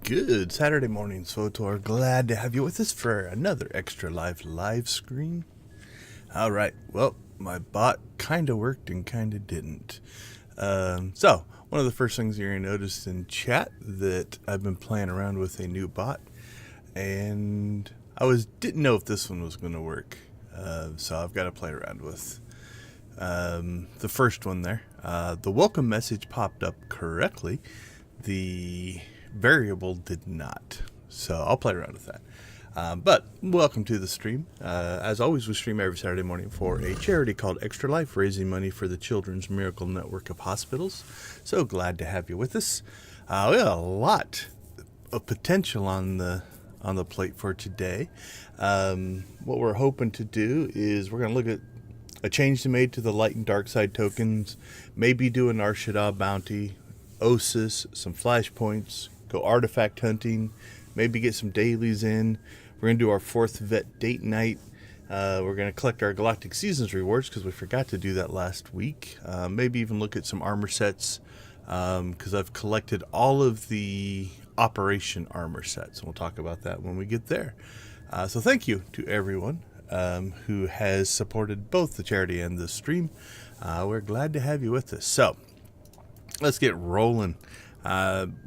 Good Saturday morning, SWTOR. Glad to have you with us for another Extra Life live stream. Alright, well, my bot kind of worked and kind of didn't. So, one of the first things you're going to notice in chat that I've been playing around with a new bot, and I didn't know if this one was going to work. So I've got to play around with the first one there. The welcome message popped up correctly. The variable did not. So I'll play around with that. But welcome to the stream. As always, we stream every Saturday morning for a charity called Extra Life, raising money for the Children's Miracle Network of Hospitals. So glad to have you with us. We got a lot of potential on the plate for today. What we're hoping to do is we're going to look at a change they made to the light and dark side tokens, maybe do an Arshada bounty, OSIS, some Flashpoints, go artifact hunting, maybe get some dailies in. We're going to do our 4th vet date night. We're going to collect our Galactic Seasons rewards because we forgot to do that last week. Maybe even look at some armor sets because I've collected all of the Operation armor sets. We'll talk about that when we get there. So thank you to everyone who has supported both the charity and the stream. We're glad to have you with us. So let's get rolling.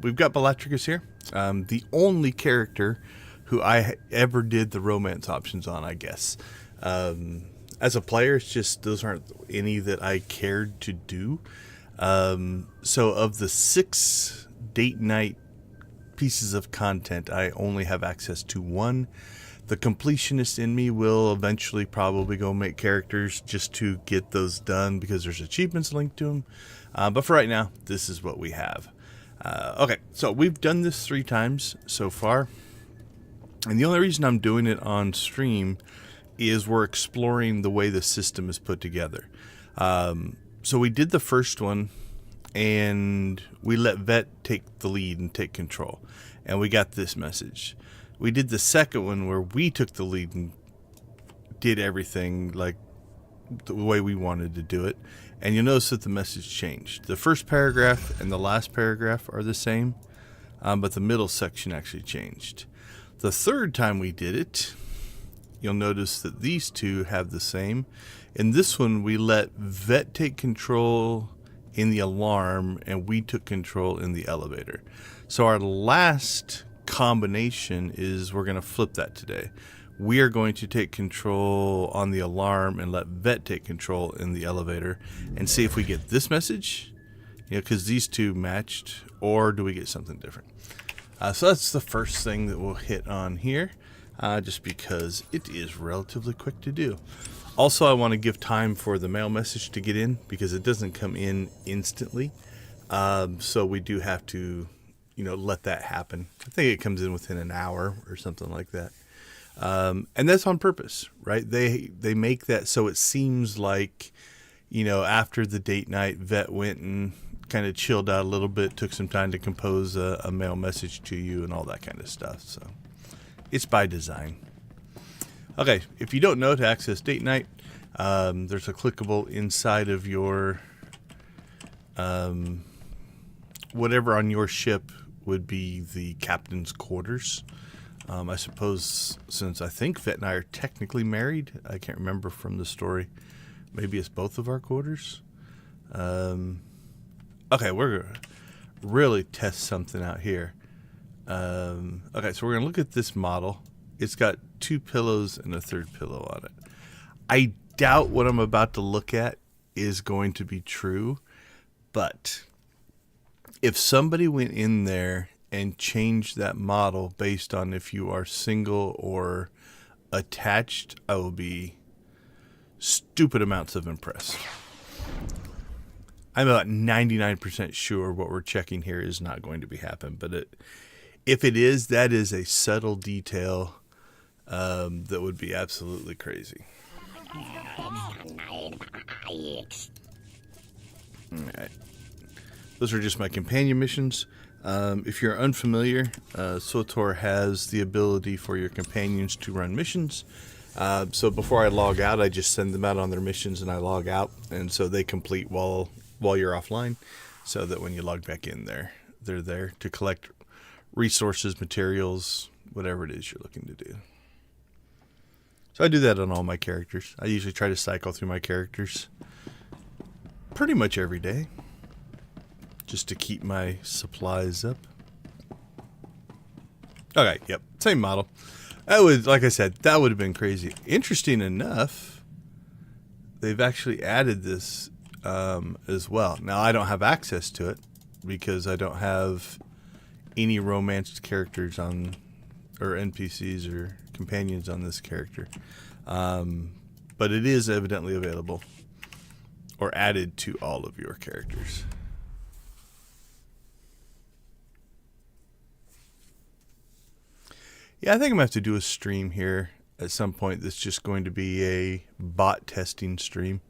We've got Galactic here, the only character who I ever did the romance options on, I guess. As a player, it's just those aren't any that I cared to do. So of the 6 date night pieces of content, I only have access to 1. The completionist in me will eventually probably go make characters just to get those done because there's achievements linked to them. But for right now, this is what we have. Okay, so we've done this 3 times so far. And the only reason I'm doing it on stream is we're exploring the way the system is put together. So we did the first one, and we let Vet take the lead and take control. And we got this message. We did the second one where we took the lead and did everything like the way we wanted to do it. And you'll notice that the message changed. The first paragraph and the last paragraph are the same, but the middle section actually changed. The third time we did it, you'll notice that these two have the same. In this one, we let Vet take control in the alarm, and we took control in the elevator. So our last combination is we're going to flip that today. We are going to take control on the alarm and let Vet take control in the elevator and see if we get this message, because these two matched, or do we get something different? So that's the first thing that we'll hit on here, just because it is relatively quick to do. Also, I want to give time for the mail message to get in because it doesn't come in instantly. So we do have to, let that happen. I think it comes in within an hour or something like that. And that's on purpose, right? They make that so it seems like, after the date night, Vet went and kind of chilled out a little bit, took some time to compose a mail message to you and all that kind of stuff. So it's by design. Okay, if you don't know to access date night, there's a clickable inside of your whatever on your ship would be the captain's quarters. I suppose since I think Vet and I are technically married, I can't remember from the story. Maybe it's both of our quarters. Okay, we're going to really test something out here. Okay, so we're going to look at this model. It's got 2 pillows and a 3rd pillow on it. I doubt what I'm about to look at is going to be true, but if somebody went in there and changed that model based on if you are single or attached, I will be stupid amounts of impressed. I'm about 99% sure what we're checking here is not going to be happening, but if it is, that is a subtle detail that would be absolutely crazy. Alright. Those are just my companion missions. If you're unfamiliar, SWTOR has the ability for your companions to run missions. So before I log out, I just send them out on their missions and I log out. And so they complete while you're offline, so that when you log back in they're there to collect resources, materials, whatever it is you're looking to do. So I do that on all my characters. I usually try to cycle through my characters pretty much every day, just to keep my supplies up. Okay, yep, same model. That would, like I said, that would have been crazy. Interesting enough, they've actually added this as well. Now, I don't have access to it because I don't have any romanced characters on, or NPCs or companions on this character. But it is evidently available or added to all of your characters. Yeah, I think I'm going to have to do a stream here at some point that's just going to be a bot testing stream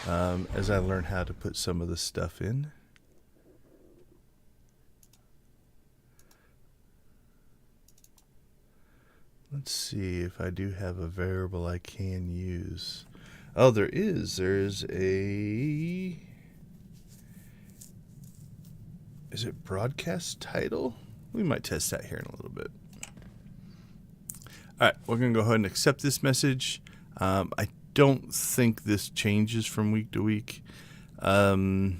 as I learn how to put some of this stuff in. Let's see if I do have a variable I can use. Oh, there is. There's a... Is it broadcast title? We might test that here in a little bit. All right, we're going to go ahead and accept this message. I don't think this changes from week to week. So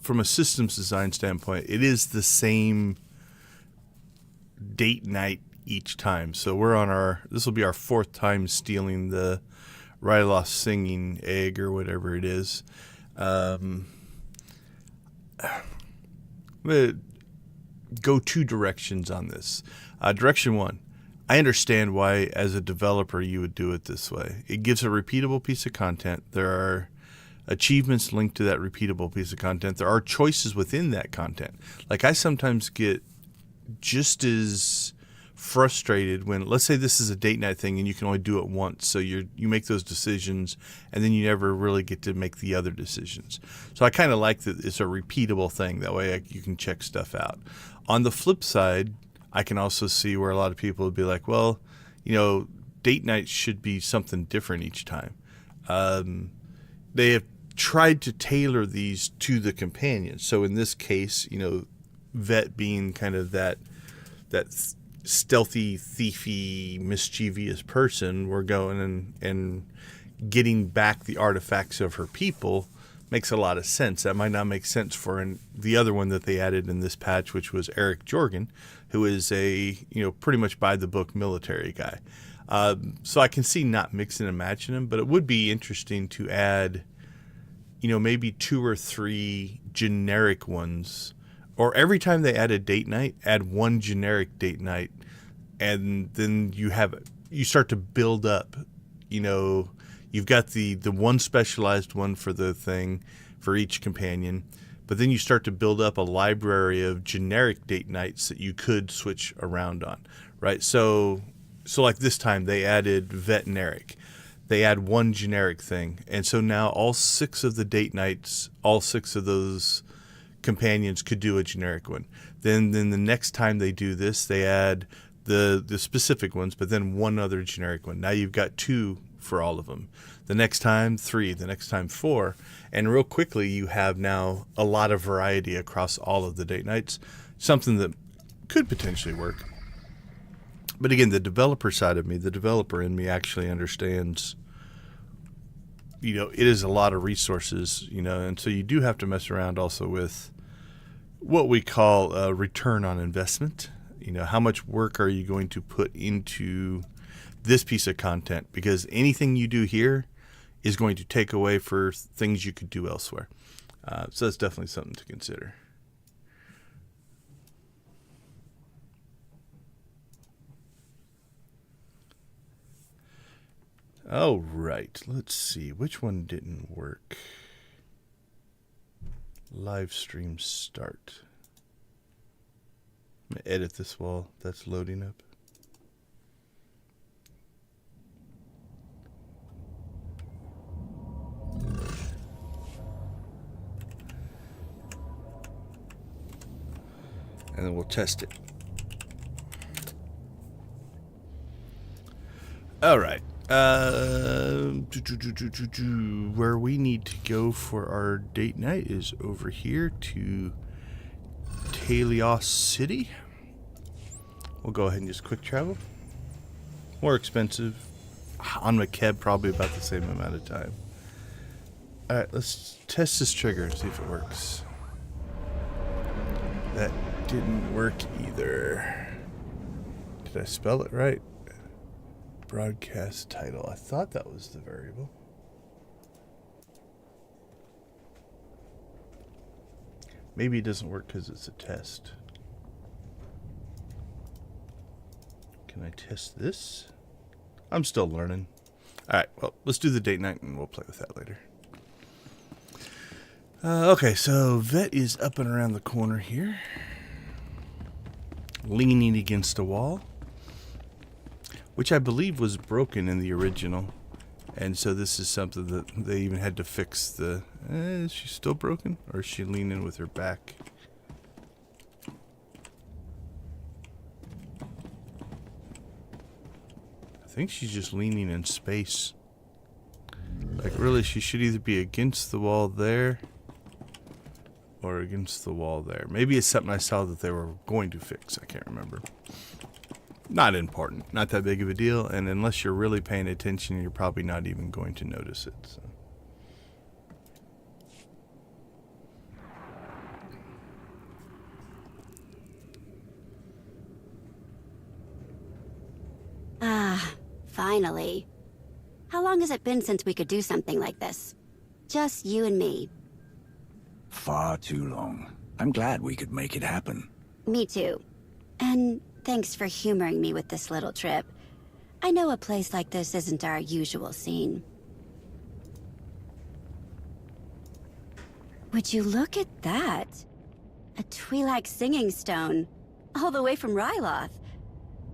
from a systems design standpoint, it is the same date night each time. So we're on our, this will be our 4th time stealing the Ryloth singing egg or whatever it is. I'm going to go 2 directions on this. Direction 1, I understand why as a developer you would do it this way. It gives a repeatable piece of content. There are achievements linked to that repeatable piece of content. There are choices within that content. Like I sometimes get just as frustrated when, let's say this is a date night thing and you can only do it once, so you make those decisions and then you never really get to make the other decisions. So I kind of like that it's a repeatable thing. That way you can check stuff out. On the flip side, I can also see where a lot of people would be like, well, you know, date night should be something different each time. They have tried to tailor these to the companions. So in this case, you know, Vet being kind of that stealthy, thiefy, mischievous person, we're going and getting back the artifacts of her people makes a lot of sense. That might not make sense for the other one that they added in this patch, which was Eric Jorgen, who is a, you know, pretty much by the book military guy. So I can see not mixing and matching them, but it would be interesting to add, you know, maybe 2 or 3 generic ones, or every time they add a date night, add 1 generic date night, and then you start to build up, you know. You've got the one specialized one for the thing for each companion, but then you start to build up a library of generic date nights that you could switch around on, right? So like this time they added veterinaric. They add 1 generic thing, and so now all 6 of the date nights, all 6 of those companions could do a generic one. Then the next time they do this, they add the specific ones, but then 1 other generic one. Now you've got 2 for all of them. The next time 3, the next time 4, and real quickly you have now a lot of variety across all of the date nights, something that could potentially work. But again, the developer side of me, the developer in me actually understands, you know, it is a lot of resources, you know, and so you do have to mess around also with what we call a return on investment. You know, how much work are you going to put into this piece of content, because anything you do here is going to take away for things you could do elsewhere. So that's definitely something to consider. All right, let's see. Which one didn't work? Live stream start. I'm going to edit this while that's loading up. And then we'll test it. All right. Where we need to go for our date night is over here to Helios City. We'll go ahead and just quick travel. More expensive. On McKeb, probably about the same amount of time. Alright, let's test this trigger and see if it works. That didn't work either. Did I spell it right? Broadcast title. I thought that was the variable. Maybe it doesn't work because it's a test. Can I test this? I'm still learning. Alright, well, let's do the date night and we'll play with that later. Okay, so Vet is up and around the corner here. Leaning against a wall. Which I believe was broken in the original. And so this is something that they even had to fix the... is she still broken? Or is she leaning with her back? I think she's just leaning in space. Like really, she should either be against the wall there or against the wall there. Maybe it's something I saw that they were going to fix. I can't remember. Not important. Not that big of a deal. And unless you're really paying attention, you're probably not even going to notice it. So. Finally. How long has it been since we could do something like this? Just you and me. Far too long. I'm glad we could make it happen. Me too. And thanks for humoring me with this little trip. I know a place like this isn't our usual scene. Would you look at that? A Twi'lek singing stone. All the way from Ryloth.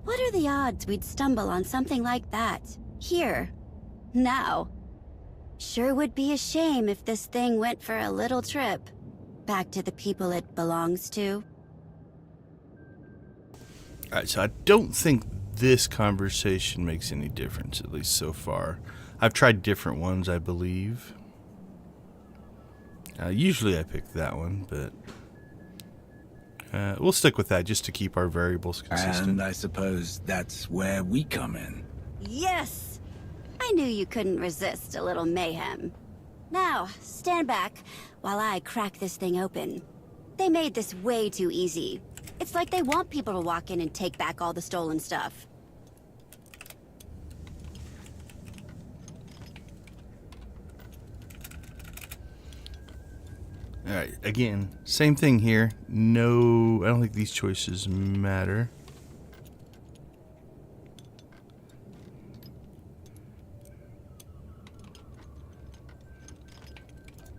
What are the odds we'd stumble on something like that? Here. Now. Sure would be a shame if this thing went for a little trip. Back to the people it belongs to. Alright, so I don't think this conversation makes any difference, at least so far. I've tried different ones, I believe. Usually I pick that one, but... we'll stick with that just to keep our variables consistent. And I suppose that's where we come in. Yes! I knew you couldn't resist a little mayhem. Now, stand back while I crack this thing open. They made this way too easy. It's like they want people to walk in and take back all the stolen stuff. Alright, again, same thing here. No, I don't think these choices matter.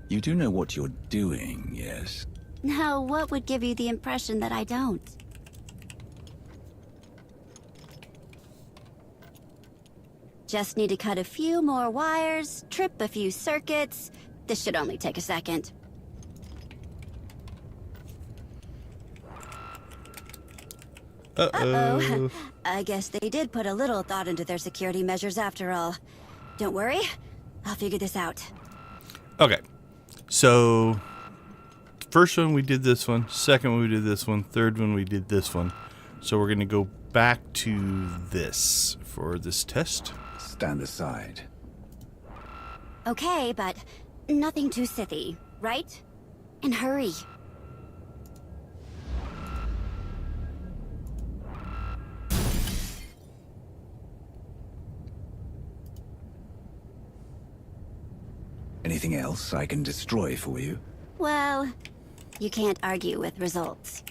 You do know what you're doing, yes? Now, what would give you the impression that I don't? Just need to cut a few more wires, trip a few circuits. This should only take a second. Uh-oh. I guess they did put a little thought into their security measures after all. Don't worry, I'll figure this out. Okay, so first one we did this one, second one we did this one, third one we did this one. So we're going to go back to this for this test. Stand aside. Okay, but nothing too sithy, right? And hurry. Anything else I can destroy for you? Well, you can't argue with results.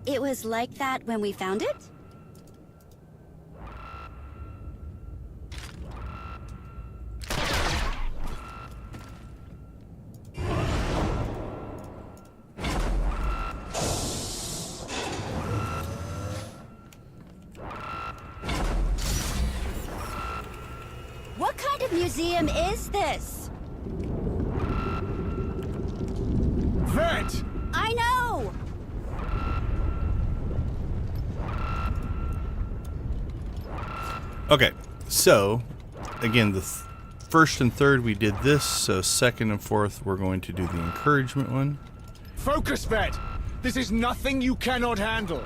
It was like that when we found it? What kind of What museum is this? Vet! I know! Okay, so again, the first and third we did this, so second and fourth we're going to do the encouragement one. Focus, Vet! This is nothing you cannot handle.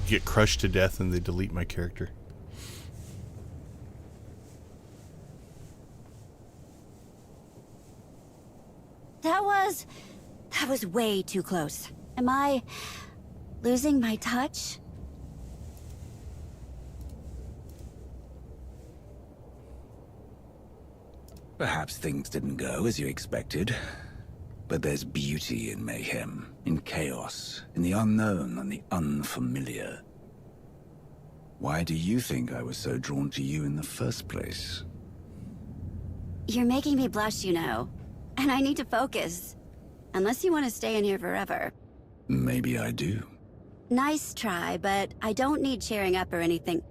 Get crushed to death and they delete my character. That was way too close. Am I losing my touch? Perhaps things didn't go as you expected. But there's beauty in mayhem, in chaos, in the unknown and the unfamiliar. Why do you think I was so drawn to you in the first place? You're making me blush, you know. And I need to focus. Unless you want to stay in here forever. Maybe I do. Nice try, but I don't need cheering up or anything.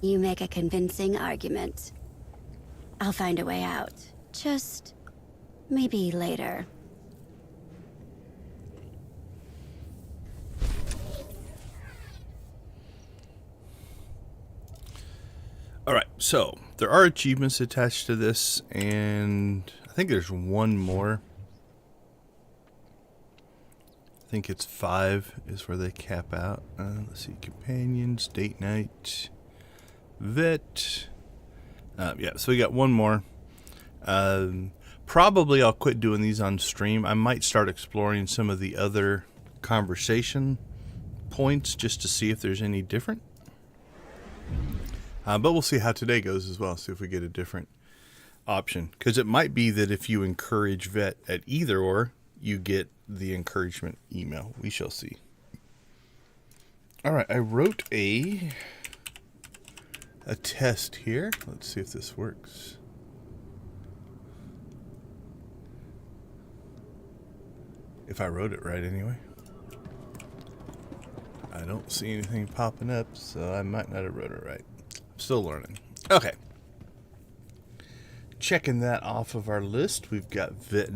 You make a convincing argument. I'll find a way out. Just maybe later. Alright, so there are achievements attached to this, and I think there's one more. I think it's 5 is where they cap out. Let's see, companions, date night, vet. Yeah, so we got one more. Probably I'll quit doing these on stream. I might start exploring some of the other conversation points just to see if there's any different. But we'll see how today goes as well. See if we get a different option. Because it might be that if you encourage vet at either or, you get the encouragement email. We shall see. Alright, I wrote a test here. Let's see if this works. If I wrote it right anyway. I don't see anything popping up, so I might not have wrote it right. Still learning. Okay. Checking that off of our list. We've got vet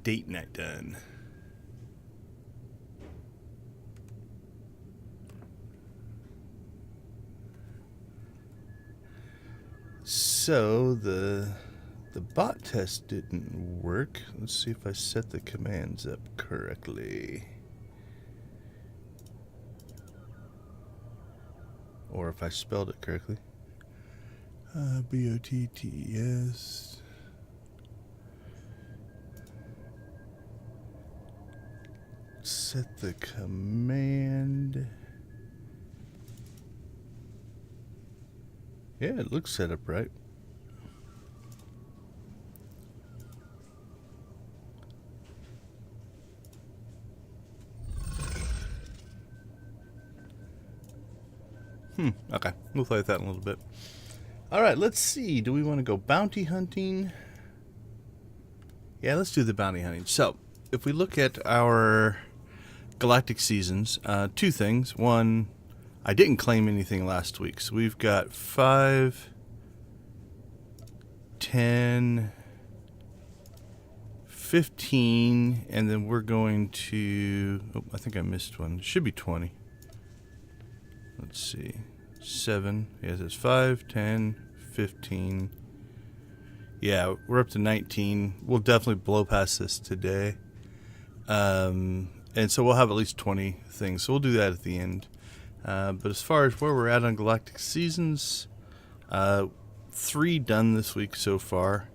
date night done. So the bot test didn't work. Let's see if I set the commands up correctly. Or if I spelled it correctly. BOTTS. Set the command. Yeah, it looks set up right. Okay. We'll play with that in a little bit. Alright, let's see. Do we want to go bounty hunting? Yeah, let's do the bounty hunting. So, if we look at our Galactic seasons, two things. One, I didn't claim anything last week. So we've got 5, 10, 15, and then we're going to... Oh, I think I missed one. It should be 20. Let's see. 7. Yes, it's 5, 10, 15. Yeah, we're up to 19. We'll definitely blow past this today. And so we'll have at least 20 things. So we'll do that at the end. But as far as where we're at on Galactic Seasons, 3 done this week so far.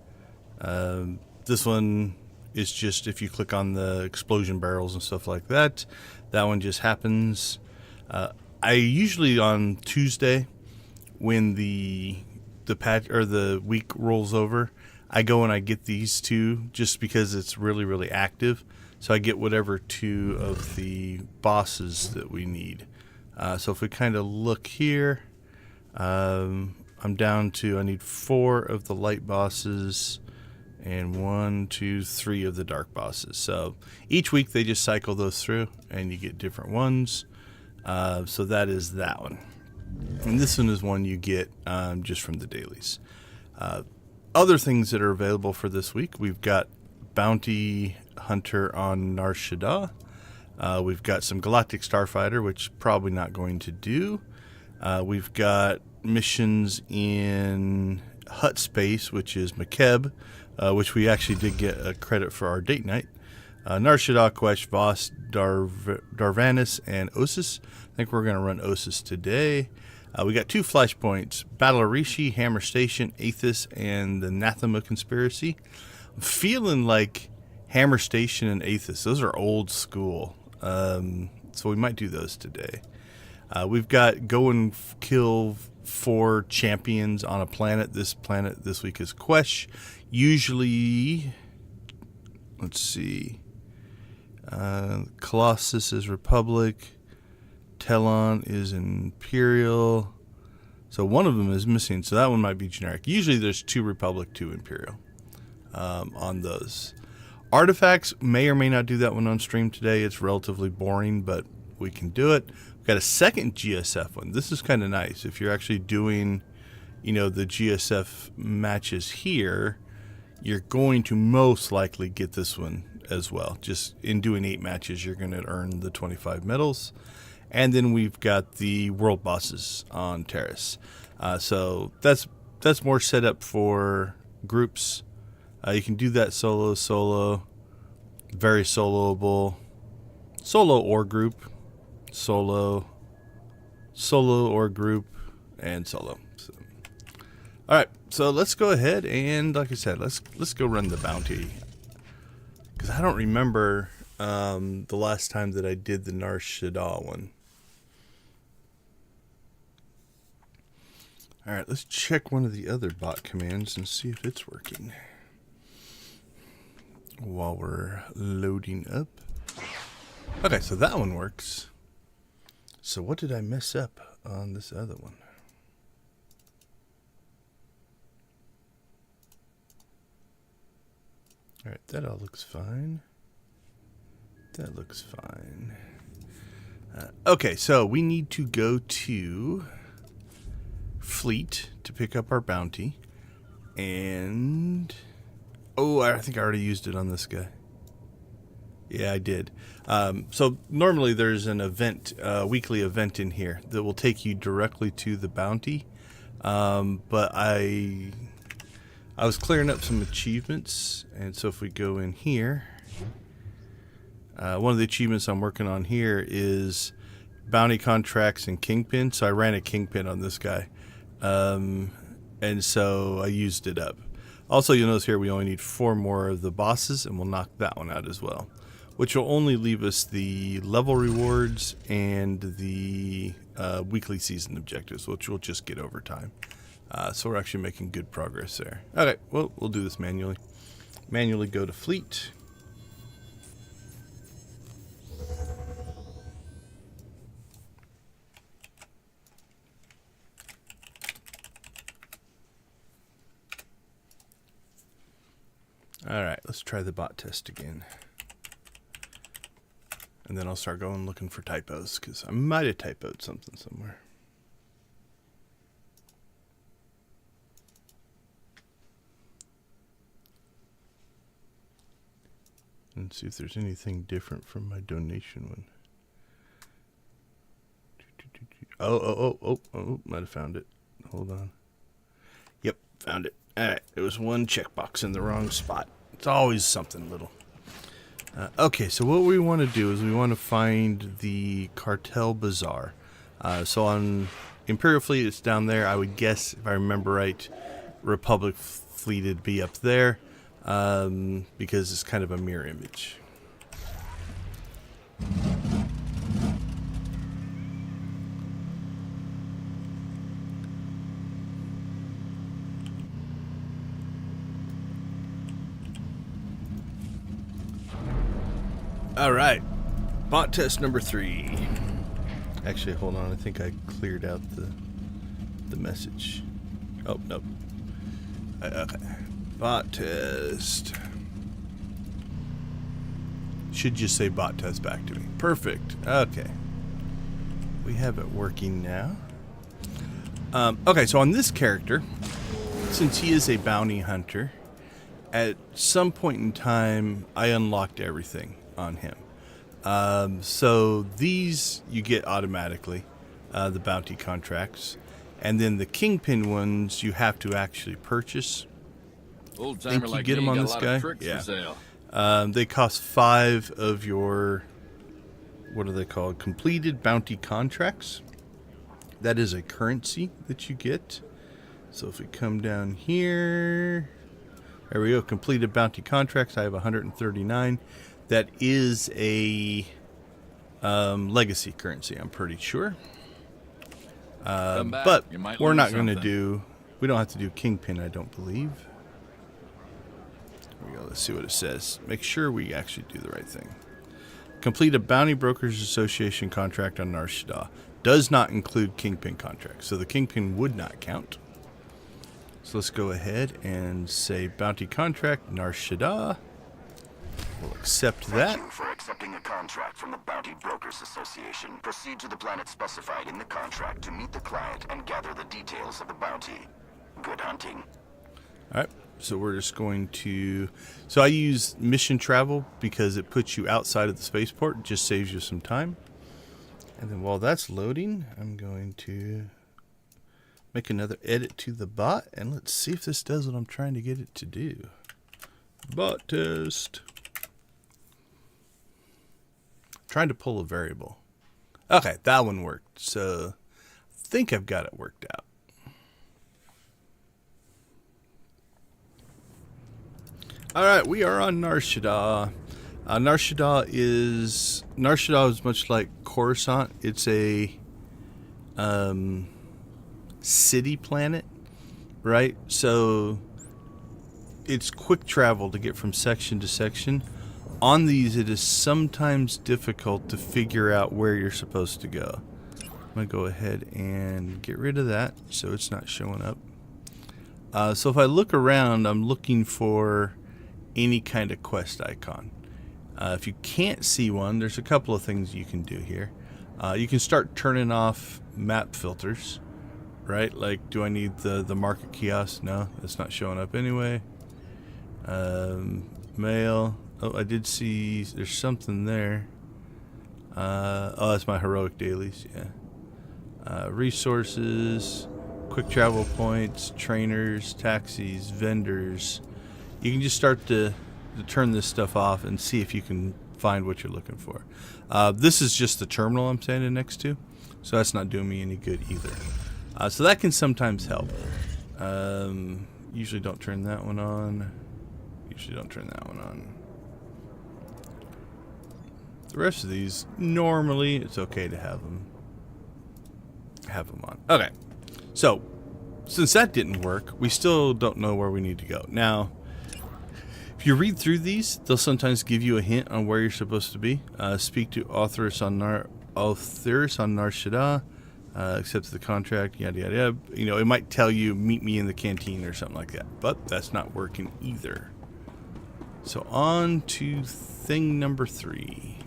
This one is just if you click on the explosion barrels and stuff like that. That one just happens. I usually on Tuesday, when the patch or the week rolls over, I go and I get these two just because it's really, really active. So I get whatever 2 of the bosses that we need. So if we kind of look here, I'm down to, I need 4 of the light bosses and 1, 2, 3 of the dark bosses. So each week they just cycle those through and you get different ones. So that is that one. And this one is one you get just from the dailies. Other things that are available for this week, we've got Bounty Hunter on Nar Shaddaa. We've got some Galactic Starfighter, which probably not going to do. We've got missions in Hut Space, which is Makeb, which we actually did get a credit for our date night. Nar Shaddaa, Quest, Voss, Darvanis, and Osis. I think we're going to run Osis today. We got 2 Flashpoints, Battle of Rishi, Hammer Station, Aethys, and the Nathema Conspiracy. I'm feeling like Hammer Station and Aethys, those are old school. So we might do those today. We've got go and kill 4 champions on a planet. This planet this week is Quesh. Usually, let's see, Colossus is Republic. Telon is Imperial. So one of them is missing, so that one might be generic. Usually there's 2 Republic, 2 Imperial on those. Artifacts may or may not do that one on stream today. It's relatively boring, but we can do it. We've got a second GSF one. This is kind of nice. If you're actually doing, the GSF matches here, you're going to most likely get this one as well. Just in doing 8 matches, you're going to earn the 25 medals. And then we've got the world bosses on Terrace. So that's more set up for groups. You can do that solo, very soloable, solo or group, solo or group, and solo. So, all right, so let's go ahead and, like I said, let's go run the bounty, because I don't remember the last time that I did the Nar Shaddaa one. All right, let's check one of the other bot commands and see if it's working while we're loading up. Okay, so that one works. So what did I mess up on this other one? All right, that all looks fine. That looks fine. Okay, so we need to go to Fleet to pick up our bounty. And I think I already used it on this guy. Yeah, I did. So normally there's an event, weekly event in here that will take you directly to the bounty. But I was clearing up some achievements, and so if we go in here, one of the achievements I'm working on here is bounty contracts and Kingpin. So I ran a Kingpin on this guy. And so I used it up. Also, you'll notice here we only need 4 more of the bosses, and we'll knock that one out as well, which will only leave us the level rewards and the weekly season objectives, which we'll just get over time. So we're actually making good progress there. Okay, well, we'll do this manually. Manually go to Fleet. All right, let's try the bot test again. And then I'll start going looking for typos, because I might have typoed something somewhere. Let's see if there's anything different from my donation one. Oh, might have found it. Hold on. Yep, found it. All right, there was one checkbox in the wrong spot. It's always something little. Okay, so what we want to do is we want to find the Cartel Bazaar. So on Imperial Fleet, it's down there. I would guess, if I remember right, Republic Fleet would be up there, because it's kind of a mirror image. All right, bot test number 3. Actually, hold on. I think I cleared out the message. Oh, nope. Okay. Bot test. Should just say bot test back to me. Perfect. Okay. We have it working now. Okay, so on this character, since he is a bounty hunter, at some point in time, I unlocked everything on him. So these you get automatically, the bounty contracts. And then the Kingpin ones you have to actually purchase. Think you get them on this guy? Yeah. They cost 5 of your, what are they called? Completed bounty contracts. That is a currency that you get. So if we come down here, there we go. Completed bounty contracts. I have 139. That is a legacy currency, I'm pretty sure. But we're not going to do, we don't have to do Kingpin, I don't believe. Here we go. Let's see what it says. Make sure we actually do the right thing. Complete a Bounty Brokers Association contract on Nar Shaddaa. Does not include Kingpin contracts. So the Kingpin would not count. So let's go ahead and say Bounty Contract, Nar Shaddaa. We'll accept that. Thank you for accepting a contract from the Bounty Brokers Association. Proceed to the planet specified in the contract to meet the client and gather the details of the bounty. Good hunting. Alright, so we're just going to... So I use mission travel because it puts you outside of the spaceport. It just saves you some time. And then while that's loading, I'm going to make another edit to the bot. And let's see if this does what I'm trying to get it to do. Bot test. Trying to pull a variable. Okay, that one worked. So I think I've got it worked out. All right, we are on Nar Shaddaa. Nar Shaddaa is much like Coruscant. It's a city planet, right? So it's quick travel to get from section to section. On these, it is sometimes difficult to figure out where you're supposed to go. I'm going to go ahead and get rid of that so it's not showing up. So if I look around, I'm looking for any kind of quest icon. If you can't see one, there's a couple of things you can do here. You can start turning off map filters, right? Like, do I need the market kiosk? No, that's not showing up anyway. Mail. Oh, I did see there's something there. Oh, that's my heroic dailies, yeah. Resources, quick travel points, trainers, taxis, vendors. You can just start to turn this stuff off and see if you can find what you're looking for. This is just the terminal I'm standing next to, so that's not doing me any good either. So that can sometimes help. Usually don't turn that one on. Usually don't turn that one on. The rest of these, normally it's okay to have them on. Okay, so since that didn't work, we still don't know where we need to go. Now, if you read through these, they'll sometimes give you a hint on where you're supposed to be. Speak to Authorus on Nar Shaddaa. Accept the contract, yada yada yada. You know, it might tell you meet me in the canteen or something like that, but that's not working either. So on to thing number 3.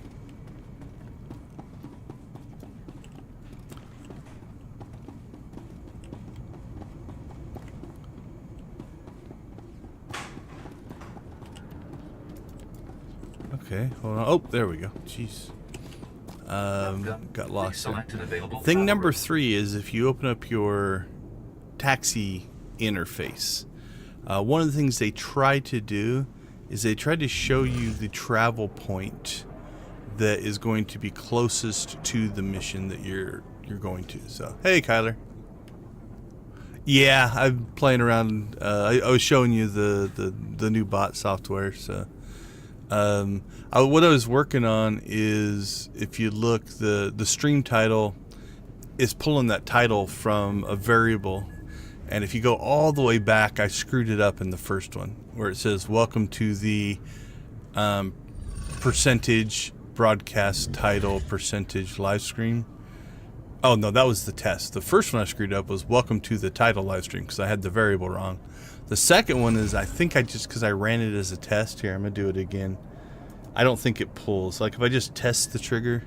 Okay, hold on. Oh, there we go. Jeez. Got lost there. Thing number 3 is if you open up your taxi interface. One of the things they try to do is they try to show you the travel point that is going to be closest to the mission that you're going to. So, hey, Kyler. Yeah, I'm playing around. I was showing you the new bot software. So, what I was working on is, if you look, the stream title is pulling that title from a variable. And if you go all the way back, I screwed it up in the first one, where it says, welcome to the percentage broadcast title, percentage live stream. Oh no, that was the test. The first one I screwed up was welcome to the title live stream because I had the variable wrong. The second one is, I think I just, because I ran it as a test. Here, I'm going to do it again. I don't think it pulls. Like if I just test the trigger.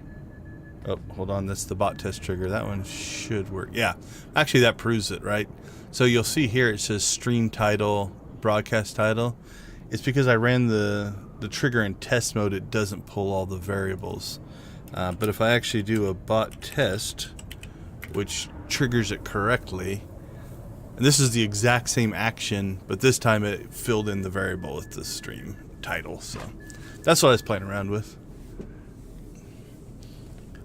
Oh, hold on. That's the bot test trigger. That one should work. Yeah, actually that proves it, right? So you'll see here it says stream title, broadcast title. It's because I ran the trigger in test mode. It doesn't pull all the variables. But if I actually do a bot test, which triggers it correctly, and this is the exact same action, but this time it filled in the variable with the stream title. So that's what I was playing around with.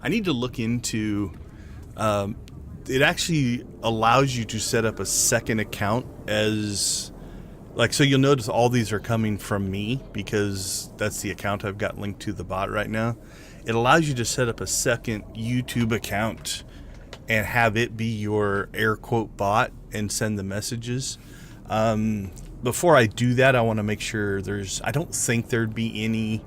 I need to look into, it actually allows you to set up a second account as, like, so you'll notice all these are coming from me because that's the account I've got linked to the bot right now. It allows you to set up a second YouTube account and have it be your air quote bot and send the messages. Before I do that, I want to make sure I don't think there'd be any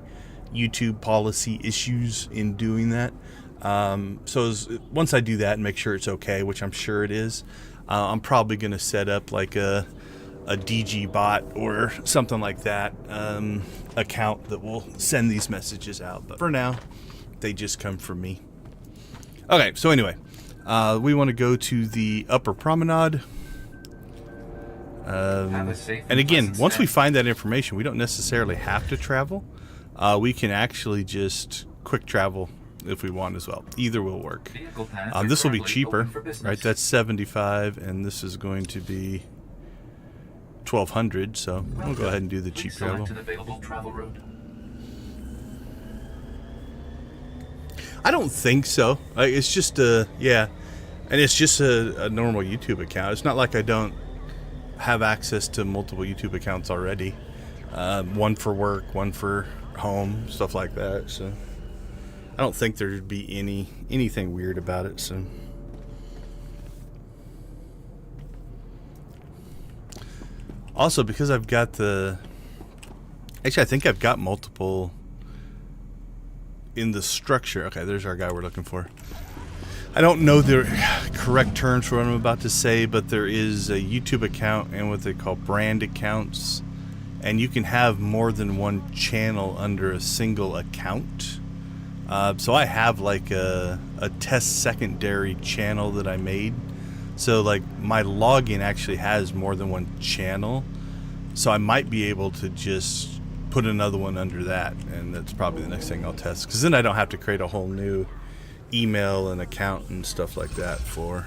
YouTube policy issues in doing that. Once I do that and make sure it's okay, which I'm sure it is, I'm probably going to set up like a DG bot or something like that account that will send these messages out. But for now, they just come from me. Okay, so anyway, we want to go to the upper promenade. And again, once we find that information, we don't necessarily have to travel. We can actually just quick travel if we want as well. Either will work. This will be cheaper, right? That's $75, and this is going to be $1,200. So we'll go ahead and do the cheap travel. I don't think so. It's just yeah, and it's just a normal YouTube account. It's not like I don't have access to multiple YouTube accounts already. One for work, one for home, stuff like that. So I don't think there'd be anything weird about it. So also because I've got actually I think I've got multiple in the structure. Okay, there's our guy we're looking for. I don't know the correct terms for what I'm about to say, but there is a YouTube account and what they call brand accounts, and you can have more than one channel under a single account. So I have like a test secondary channel that I made. So like my login actually has more than one channel. So I might be able to just put another one under that, and that's probably the next thing I'll test, because then I don't have to create a whole new email and account and stuff like that for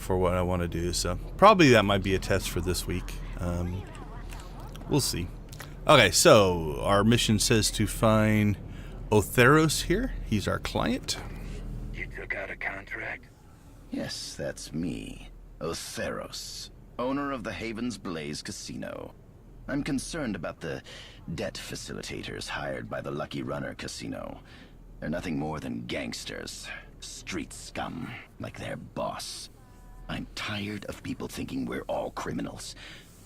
what I want to do. So probably that might be a test for this week. We'll see. Okay, so our mission says to find Otheros here. He's our client. You took out a contract? Yes, that's me, Otheros, owner of the Haven's Blaze Casino. I'm concerned about the debt facilitators hired by the Lucky Runner Casino. They're nothing more than gangsters, street scum, like their boss. I'm tired of people thinking we're all criminals.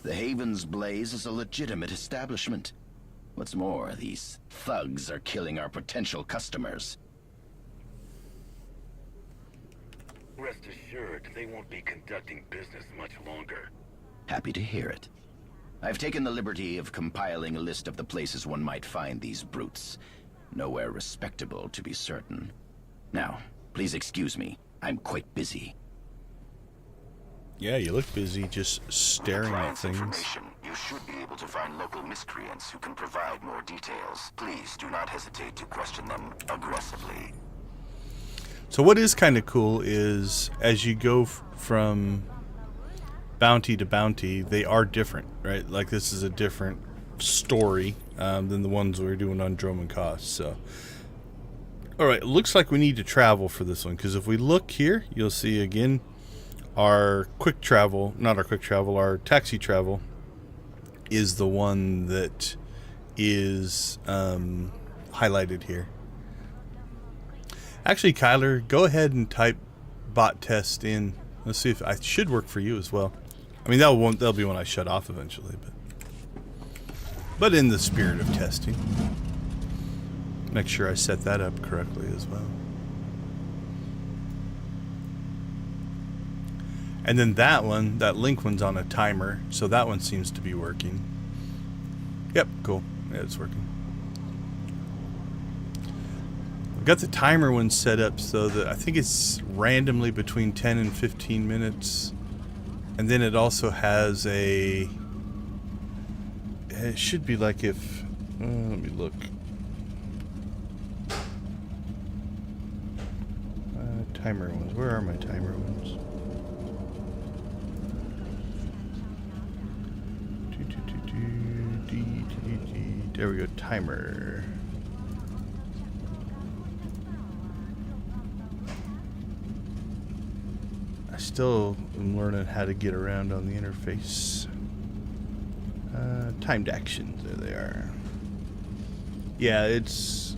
The Haven's Blaze is a legitimate establishment. What's more, these thugs are killing our potential customers. Rest assured, they won't be conducting business much longer. Happy to hear it. I've taken the liberty of compiling a list of the places one might find these brutes. Nowhere respectable, to be certain. Now, please excuse me. I'm quite busy. Yeah, you look busy just staring at things. Information. You should be able to find local miscreants who can provide more details. Please do not hesitate to question them aggressively. So what is kind of cool is as you go from bounty to bounty, they are different, right? Like this is a different story than the ones we were doing on Droman Cost. So, all right, it looks like we need to travel for this one, because if we look here, you'll see again our quick travel, not our quick travel, our taxi travel is the one that is highlighted here. Actually, Kyler, go ahead and type bot test in. Let's see if I should work for you as well. I mean, that'll be when I shut off eventually, but in the spirit of testing. Make sure I set that up correctly as well. And then that one, that link one's on a timer, so that one seems to be working. Yep, cool. Yeah, it's working. I've got the timer one set up so that I think it's randomly between 10 and 15 minutes. And then it also has a... It should be like if... let me look. Timer ones. Where are my timer ones? There we go. Timer. I still am learning how to get around on the interface. Timed actions. There they are. Yeah, it's...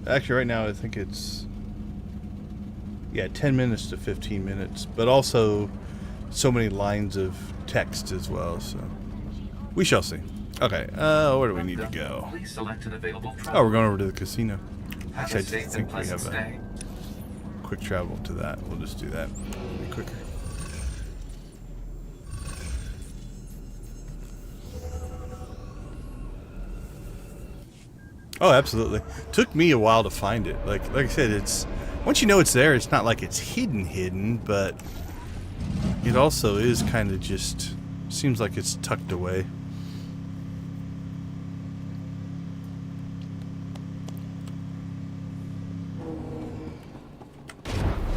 Actually, right now I think it's... Yeah, 10 minutes to 15 minutes. But also so many lines of text as well, so... We shall see. Okay, where do we need to go? Oh, we're going over to the casino. Actually, I just think we have a quick travel to that. We'll just do that. It'll be quicker. Oh, absolutely. Took me a while to find it. Like I said, it's... Once you know it's there, it's not like it's hidden, but it also is kind of just... Seems like it's tucked away.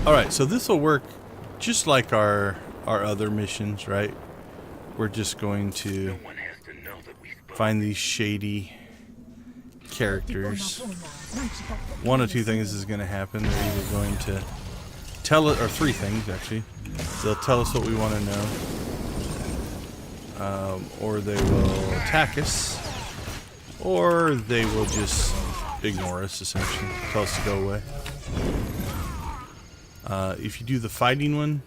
Alright, so this will work just like our other missions, right? We're just going to find these shady characters. One of two things is going to happen. They're either going to tell it, or three things actually. They'll tell us what we want to know. Or they will attack us. Or they will just ignore us, essentially. Tell us to go away. If you do the fighting one,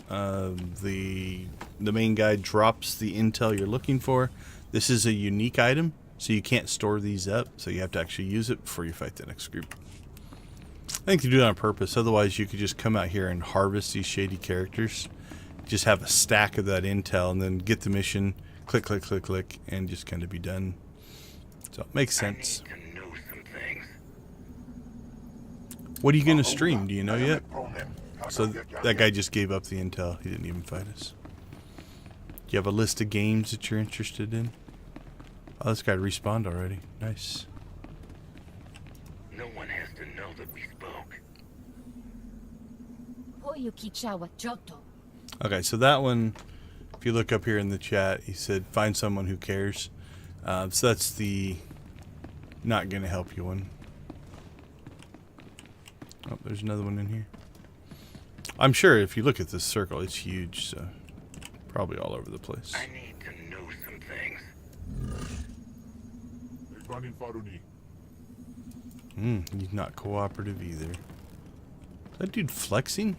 the main guy drops the intel you're looking for. This is a unique item, so you can't store these up, so you have to actually use it before you fight the next group. I think you do it on purpose, otherwise you could just come out here and harvest these shady characters. Just have a stack of that intel and then get the mission, click, click, click, click, and just kind of be done. So it makes sense. What are you going to stream? Do you know yet? So that guy just gave up the intel. He didn't even fight us. Do you have a list of games that you're interested in? Oh, this guy respawned already. Nice. No one has to know that we spoke. Okay, so that one, if you look up here in the chat, he said, find someone who cares. So that's the not going to help you one. Oh, there's another one in here. I'm sure if you look at this circle, it's huge, so probably all over the place. I need to know some things. He's not cooperative either. Is that dude flexing?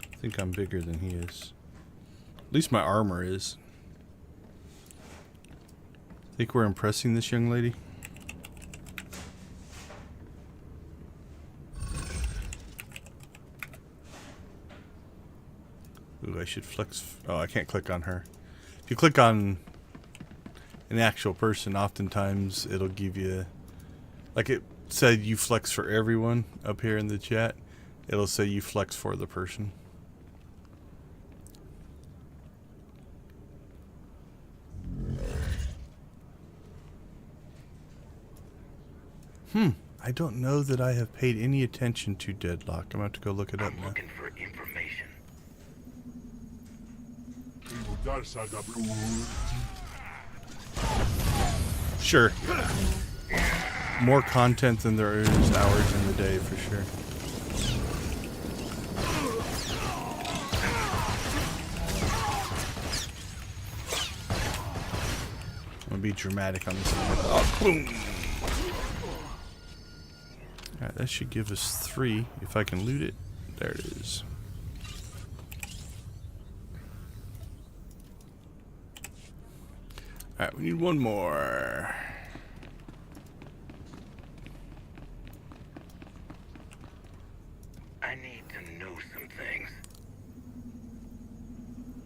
I think I'm bigger than he is. At least my armor is. Think we're impressing this young lady? Ooh, I should flex. Oh, I can't click on her. If you click on an actual person, oftentimes it'll give you, like it said you flex for everyone up here in the chat. It'll say you flex for the person. I don't know that I have paid any attention to Deadlock. I'm going to have to go look it up now. Looking for information. Sure. More content than there is hours in the day, for sure. I'm going to be dramatic on this one. Oh, boom! Alright, that should give us 3 if I can loot it. There it is. Alright, we need one more. I need to know some things.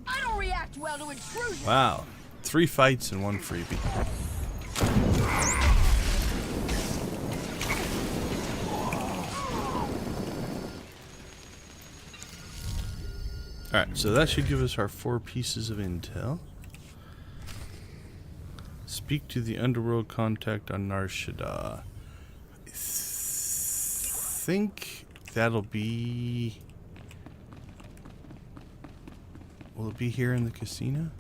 I don't react well to intrusion. Wow. 3 fights and 1 freebie. Alright, so that should give us our 4 pieces of intel. Speak to the underworld contact on Nar Shaddaa. I think that'll be... Will it be here in the casino?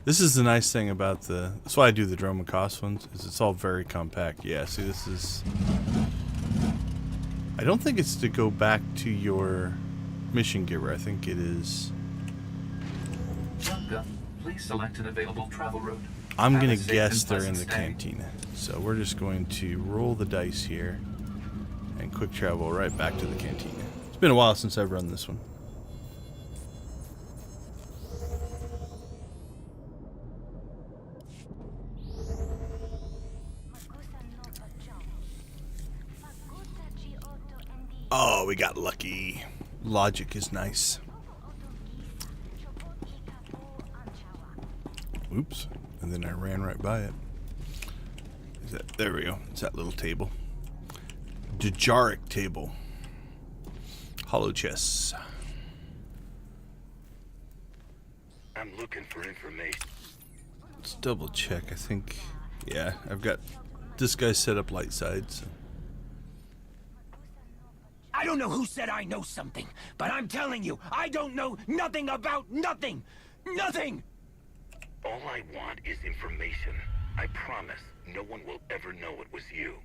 This is the nice thing about the... That's why I do the Droma Cost ones, is it's all very compact. Yeah, see, this is... I don't think it's to go back to your mission giver. I think it is... Please select an available travel route. I'm going to guess they're in the cantina. So we're just going to roll the dice here and quick travel right back to the cantina. It's been a while since I've run this one. Oh, we got lucky. Logic is nice. Oops. And then I ran right by it. Is that, there we go. It's that little table. Dejaric table. Hollow chests. I'm looking for information. Let's double check. I think, yeah, I've got this guy set up light side. So. I don't know who said I know something, but I'm telling you, I don't know nothing about nothing. Nothing! All I want is information. I promise no one will ever know it was you.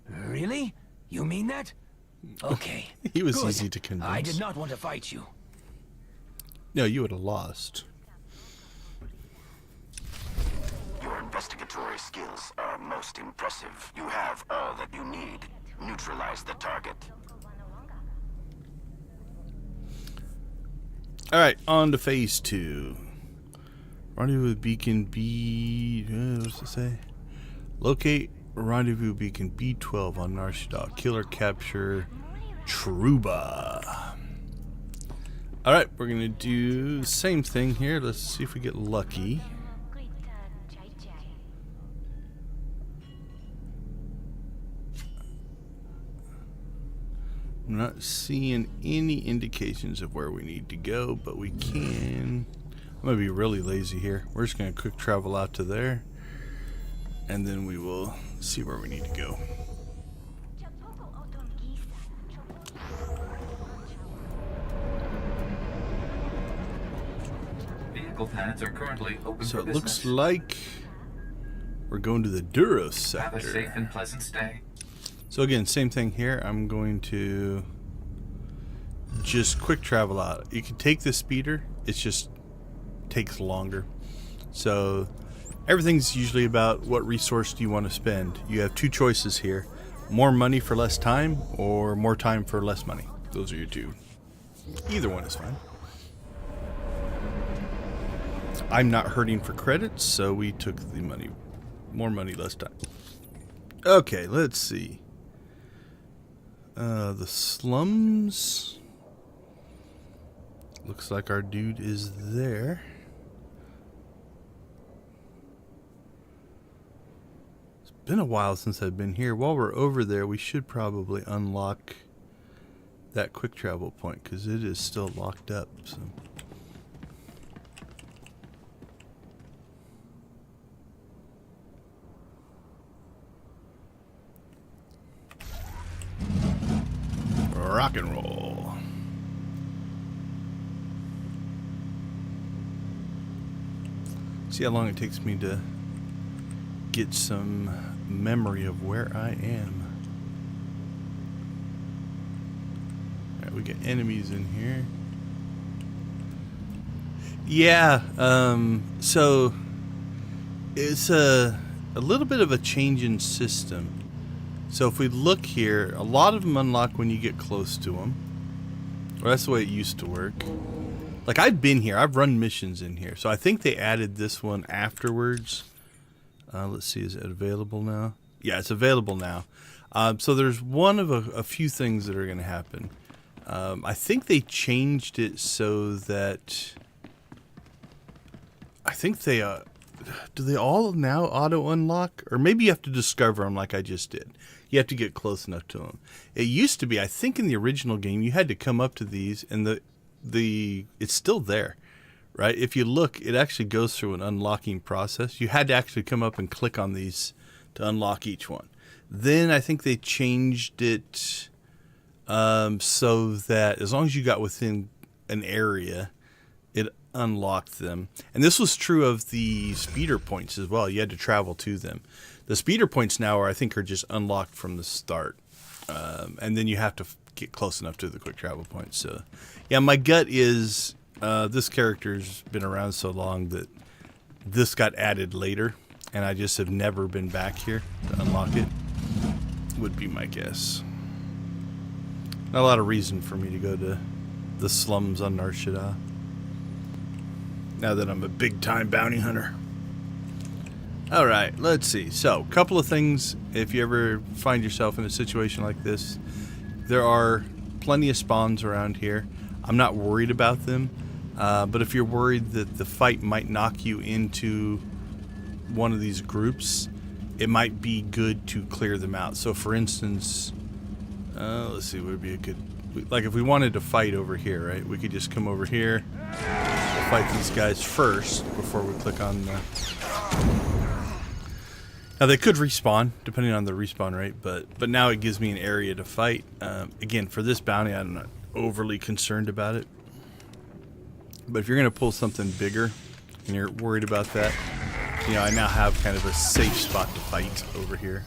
Really? You mean that? Okay. He was Good. easy to convince. I did not want to fight you. No, you would have lost. Your investigatory skills are most impressive. You have all that you need. Neutralize the target. Alright, on to phase 2. Rendezvous with beacon B... what's it say? Locate rendezvous beacon B12 on Nar Shaddaa. Killer capture Truba. Alright, we're going to do the same thing here. Let's see if we get lucky. I'm not seeing any indications of where we need to go, but we can... I'm going to be really lazy here. We're just going to quick travel out to there, and then we will see where we need to go. Vehicle paths are currently open So for it looks business. like we're going to the Duros sector. Have a safe and pleasant stay. So again, same thing here. I'm going to just quick travel out. You can take the speeder. It's just takes longer. So everything's usually about what resource do you want to spend. You have 2 choices here. More money for less time, or more time for less money. Those are your 2. Either one is fine. I'm not hurting for credits, so we took the money. More money, less time. Okay, let's see. The slums. Looks like our dude is there. It's been a while since I've been here. While we're over there, we should probably unlock that quick travel point, because it is still locked up. So. Rock and roll. See how long it takes me to get some memory of where I am. Alright, we got enemies in here. Yeah, so it's a little bit of a change in system. So if we look here, a lot of them unlock when you get close to them. Well, that's the way it used to work. Like, I've been here. I've run missions in here. So I think they added this one afterwards. Let's see. Is it available now? Yeah, it's available now. So there's one of a few things that are going to happen. I think they changed it so that... I think they... do they all now auto-unlock? Or maybe you have to discover them like I just did. You have to get close enough to them. It used to be, I think in the original game, you had to come up to these and it's still there, right? If you look, it actually goes through an unlocking process. You had to actually come up and click on these to unlock each one. Then I think they changed it so that as long as you got within an area, it unlocked them. And this was true of the speeder points as well. You had to travel to them. The speeder points now I think are just unlocked from the start. And then you have to get close enough to the quick travel points. So yeah, my gut is this character's been around so long that this got added later, and I just have never been back here to unlock it, would be my guess. Not a lot of reason for me to go to the slums on Nar Shaddaa, now that I'm a big-time bounty hunter. Alright, let's see. So, a couple of things, if you ever find yourself in a situation like this. There are plenty of spawns around here. I'm not worried about them, but if you're worried that the fight might knock you into one of these groups, it might be good to clear them out. So, for instance, let's see, what would be a good... Like, if we wanted to fight over here, right? We could just come over here, fight these guys first before we click on the... Now, they could respawn, depending on the respawn rate, but now it gives me an area to fight. Again, for this bounty, I'm not overly concerned about it. But if you're going to pull something bigger, and you're worried about that, you know, I now have kind of a safe spot to fight over here.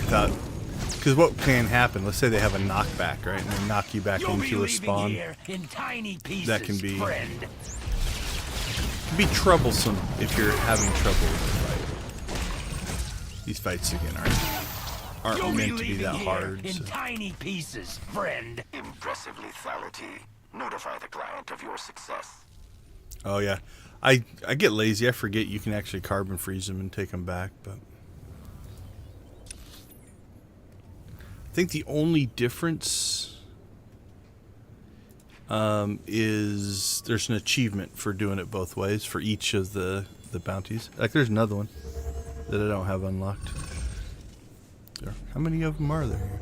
Because what can happen, let's say they have a knockback, right? And they knock you back into a spawn. That can be troublesome if you're having trouble with the fight. These fights again aren't meant to be that hard. In tiny pieces, friend. Impressive lethality. Notify the client of your success. Oh yeah, I get lazy. I forget you can actually carbon freeze them and take them back. But I think the only difference is there's an achievement for doing it both ways for each of the bounties. Like there's another one that I don't have unlocked. How many of them are there?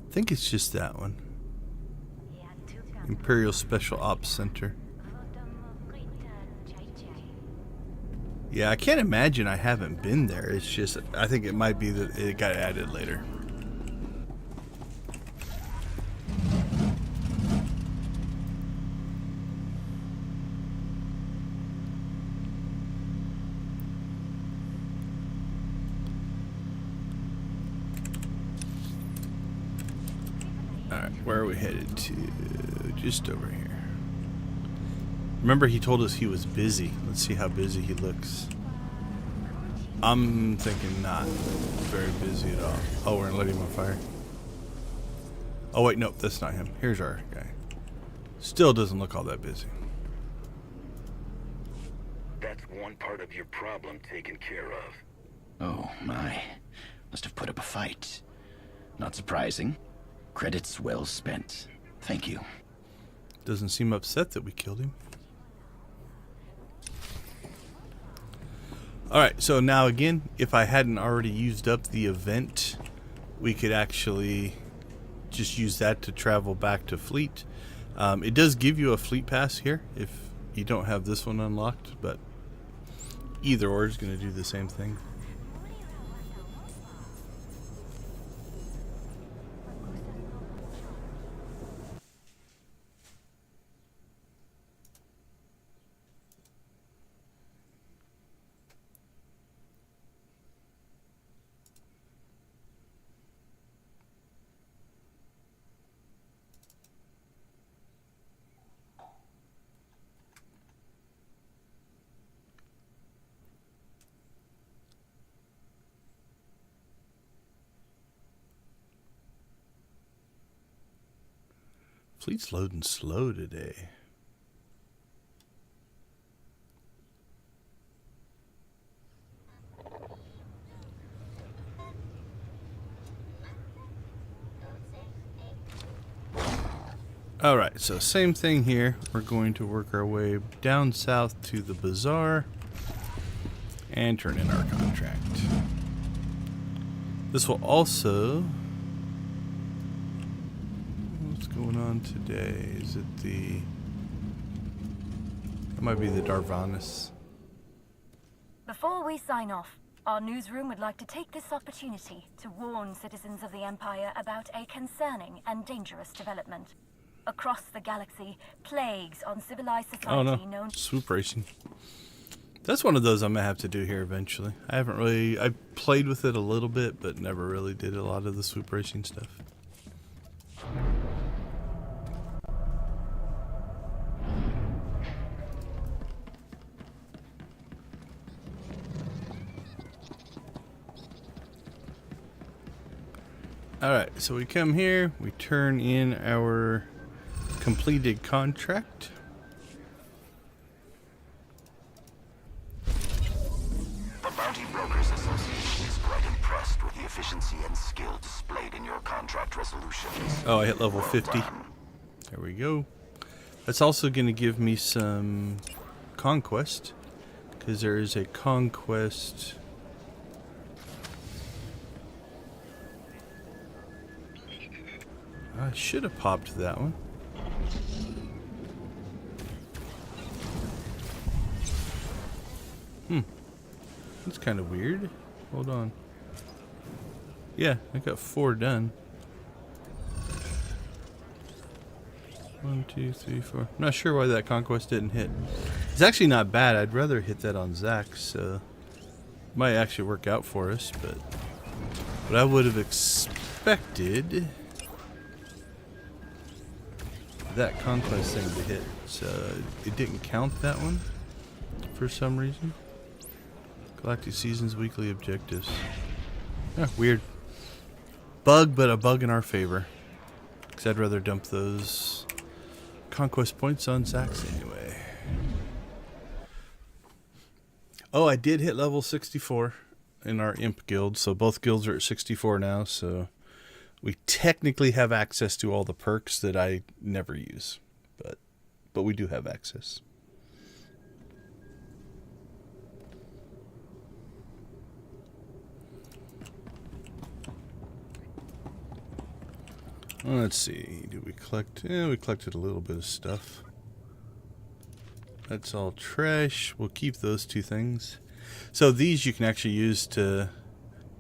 I think it's just that one. Imperial Special Ops Center. Yeah, I can't imagine I haven't been there. It's just, I think it might be that it got added later. Alright, where are we headed to? Just over here. Remember, he told us he was busy. Let's see how busy he looks. I'm thinking not very busy at all. Oh, we're gonna let him on fire. Oh wait, nope, that's not him. Here's our guy. Still doesn't look all that busy. That's one part of your problem taken care of. Oh my. Must have put up a fight. Not surprising. Credits well spent. Thank you. Doesn't seem upset that we killed him. Alright, so now again, if I hadn't already used up the event, we could actually just use that to travel back to Fleet. It does give you a Fleet Pass here if you don't have this one unlocked, but either or is going to do the same thing. Fleet's loading slow today. Alright, so same thing here. We're going to work our way down south to the bazaar and turn in our contract. This will also... What's going on today? Is it the... It might be the Darvanis. Before we sign off, our newsroom would like to take this opportunity to warn citizens of the Empire about a concerning and dangerous development. Across the galaxy, plagues on civilized society known... Swoop racing. That's one of those I'm going to have to do here eventually. I haven't really... I played with it a little bit, but never really did a lot of the swoop racing stuff. Alright, so we come here, we turn in our completed contract. The Bounty Brokers Association is quite impressed with the efficiency and skill displayed in your contract resolutions. Oh, I hit level 50. There we go. That's also going to give me some conquest, because there is a conquest. I should have popped that one. That's kind of weird. Hold on. Yeah, I got 4 done. 1, 2, 3, 4. I'm not sure why that conquest didn't hit. It's actually not bad. I'd rather hit that on Zax. Might actually work out for us, but I would have expected that conquest thing to hit. So it didn't count that one for some reason. Galactic Seasons weekly objectives. Weird. Bug, but a bug in our favor. Because I'd rather dump those conquest points on Zax anyway. Oh, I did hit level 64 in our Imp guild. So both guilds are at 64 now. So we technically have access to all the perks that I never use. But we do have access. Let's see, did we collect? Yeah, we collected a little bit of stuff. That's all trash. We'll keep those 2 things. So these you can actually use to,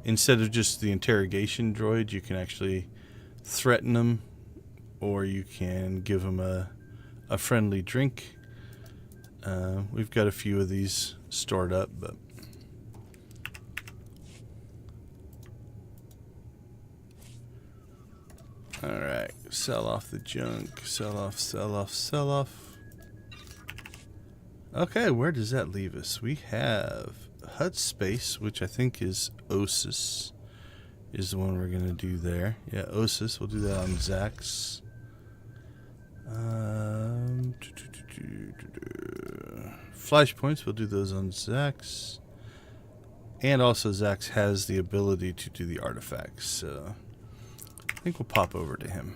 instead of just the interrogation droid, you can actually threaten them, or you can give them a friendly drink. We've got a few of these stored up, but alright, sell off the junk, sell off, sell off, sell off. Okay, where does that leave us? We have Hut Space, which I think is Osis, is the one we're going to do there. Yeah, Osis, we'll do that on Zax. Flashpoints, we'll do those on Zax. And also Zax has the ability to do the artifacts, so I think we'll pop over to him.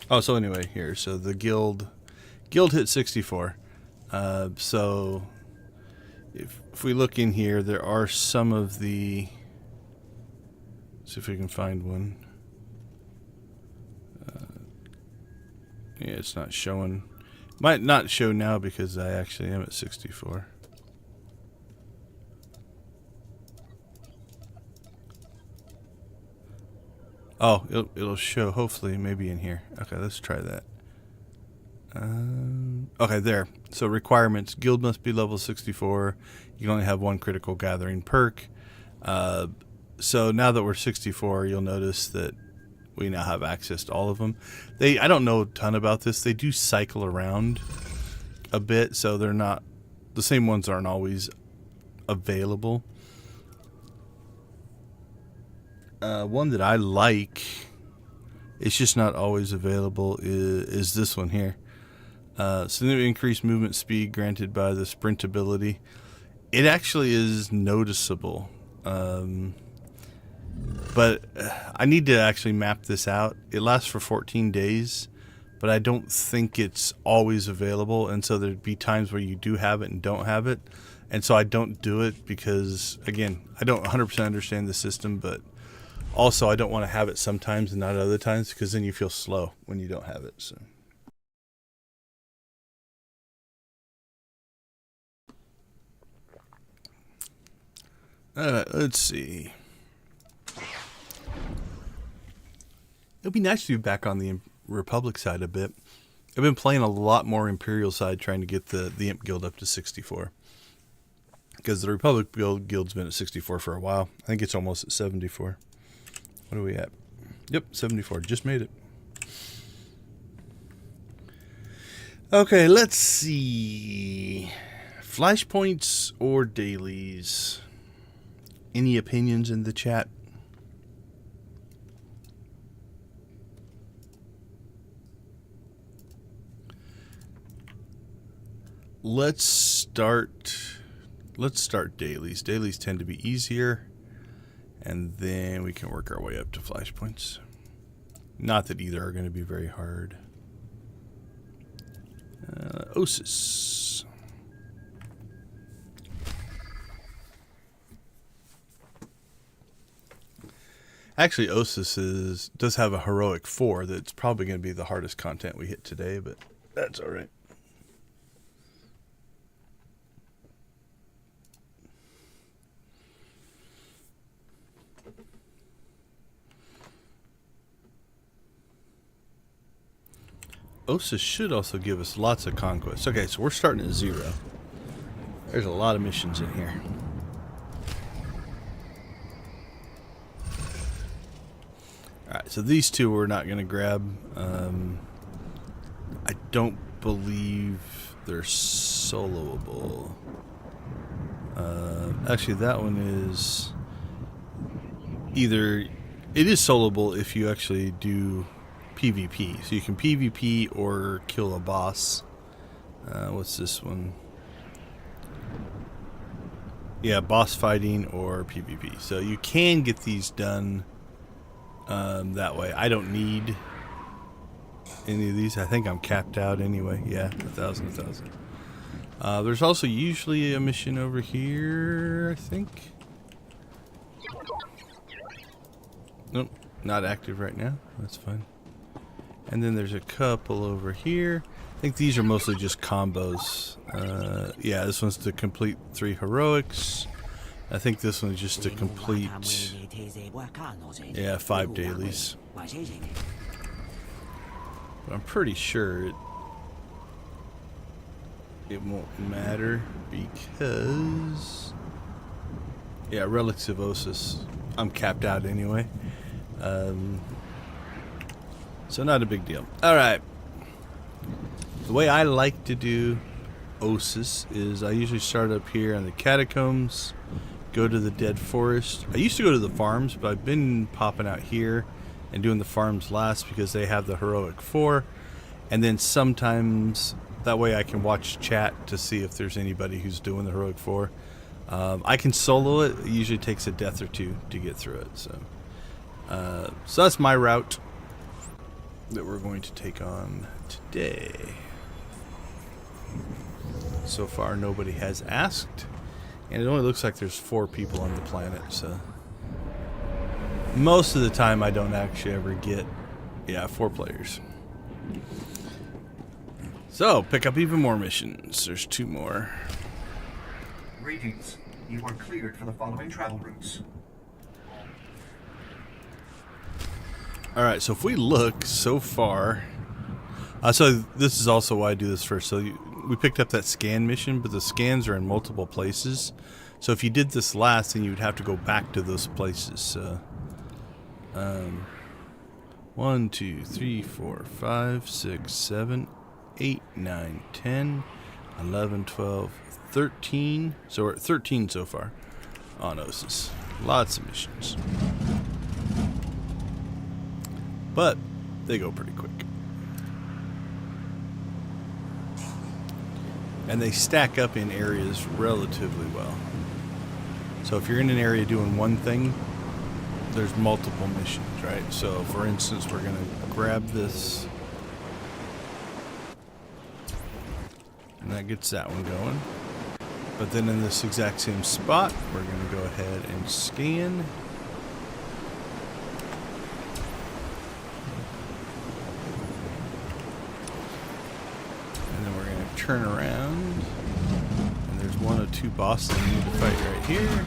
Oh, so anyway, here. So the guild hit 64. So if we look in here, there are some of the... See if we can find one. Yeah, it's not showing. Might not show now because I actually am at 64. Oh, it'll show, hopefully, maybe in here. Okay, let's try that. Okay, there. So requirements, guild must be level 64. You can only have 1 critical gathering perk. So now that we're 64, you'll notice that we now have access to all of them. I don't know a ton about this. They do cycle around a bit, so they're not, the same ones aren't always available. One that I like It's just not always available. Is this one here? Significant increased movement speed granted by the sprint ability. It actually is noticeable. But I need to actually map this out. It lasts for 14 days, but I don't think it's always available. And so there'd be times where you do have it and don't have it. And so I don't do it because, again, I don't 100% understand the system, but also I don't want to have it sometimes and not other times because then you feel slow when you don't have it. So. Let's see. It'll be nice to be back on the Republic side a bit. I've been playing a lot more Imperial side, trying to get the Imp Guild up to 64. Because the Republic Guild's been at 64 for a while. I think it's almost at 74. What are we at? Yep, 74. Just made it. Okay, let's see. Flashpoints or dailies? Any opinions in the chat? Let's start dailies. Dailies tend to be easier, and then we can work our way up to flashpoints. Not that either are going to be very hard. Osis. Actually, Osis does have a heroic 4 that's probably going to be the hardest content we hit today, but that's all right. Osis should also give us lots of conquests. Okay, so we're starting at 0. There's a lot of missions in here. Alright, so these two we're not going to grab. I don't believe they're soloable. Actually, that one is either... It is soloable if you actually do PvP. So you can PvP or kill a boss. What's this one? Yeah, boss fighting or PvP. So you can get these done that way. I don't need any of these. I think I'm capped out anyway. Yeah, 1,000. There's also usually a mission over here, I think. Nope, not active right now. That's fine. And then there's a couple over here. I think these are mostly just combos. Yeah, this one's to complete 3 heroics. I think this one's just to complete, yeah, 5 dailies. But I'm pretty sure it won't matter because, yeah, Relics of Osis, I'm capped out anyway. So not a big deal. Alright. The way I like to do Osis is I usually start up here on the catacombs, go to the dead forest. I used to go to the farms, but I've been popping out here and doing the farms last because they have the heroic 4. And then sometimes that way I can watch chat to see if there's anybody who's doing the heroic 4. I can solo it. It usually takes a death or 2 to get through it. So that's my route that we're going to take on today. So far nobody has asked, and it only looks like there's 4 people on the planet, so most of the time I don't actually ever get 4 players. So pick up even more missions. There's 2 more. Greetings. You are cleared for the following travel routes. Alright, so if we look so far, so this is also why I do this first. So we picked up that scan mission, but the scans are in multiple places. So if you did this last, then you would have to go back to those places. So 1, 2, 3, 4, 5, 6, 7, 8, 9, 10, 11, 12, 13. So we're at 13 so far on Osis. Lots of missions. But they go pretty quick. And they stack up in areas relatively well. So if you're in an area doing one thing, there's multiple missions, right? So for instance, we're going to grab this. And that gets that one going. But then in this exact same spot, we're going to go ahead and scan. And then we're going to turn around. And there's one or two bosses we need to fight right here.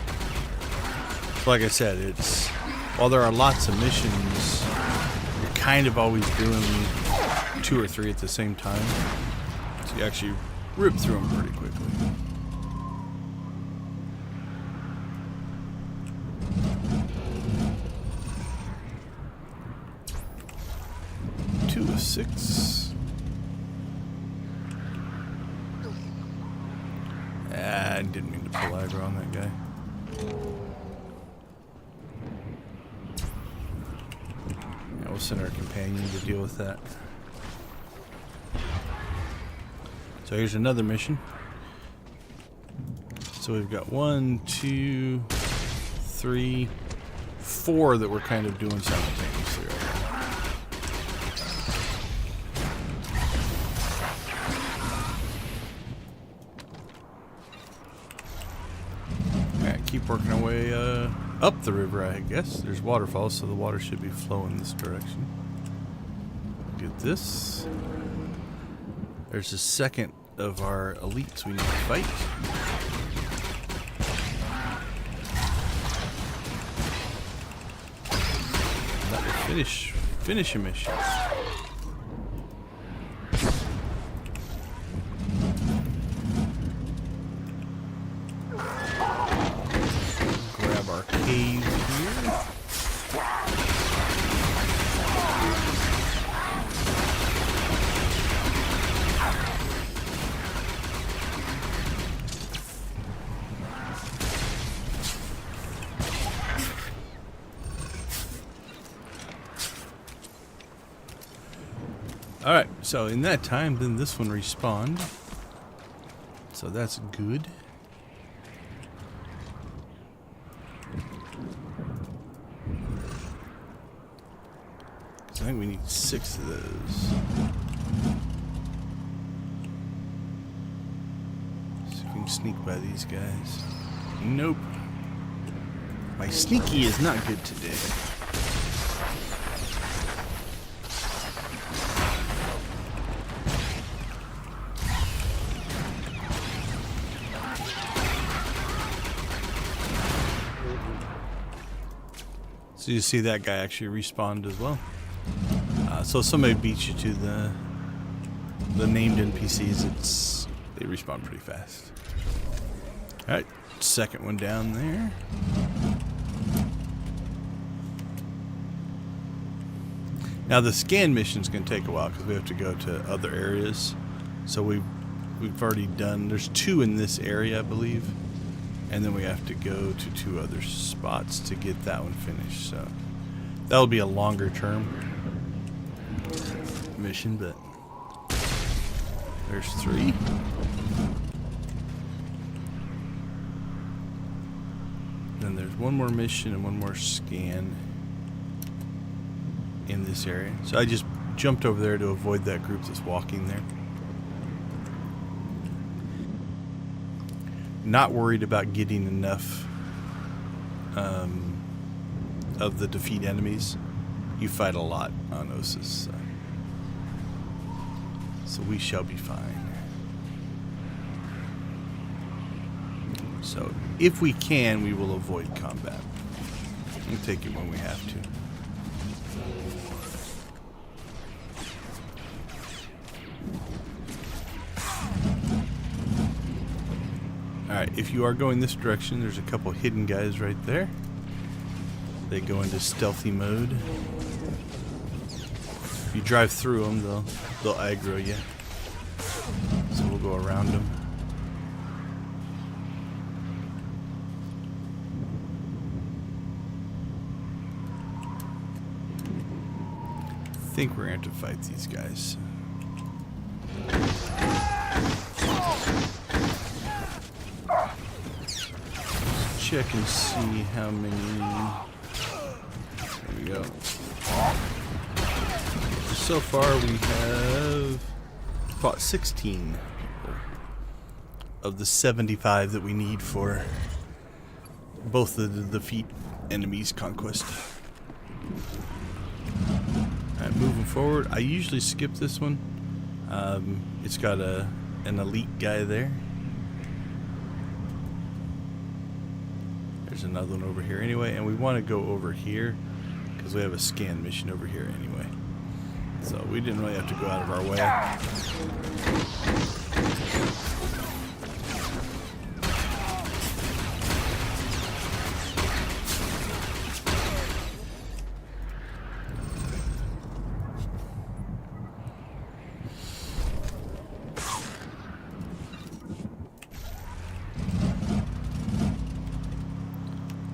So like I said, it's while there are lots of missions, you're kind of always doing 2 or 3 at the same time. So you actually rip through them pretty quickly. Two of 6. I didn't mean to pull aggro on that guy. Yeah, we'll send our companion to deal with that. So here's another mission. So we've got 1, 2, 3, 4 that we're kind of doing simultaneously right now. Alright, keep working our way up the river, I guess. There's waterfalls, so the water should be flowing this direction. Get this. There's a second of our elites we need to fight. That will finish a mission. Grab our cave here. Alright, so in that time, then this one respawned. So that's good. So I think we need 6 of those. So we can sneak by these guys. Nope. My sneaky is not good today. So you see that guy actually respawned as well. So somebody beats you to the named NPCs. They respawn pretty fast. All right, second one down there. Now the scan mission's going to take a while because we have to go to other areas. So we've already done. There's 2 in this area, I believe. And then we have to go to 2 other spots to get that one finished. So that'll be a longer term mission, but there's 3. Then there's one more mission and one more scan in this area. So I just jumped over there to avoid that group that's walking there. Not worried about getting enough of the defeat enemies. You fight a lot on Osis, so we shall be fine. So if we can, we will avoid combat and take it when we have to. Alright, if you are going this direction, there's a couple hidden guys right there. They go into stealthy mode. If you drive through them, they'll aggro you. So we'll go around them. think we're going to have to fight these guys. Check and see how many. There we go. So far we have fought 16 of the 75 that we need for both the defeat enemies conquest. Alright, moving forward. I usually skip this one. It's got an elite guy there. There's another one over here anyway, and we want to go over here because we have a scan mission over here anyway. So we didn't really have to go out of our way.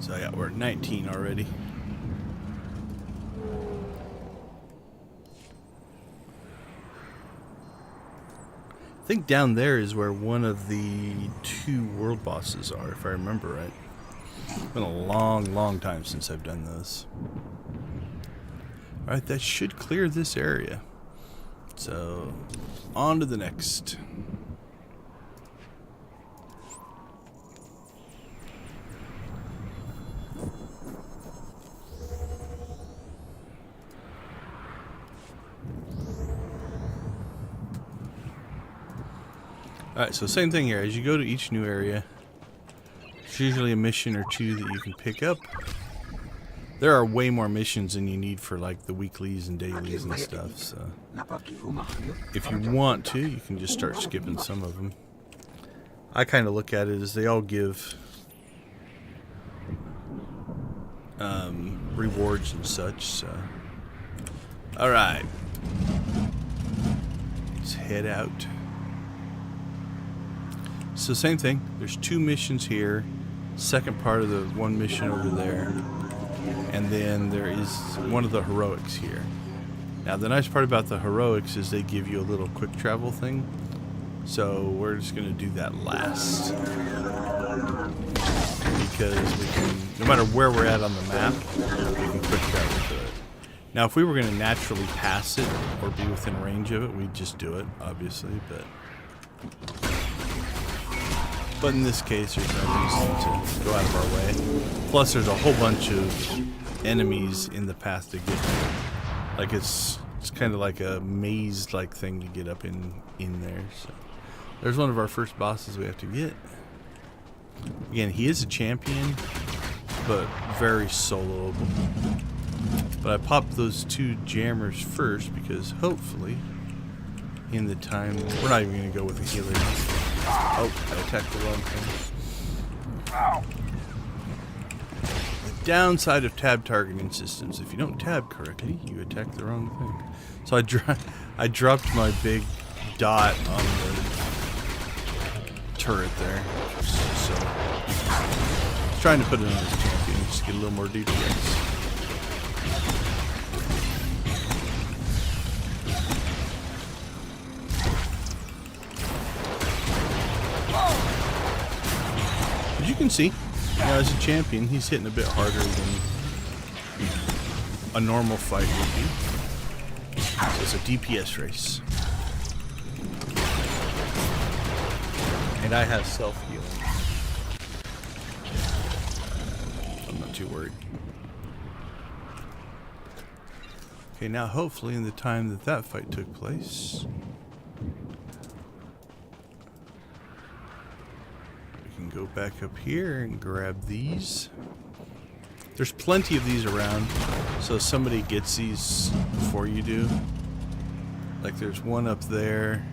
So yeah, we're at 19 already. I think down there is where one of the 2 world bosses are, if I remember right. It's been a long time since I've done this. Alright, that should clear this area. So, on to the next. Alright, so same thing here. As you go to each new area, there's usually a mission or 2 that you can pick up. There are way more missions than you need for like the weeklies and dailies and stuff, so if you want to, you can just start skipping some of them. I kind of look at it as they all give rewards and such, so. Alright. Let's head out. So same thing, there's 2 missions here, second part of the one mission over there, and then there is one of the heroics here. Now the nice part about the heroics is they give you a little quick travel thing, so we're just going to do that last. Because we can, no matter where we're at on the map, we can quick travel to it. Now if we were going to naturally pass it, or be within range of it, we'd just do it, obviously, but in this case, there's no reason to go out of our way. Plus, there's a whole bunch of enemies in the path to get there. Like, it's kind of like a maze-like thing to get up in there. So, there's one of our first bosses we have to get. Again, he is a champion, but very soloable. But I popped those 2 jammers first because hopefully, in the time, we're not even going to go with a healer. Oh, I attacked the wrong thing. The downside of tab targeting systems, if you don't tab correctly, you attack the wrong thing. So I dropped my big dot on the turret there. So I was trying to put it on as champion, just get a little more DPS. As you can see, you know, as a champion, he's hitting a bit harder than a normal fight would be. So it's a DPS race. And I have self-healing. I'm not too worried. Okay, now hopefully in the time that fight took place, go back up here and grab these. There's plenty of these around, so somebody gets these before you do. Like there's one up there.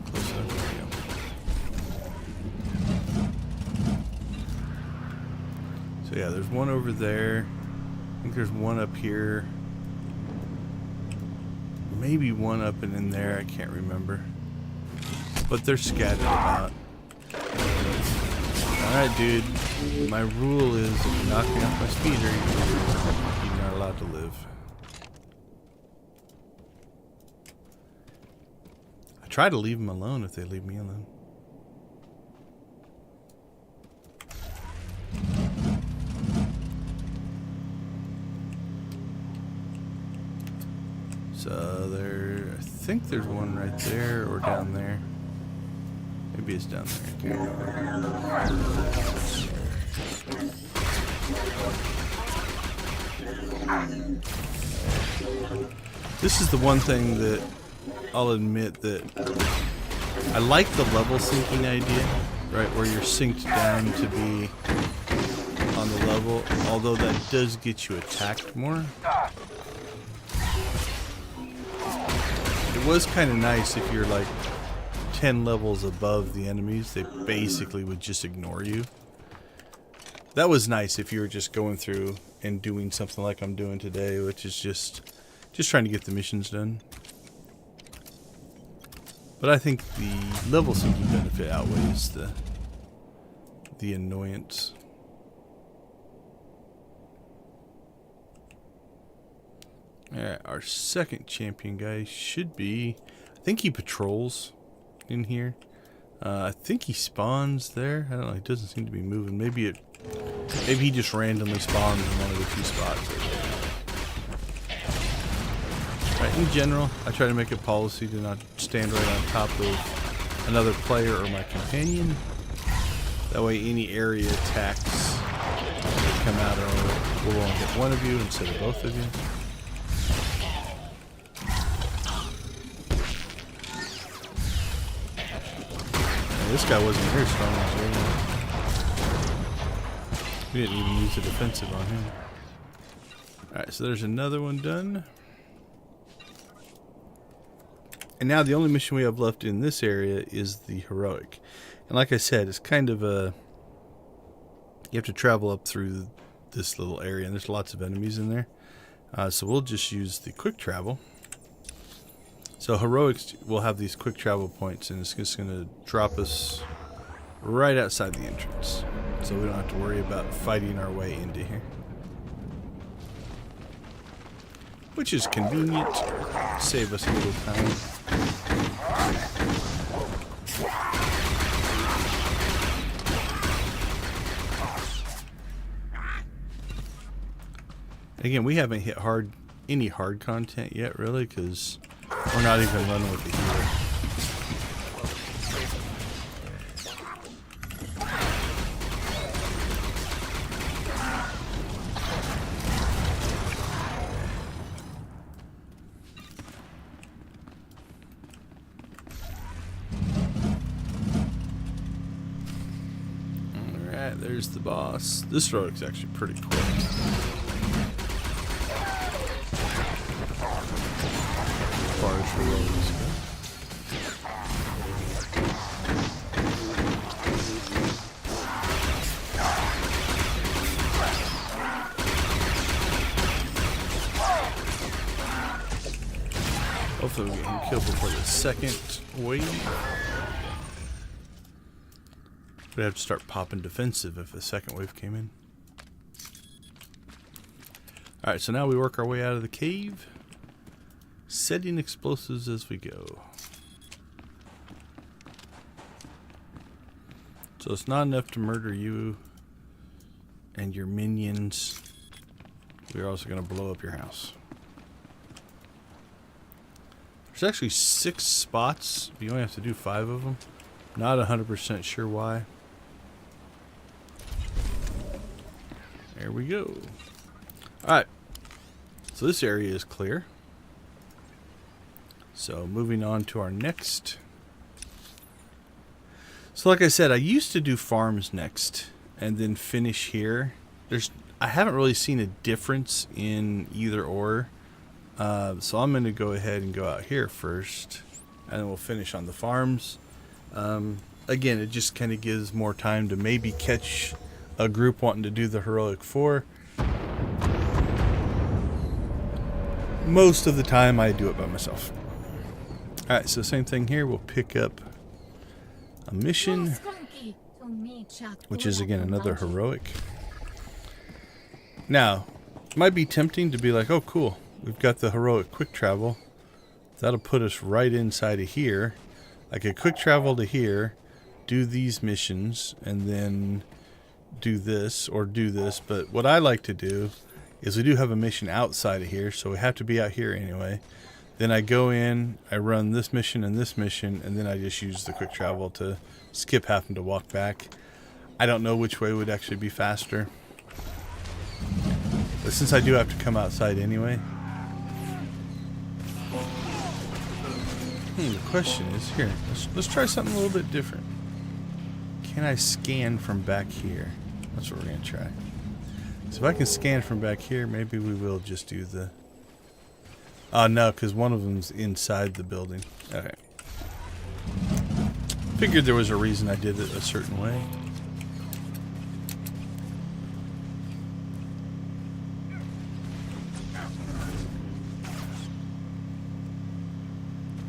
Close enough. So yeah, there's one over there. I think there's one up here. Maybe one up and in there, I can't remember. But they're scattered about. Alright, dude. My rule is if you knock me off my speeder, you're not allowed to live. I try to leave them alone if they leave me alone. So there, I think there's one right there or down there. Maybe it's down there. This is the one thing that I'll admit that I like the level syncing idea, right? Where you're synced down to be on the level, although that does get you attacked more. It was kind of nice if you're like 10 levels above the enemies, they basically would just ignore you. That was nice if you were just going through and doing something like I'm doing today, which is just trying to get the missions done. But I think the level syncing benefit outweighs the annoyance. Alright, our second champion guy should be, I think he patrols in here. I think he spawns there. I don't know, he doesn't seem to be moving. Maybe he just randomly spawns in one of the two spots. Right, in general, I try to make a policy to not stand right on top of another player or my companion. That way any area attacks that come out will only hit one of you instead of both of you. This guy wasn't very strong as well. We didn't even use the defensive on him. Alright, so there's another one done. And now the only mission we have left in this area is the heroic. And like I said, it's kind of a... You have to travel up through this little area, and there's lots of enemies in there. So we'll just use the quick travel. So heroics will have these quick travel points, and it's just going to drop us right outside the entrance. So we don't have to worry about fighting our way into here. Which is convenient. Save us a little time. Again, we haven't hit any hard content yet, really, because we're not even running with the hero. Alright, there's the boss. This heroic's actually pretty quick. Hopefully we get him killed before the second wave. We'd have to start popping defensive if the second wave came in. Alright, so now we work our way out of the cave. Setting explosives as we go. So it's not enough to murder you and your minions. We're also going to blow up your house. There's actually 6 spots. You only have to do 5 of them. Not 100% sure why. There we go. Alright. So this area is clear. So moving on to our next. So like I said, I used to do farms next and then finish here. I haven't really seen a difference in either or. So I'm going to go ahead and go out here first, and then we'll finish on the farms. Again, it just kind of gives more time to maybe catch a group wanting to do the heroic 4. Most of the time I do it by myself. Alright, so same thing here. We'll pick up a mission. which is again another heroic. Now, it might be tempting to be like, oh cool, we've got the heroic quick travel. That'll put us right inside of here. I could quick travel to here, do these missions, and then do this or do this. But what I like to do is we do have a mission outside of here, so we have to be out here anyway. Then I go in, I run this mission, and then I just use the quick travel to skip having to walk back. I don't know which way would actually be faster. But since I do have to come outside anyway. The question is, here, let's try something a little bit different. Can I scan from back here? That's what we're going to try. So if I can scan from back here, maybe we will just do the... no, because one of them's inside the building. Okay. Figured there was a reason I did it a certain way.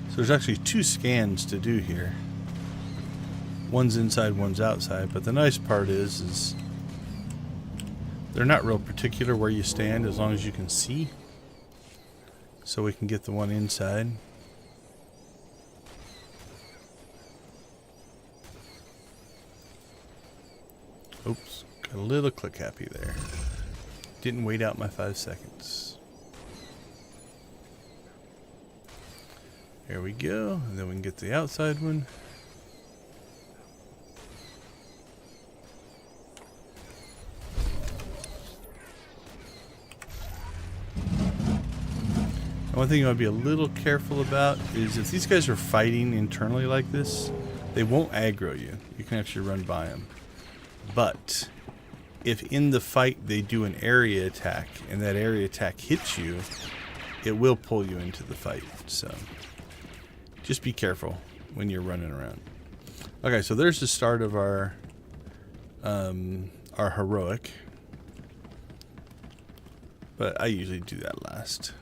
So there's actually 2 scans to do here. One's inside, one's outside. But the nice part is they're not real particular where you stand as long as you can see. So we can get the one inside. Oops, got a little click happy there. Didn't wait out my 5 seconds. There we go, and then we can get the outside one. One thing you want to be a little careful about is if these guys are fighting internally like this, they won't aggro you. You can actually run by them. But if in the fight they do an area attack and that area attack hits you, it will pull you into the fight. So just be careful when you're running around. Okay, so there's the start of our heroic. But I usually do that last.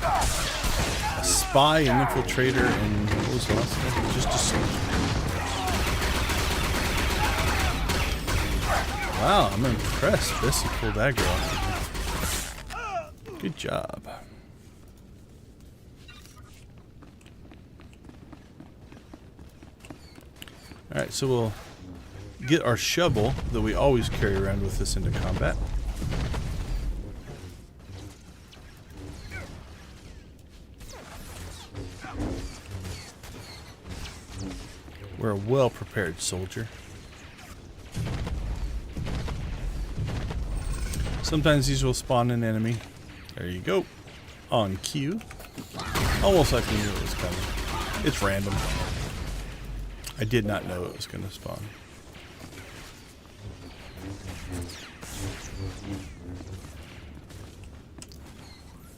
A spy, an infiltrator, and what was the last thing? Just a soldier. Wow, I'm impressed. Bessie pulled aggro off of me. Good job. Alright, so we'll get our shovel that we always carry around with us into combat. We're a well-prepared soldier. Sometimes these will spawn an enemy. There you go. On cue. Almost like we knew it was coming. It's random. I did not know it was going to spawn.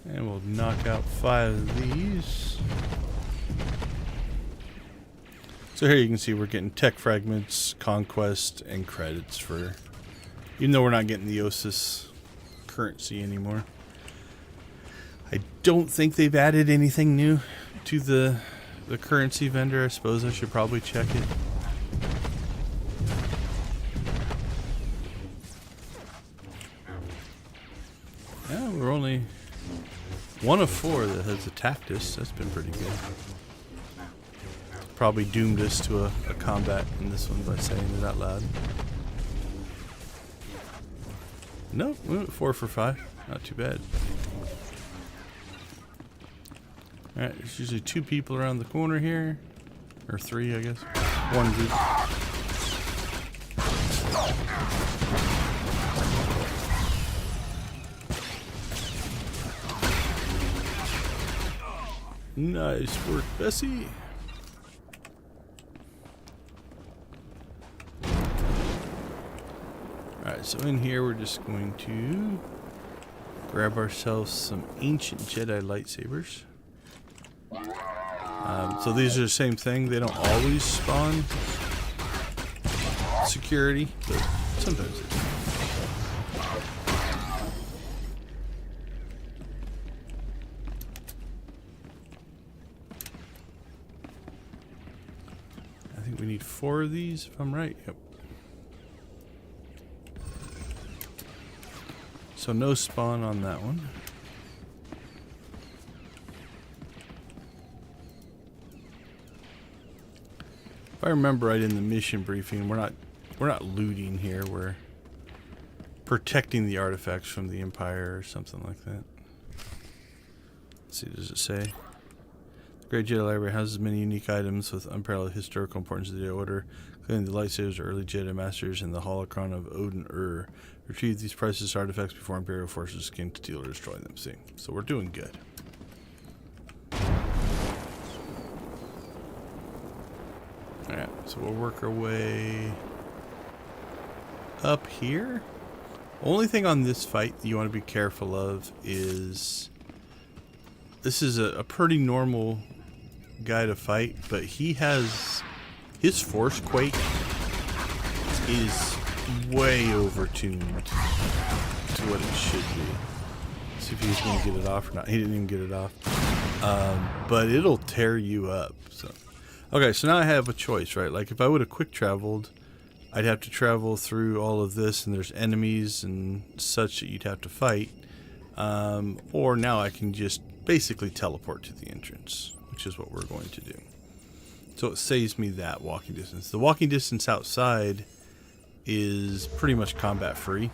And we'll knock out 5 of these. So here you can see we're getting tech fragments, conquest, and credits for, even though we're not getting the Osis currency anymore. I don't think they've added anything new to the currency vendor. I suppose I should probably check it. Yeah, we're only 1 of 4 that has attacked us. That's been pretty good. Probably doomed us to a combat in this one by saying it out loud. Nope, we went 4 for 5. Not too bad. Alright, there's usually 2 people around the corner here. Or 3, I guess. 1 group. Nice work, Bessie. Alright, so in here we're just going to grab ourselves some ancient Jedi lightsabers. So these are the same thing. They don't always spawn security, but sometimes they do. need 4 of these, if I'm right. Yep. So no spawn on that one. If I remember right in the mission briefing, we're not looting here. We're protecting the artifacts from the Empire or something like that. Let's see, does it say? The Great Jedi Library houses many unique items with unparalleled historical importance to the Jedi Order, including the lightsabers of early Jedi Masters and the holocron of Odin Ur. Retrieve these priceless artifacts before Imperial forces can steal or destroy them. See, so we're doing good. Alright, so we'll work our way up here. Only thing on this fight that you want to be careful of is this is a pretty normal guy to fight, but he has his force quake is way over-tuned to what it should be. See if he's going to get it off or not. He didn't even get it off. But it'll tear you up. So, okay, so now I have a choice, right? Like if I would have quick traveled, I'd have to travel through all of this, and there's enemies and such that you'd have to fight. Or now I can just basically teleport to the entrance, which is what we're going to do. So it saves me that walking distance. The walking distance outside is pretty much combat free,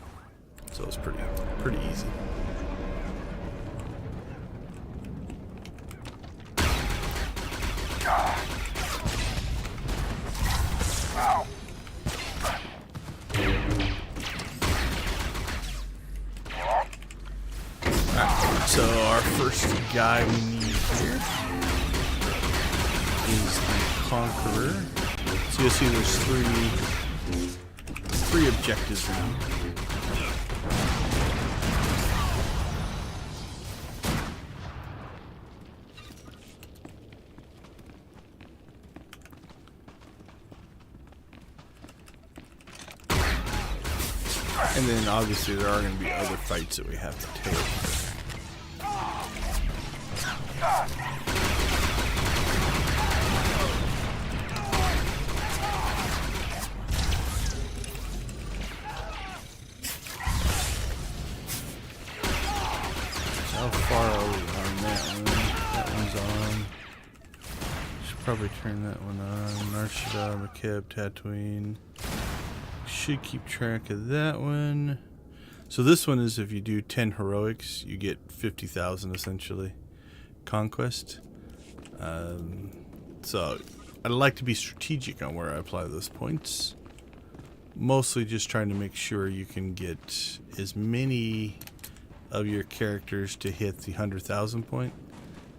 so it's pretty easy. So our first guy we need here is the Conqueror. So you'll see there's three objectives now. And then obviously there are going to be other fights that we have to take. How far are we on that one? That one's on. Should probably turn that one on. Narshada, McKeb, Tatooine. Should keep track of that one. So this one is if you do 10 heroics, you get 50,000 essentially. Conquest. So I'd like to be strategic on where I apply those points. Mostly just trying to make sure you can get as many of your characters to hit the 100,000 point,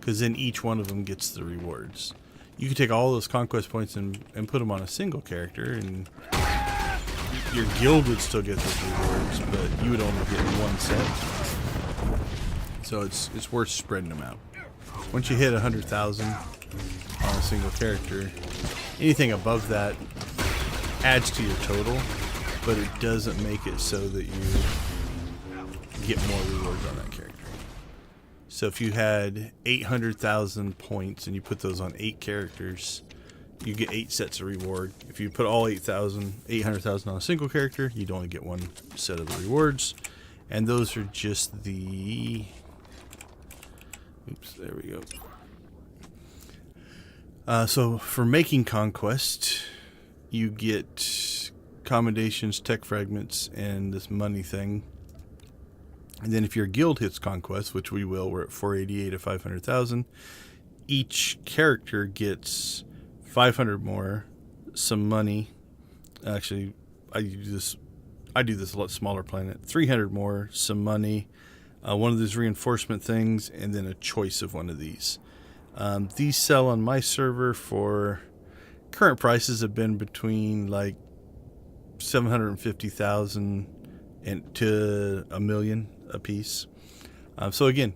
because then each one of them gets the rewards. You can take all those conquest points and put them on a single character, and your guild would still get those rewards, but you would only get one set. So it's worth spreading them out. Once you hit 100,000 on a single character, anything above that adds to your total, but it doesn't make it so that you get more rewards on that character. So if you had 800,000 points and you put those on 8 characters, you get 8 sets of reward. If you put all 800,000 on a single character, you'd only get 1 set of the rewards. And those are just the... Oops, there we go. So for making conquest, you get commendations, tech fragments, and this money thing. And then if your guild hits conquest, which we will, we're at 488 of 500,000, each character gets 500 more, some money. Actually, I do this a lot smaller planet. 300 more, some money, one of these reinforcement things, and then a choice of one of these. These sell on my server for current prices have been between like 750,000 and to $1 million a piece. So again,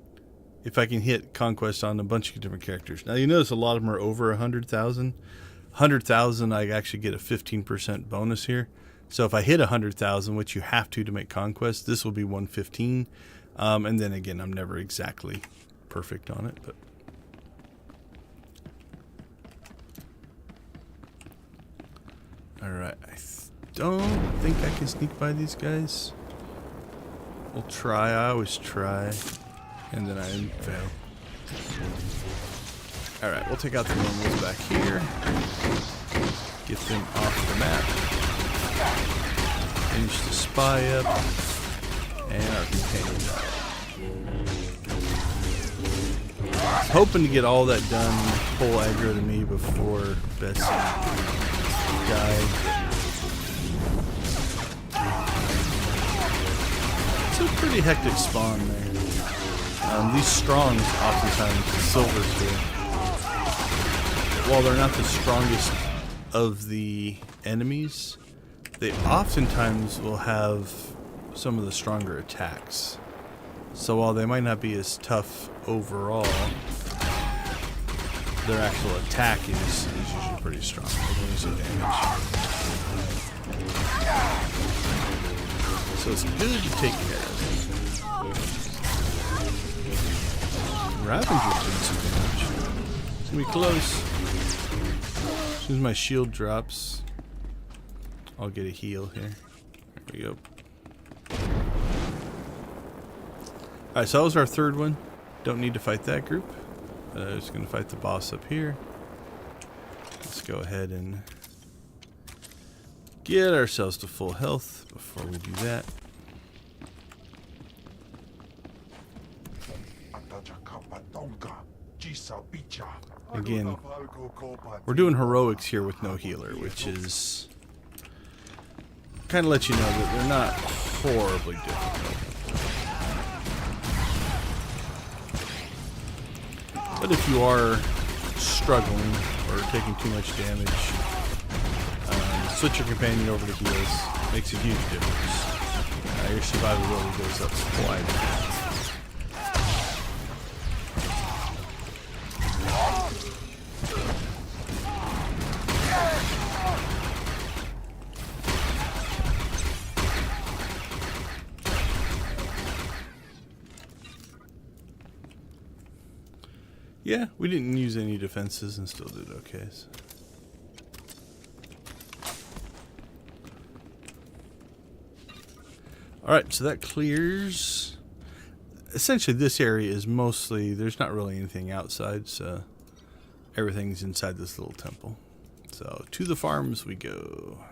if I can hit conquest on a bunch of different characters. Now you notice a lot of them are over 100,000. 100,000, I actually get a 15% bonus here. So if I hit 100,000, which you have to make conquest, this will be 115. And then again, I'm never exactly perfect on it, but Alright, I don't think I can sneak by these guys. We'll try. I always try. And then I fail. Alright, we'll take out the normals back here. Get them off the map. Finish the spy up. And our companion died. I was hoping to get all that done, full aggro to me before Bessie died. It's a pretty hectic spawn there. These strongs oftentimes, the silvers here, while they're not the strongest of the enemies, they oftentimes will have some of the stronger attacks. So while they might not be as tough overall, their actual attack is usually pretty strong. They can use damage. So it's good to take care of it. Ravenger's doing some damage. It's gonna be close. As soon as my shield drops, I'll get a heal here. There we go. Alright, so that was our third one. Don't need to fight that group. Just going to fight the boss up here. Let's go ahead and get ourselves to full health before we do that. Again, we're doing heroics here with no healer, which is kind of let you know that they're not horribly difficult. But if you are struggling or taking too much damage, switch your companion over to heals. Makes a huge difference. Your survivability goes up quite a bit. Yeah, we didn't use any defenses and still did okay. So. Alright, so that clears. Essentially, this area is mostly, there's not really anything outside, so everything's inside this little temple. So, to the farms we go.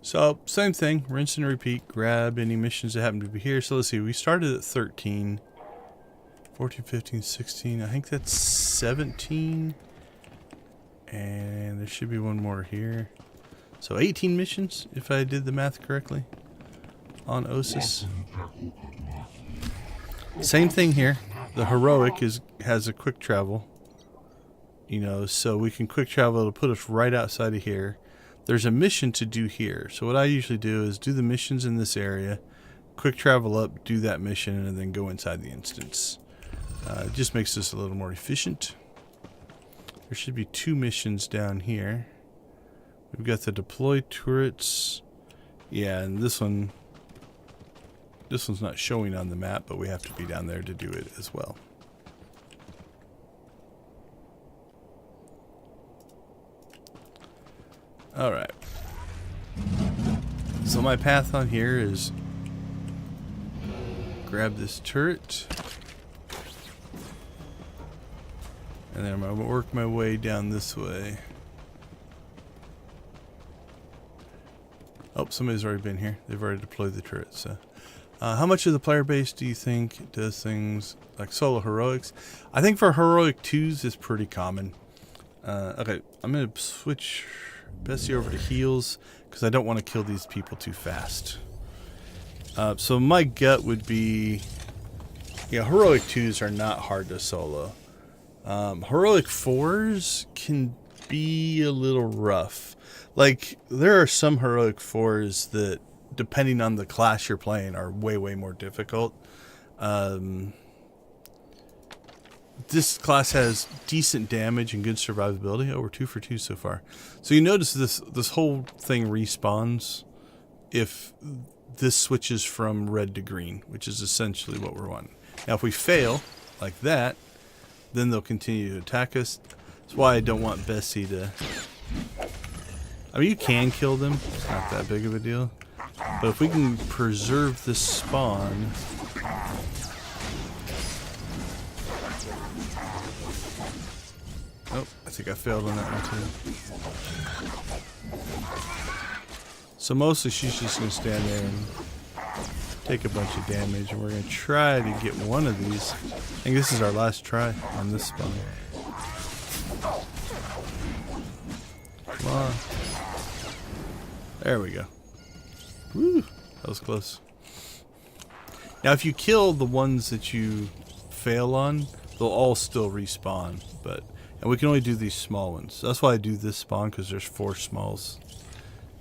So, same thing, rinse and repeat, grab any missions that happen to be here. So let's see, we started at 13, 14, 15, 16, I think that's 17, and there should be one more here. So 18 missions, if I did the math correctly, on Osis. Same thing here, the heroic has a quick travel, you know, so we can quick travel to put us right outside of here. There's a mission to do here. So what I usually do is do the missions in this area, quick travel up, do that mission, and then go inside the instance. It just makes this a little more efficient. There should be 2 missions down here. We've got the deploy turrets. Yeah, and this one's not showing on the map, but we have to be down there to do it as well. Alright. So my path on here is grab this turret. And then I'm going to work my way down this way. Oh, somebody's already been here. They've already deployed the turret. So, how much of the player base do you think does things like solo heroics? I think for heroic 2s it's pretty common. Okay, I'm going to switch Bessie over to heals because I don't want to kill these people too fast. So my gut would be, yeah, heroic 2s are not hard to solo. Heroic 4s can be a little rough. Like, there are some heroic 4s that, depending on the class you're playing, are way more difficult. this class has decent damage and good survivability. Oh, we're 2 for 2 so far. So you notice this whole thing respawns if this switches from red to green, which is essentially what we're wanting. Now, if we fail like that, then they'll continue to attack us. That's why I don't want Bessie to... I mean, you can kill them. It's not that big of a deal. But if we can preserve this spawn... Oh, I think I failed on that one too. So mostly she's just going to stand there and take a bunch of damage, and we're going to try to get one of these. I think this is our last try on this spawn. Come on. There we go. Woo! That was close. Now if you kill the ones that you fail on, they'll all still respawn, and we can only do these small ones. So that's why I do this spawn, because there's 4 smalls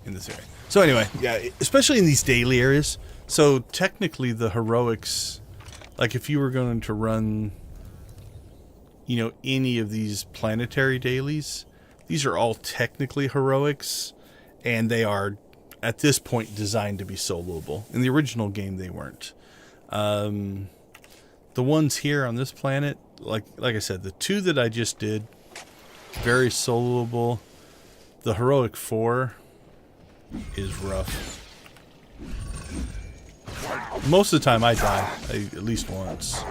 in this area. So anyway, yeah, especially in these daily areas. So technically the heroics, like if you were going to run, you know, any of these planetary dailies, these are all technically heroics, and they are at this point designed to be soloable. In the original game they weren't. The ones here on this planet, like I said, the 2 that I just did, very soloable. The heroic 4 is rough. Most of the time I die, at least once.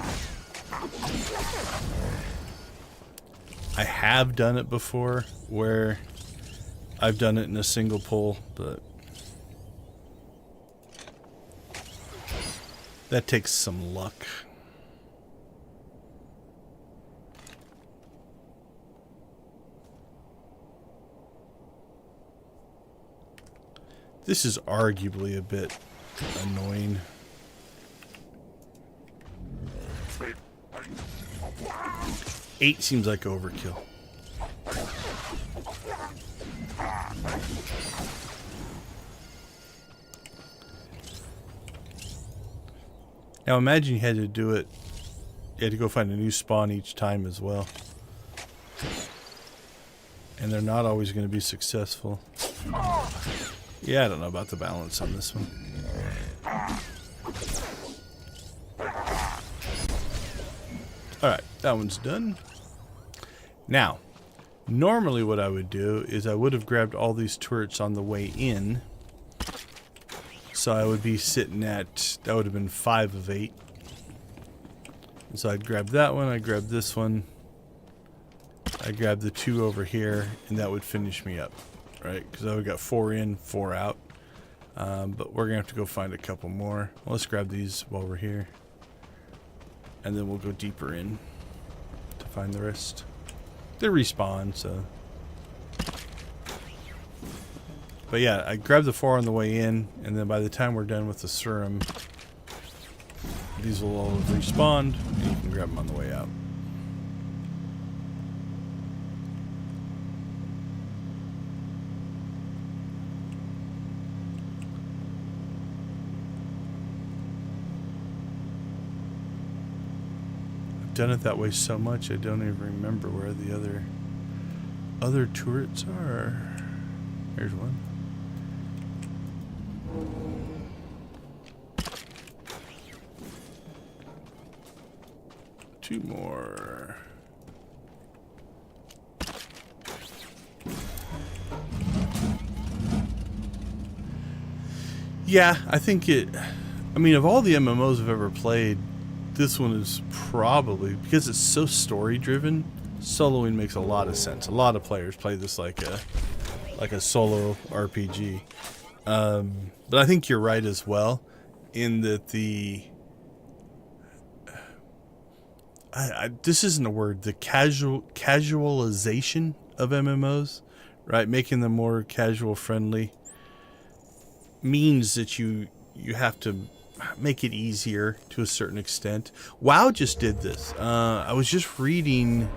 I have done it before where I've done it in a single pull, but that takes some luck. This is arguably a bit annoying. Eight seems like overkill. Now imagine you had to do it, you had to go find a new spawn each time as well. And they're not always going to be successful. Yeah, I don't know about the balance on this one. Alright, that one's done. Now, normally what I would do is I would have grabbed all these turrets on the way in. So I would be sitting at, that would have been 5 of 8. And so I'd grab that one, I'd grab this one, I'd grab the 2 over here, and that would finish me up. Right, because I would got 4 in, 4 out. But we're gonna have to go find a couple more. Well, let's grab these while we're here, and then we'll go deeper in to find the rest. They respawn, so. But yeah, I grabbed the 4 on the way in, and then by the time we're done with the serum, these will all have respawned, and you can grab them on the way out. Done it that way so much I don't even remember where the other turrets are. There's one. Two more. Yeah, I think it, I mean, of all the MMOs I've ever played, this one is probably, because it's so story driven, soloing makes a lot of sense. A lot of players play this like a solo RPG. But I think you're right as well, in that this isn't a word, the casualization of MMOs, right? Making them more casual friendly means that you have to make it easier to a certain extent. WoW just did this. I was just reading,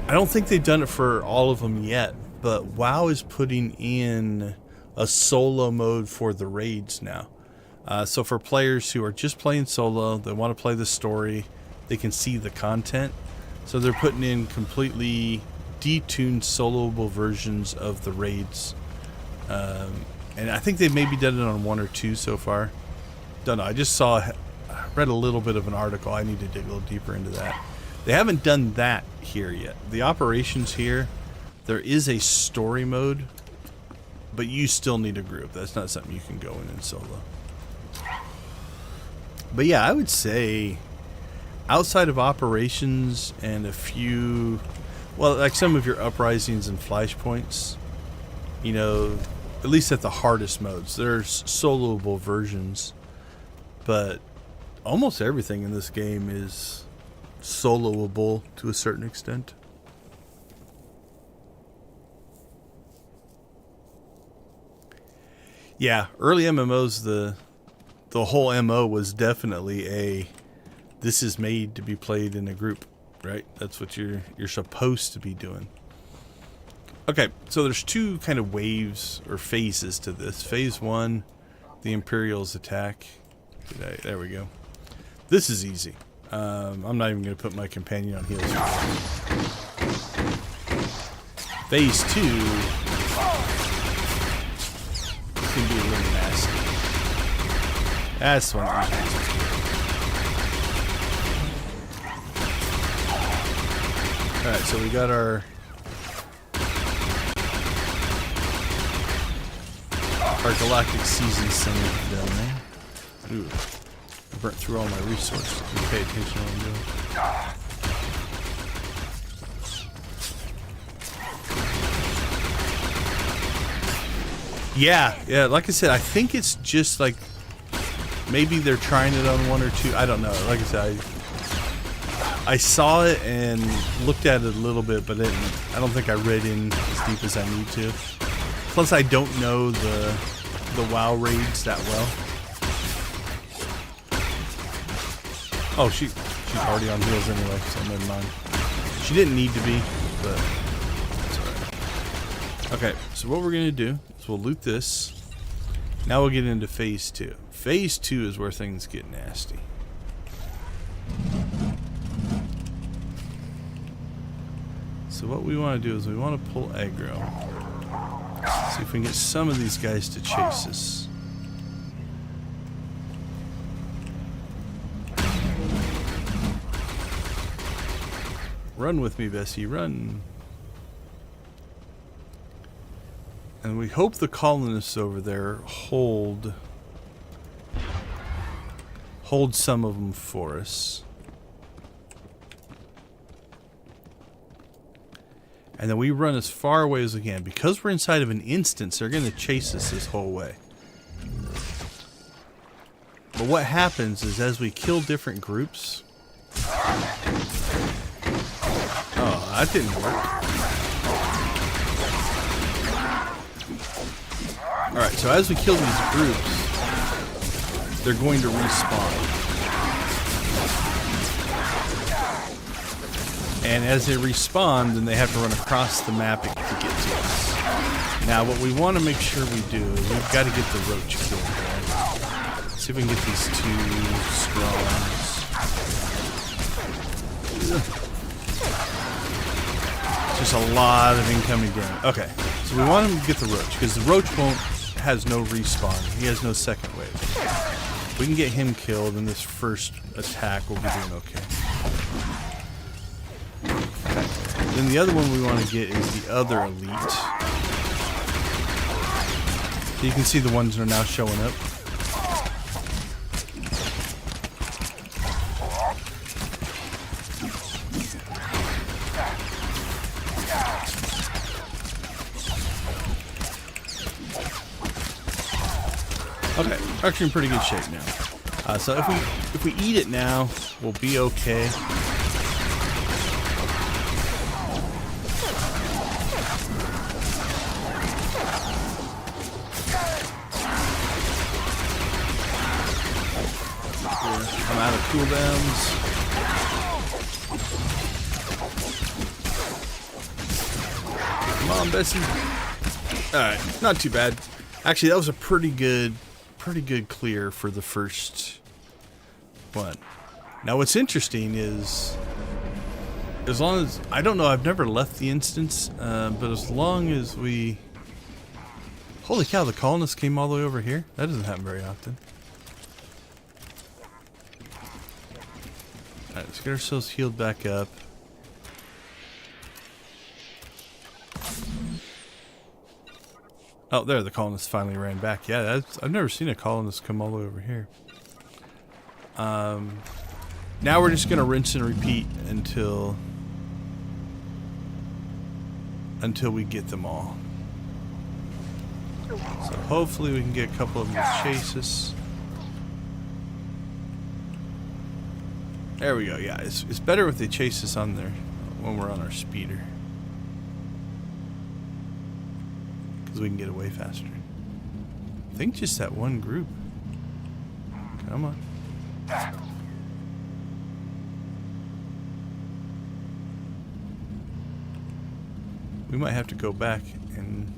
I don't think they've done it for all of them yet, but WoW is putting in a solo mode for the raids now. So for players who are just playing solo, they want to play the story, they can see the content. So they're putting in completely detuned soloable versions of the raids. And I think they've maybe done it on 1 or 2 so far. Don't know. I read a little bit of an article. I need to dig a little deeper into that. They haven't done that here yet. The operations here, there is a story mode, but you still need a group. That's not something you can go in solo. But yeah, I would say outside of operations and a few, well, like some of your uprisings and flashpoints, you know, at least at the hardest modes, there's soloable versions, but almost everything in this game is soloable to a certain extent. Yeah, early MMOs, the whole MO was definitely this is made to be played in a group, right? That's what you're supposed to be doing. Okay, so there's 2 kind of waves or phases to this. Phase 1, the Imperials attack. There we go. This is easy. I'm not even going to put my companion on heals. Phase 2 can be a little nasty. That's one. Alright, so we got our Galactic season center down there. Ooh, I burnt through all my resources. Pay attention to what I'm doing. Yeah, like I said, I think it's just like maybe they're trying it on 1 or 2. I don't know. Like I said, I saw it and looked at it a little bit, but I don't think I read in as deep as I need to. Plus, I don't know the WoW raids that well. Oh, she's already on heals anyway, so never mind. She didn't need to be, but that's alright. Okay, so what we're gonna do is we'll loot this. Now we'll get into phase 2. Phase 2 is where things get nasty. So what we want to do is we want to pull aggro. See if we can get some of these guys to chase us. Run with me, Bessie, run. And we hope the colonists over there hold some of them for us. And then we run as far away as we can. Because we're inside of an instance, they're going to chase us this whole way. But what happens is as we kill different groups... Oh, that didn't work. Alright, so as we kill these groups, they're going to respawn. And as they respawn, then they have to run across the map to get to us. Now, what we want to make sure we do is we've got to get the roach killed. Right? See if we can get these 2 strongs. Just a lot of incoming damage. Okay, so we want him to get the roach because the roach has no respawn. He has no second wave. If we can get him killed, then this first attack will be doing okay. Then the other one we want to get is the other elite. So you can see the ones that are now showing up. Okay, actually in pretty good shape now. So if we eat it now, we'll be okay. I'm out of cooldowns. Come on, Bessie. Alright, not too bad. Actually, that was a pretty good clear for the first, what, Now what's interesting is, as long as, I don't know, I've never left the instance, but as long as we... Holy cow, the colonists came all the way over here? That doesn't happen very often. Alright, let's get ourselves healed back up. Oh, there, the colonists finally ran back. Yeah, I've never seen a colonist come all the way over here. Now we're just going to rinse and repeat until we get them all. So hopefully we can get a couple of them to chase us. There we go. Yeah, it's better if they chase us on there when we're on our speeder, because we can get away faster. I think just that one group. Come on. We might have to go back and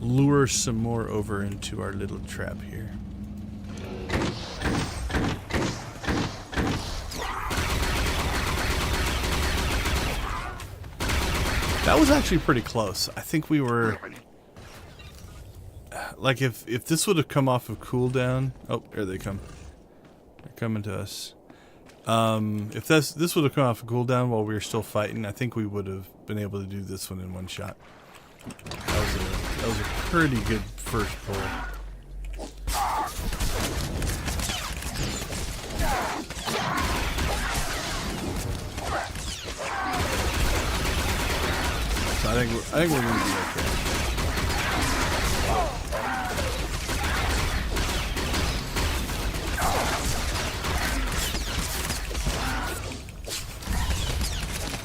lure some more over into our little trap here. That was actually pretty close. I think we were... Like, if this would have come off of cooldown... Oh, here they come. They're coming to us. If this would have come off of cooldown while we were still fighting, I think we would have been able to do this one in one shot. That was a pretty good first pull. So I think we're gonna be okay.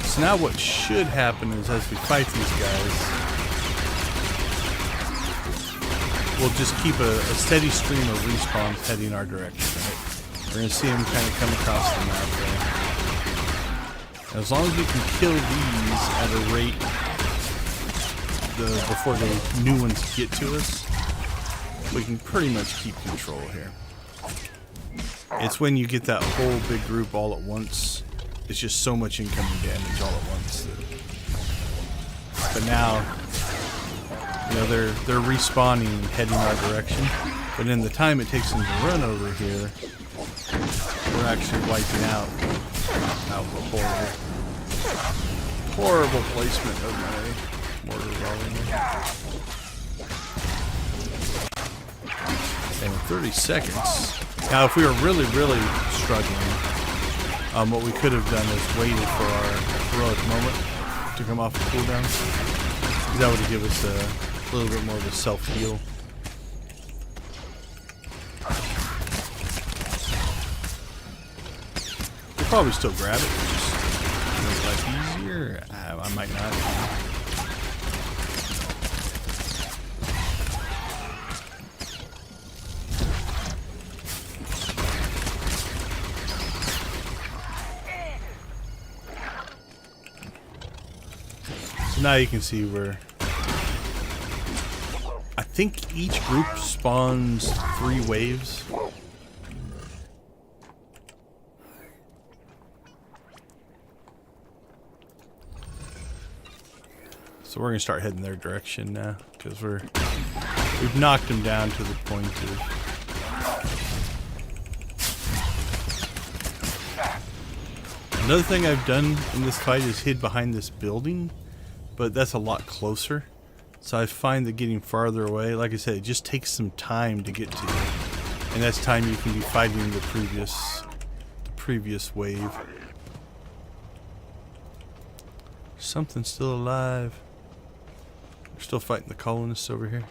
So now what should happen is, as we fight these guys, we'll just keep a steady stream of respawns heading our direction, right? We're going to see them kind of come across the map there. As long as we can kill these at a rate before the new ones get to us, we can pretty much keep control here. It's when you get that whole big group all at once, it's just so much incoming damage all at once. But now, you know, they're respawning and heading our direction. But in the time it takes them to run over here, we're actually wiping out. Horrible placement of my mortar volley. And in 30 seconds. Now, if we were really struggling, what we could have done is waited for our heroic moment to come off the cooldown. That would have given us a little bit more of a self-heal. We'll probably still grab it, just make life easier. I might not. So now you can see where I think each group spawns 3 waves. So we're gonna start heading their direction now, because we've knocked them down to the point of... Another thing I've done in this fight is hid behind this building, but that's a lot closer. So I find that getting farther away, like I said, it just takes some time to get to you. And that's time you can be fighting the previous wave. Something's still alive. We're still fighting the colonists over here.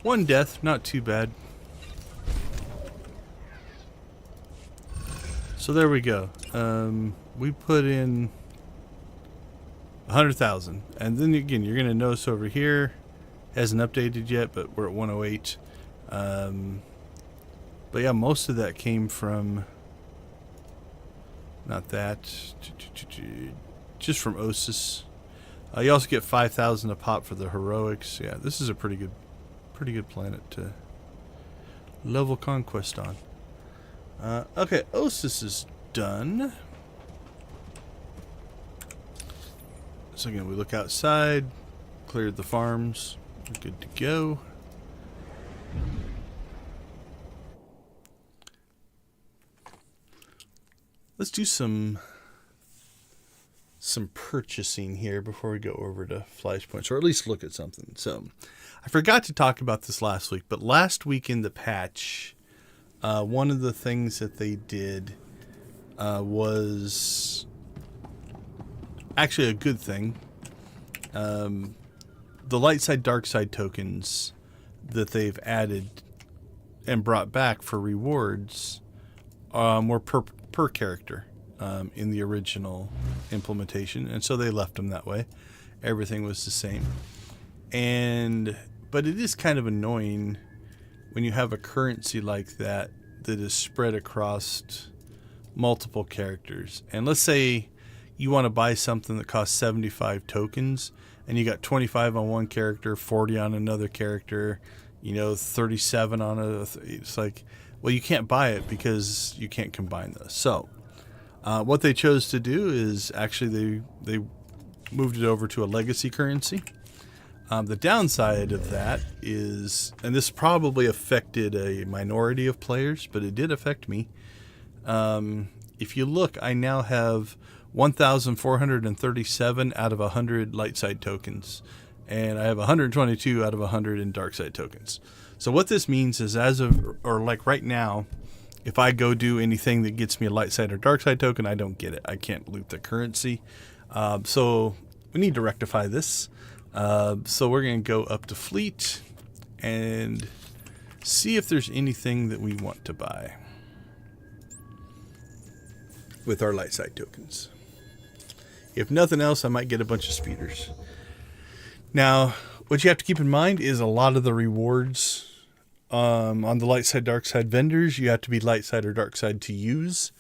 One death, not too bad. So there we go. We put in 100,000, and then again, you're gonna notice over here hasn't updated yet, but we're at 108. But yeah, most of that came from not that. just from Osis. You also get 5,000 a pop for the heroics. Yeah, this is a pretty good planet to level conquest on. Okay, Osis is done. So again, we look outside, cleared the farms, we're good to go. Let's do some purchasing here before we go over to Flashpoints, or at least look at something. So, I forgot to talk about this last week, but last week in the patch, one of the things that they did was actually a good thing. The light side, dark side tokens that they've added and brought back for rewards were per character in the original implementation, and so they left them that way. Everything was the same, but it is kind of annoying when you have a currency like that is spread across multiple characters. And let's say you want to buy something that costs 75 tokens, and you got 25 on one character, 40 on another character, 37 on a. It's like, well, you can't buy it because you can't combine those. So what they chose to do is actually they moved it over to a legacy currency. The downside of that is, and this probably affected a minority of players, but it did affect me. If you look, I now have 1,437 out of 100 light side tokens, and I have 122 out of 100 in dark side tokens. So what this means is, like right now, if I go do anything that gets me a light side or dark side token, I don't get it. I can't loot the currency. So we need to rectify this. So we're going to go up to fleet and see if there's anything that we want to buy with our light side tokens. If nothing else, I might get a bunch of speeders. Now, what you have to keep in mind is a lot of the rewards on the light side, dark side vendors, you have to be light side or dark side to use.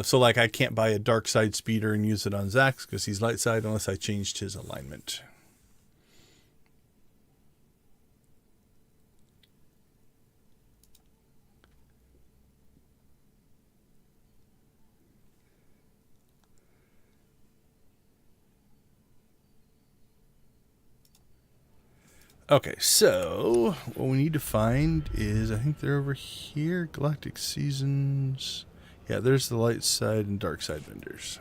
So like I can't buy a dark side speeder and use it on Zax because he's light side unless I changed his alignment. Okay, so what we need to find is, I think they're over here, Galactic Seasons. Yeah, there's the light side and dark side vendors.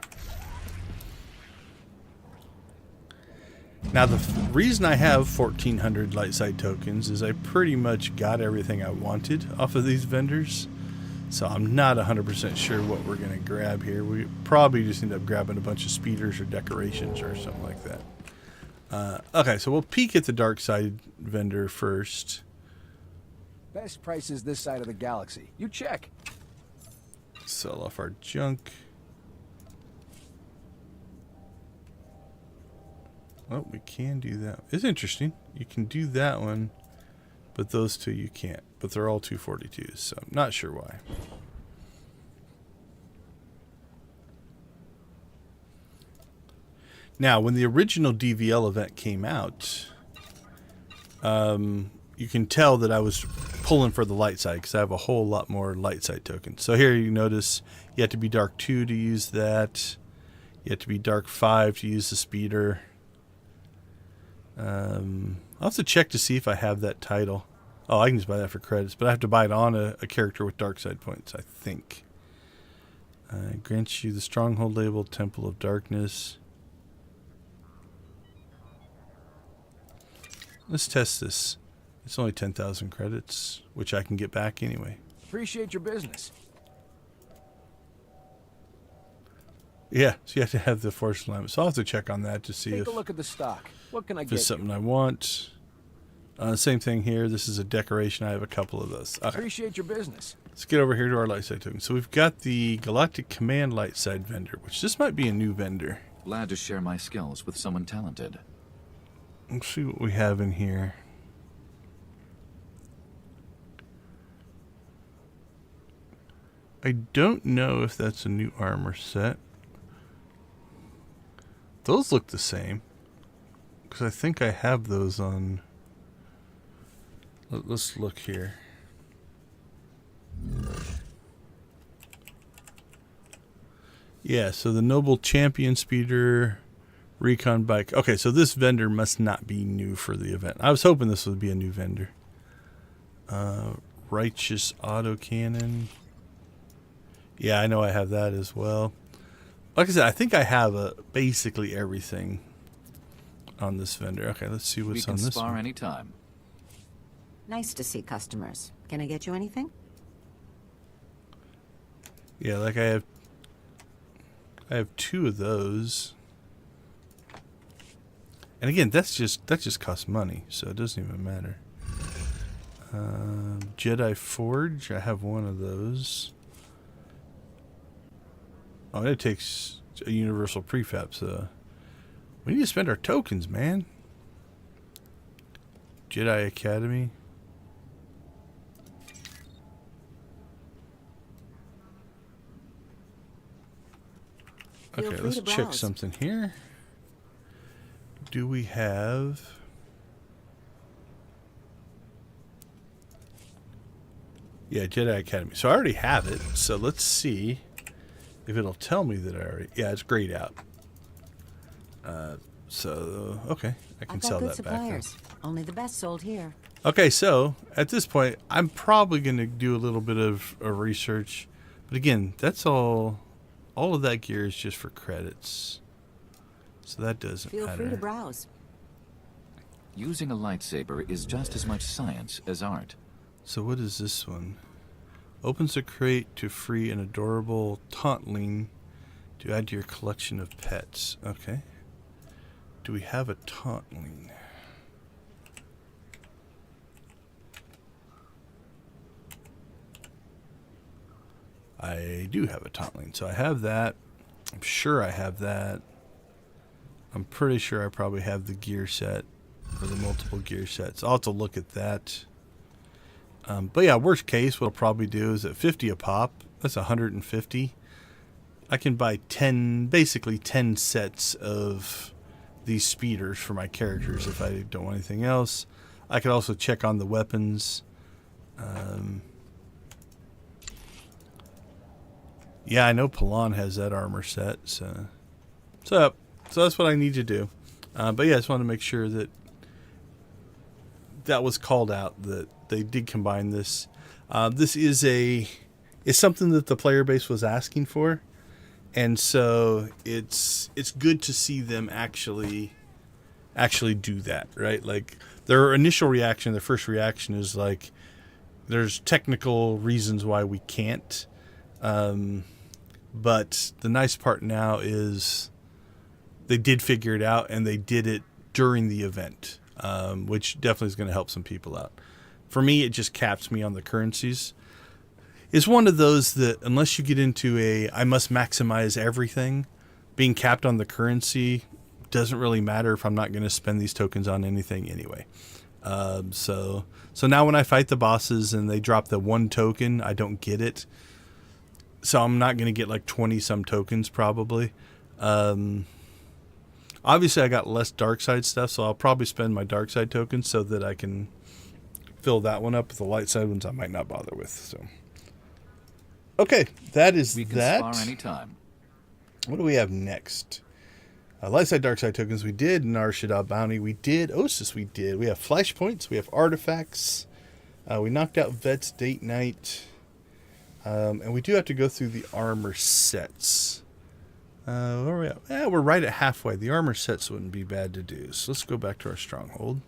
Now, the reason I have 1,400 light side tokens is I pretty much got everything I wanted off of these vendors. So I'm not 100% sure what we're going to grab here. We probably just end up grabbing a bunch of speeders or decorations or something like that. Okay, so we'll peek at the dark side vendor first. Best prices this side of the galaxy. You check. Sell off our junk. Oh, we can do that. It's interesting. You can do that one, but those two you can't. But they're all 242s, so I'm not sure why. Now, when the original DVL event came out, you can tell that I was pulling for the light side because I have a whole lot more light side tokens. So here you notice you have to be dark 2 to use that. You have to be dark 5 to use the speeder. I'll have to check to see if I have that title. Oh, I can just buy that for credits, but I have to buy it on a character with dark side points, I think. Grants you the Stronghold label, Temple of Darkness. Let's test this. It's only 10,000 credits, which I can get back anyway. Appreciate your business. Yeah, so you have to have the force alignment. So I'll have to check on that to see Take a look at the stock. What can I if get it's something you? I want. Same thing here. This is a decoration. I have a couple of those. Okay. Appreciate your business. Let's get over here to our light side token. So we've got the Galactic Command light side vendor, which this might be a new vendor. Glad to share my skills with someone talented. Let's see what we have in here. I don't know if that's a new armor set. Those look the same. Because I think I have those on... Let's look here. Yeah, so the Noble Champion Speeder, Recon Bike. Okay, so this vendor must not be new for the event. I was hoping this would be a new vendor. Righteous Autocannon. Yeah, I know I have that as well. Like I said, I think I have basically everything on this vendor. Okay, let's see what's on this one. We can spar anytime. Nice to see customers. Can I get you anything? Yeah, like I have 2 of those. And again, that just costs money, so it doesn't even matter. Jedi Forge, I have 1 of those. Oh, it takes a universal prefab, so we need to spend our tokens, man. Jedi Academy. Okay, let's check something here. Do we have... Yeah, Jedi Academy. So I already have it, so let's see if it'll tell me that I already... Yeah, it's grayed out. So, okay, I can sell that back then. Only the best sold here. Okay, so at this point, I'm probably going to do a little bit of research. But again, that's all of that gear is just for credits. So that doesn't matter. Feel free to browse. Using a lightsaber is just as much science as art. So what is this one? Opens a crate to free an adorable tauntling to add to your collection of pets. Okay. Do we have a tauntling? I do have a tauntling. So I have that. I'm sure I have that. I'm pretty sure I probably have the gear set, or the multiple gear sets. I'll have to look at that. But yeah, worst case, what I'll probably do is at 50 a pop, that's 150. I can buy 10, basically 10 sets of these speeders for my characters if I don't want anything else. I could also check on the weapons. Yeah, I know Palan has that armor set, so that's what I need to do. But yeah, I just want to make sure that was called out, that they did combine this. This is something that the player base was asking for, and so it's good to see them actually do that, right? Like their initial reaction, their first reaction is like, there's technical reasons why we can't. But the nice part now is they did figure it out, and they did it during the event, which definitely is going to help some people out. For me, it just caps me on the currencies. It's one of those that unless you get into I must maximize everything, being capped on the currency doesn't really matter if I'm not going to spend these tokens on anything anyway. So now when I fight the bosses and they drop the 1 token, I don't get it. So I'm not going to get like 20 some tokens probably. Obviously I got less dark side stuff, so I'll probably spend my dark side tokens so that I can fill that one up. The light side ones I might not bother with. So okay, that is we can that. Spar anytime. What do we have next? Light side, dark side tokens. We did Nar Shaddaa bounty. We did Osis. We did. We have flashpoints. We have artifacts. We knocked out Vet's date night. And we do have to go through the armor sets. Where are we at? Yeah, we're right at halfway. The armor sets wouldn't be bad to do. So let's go back to our stronghold.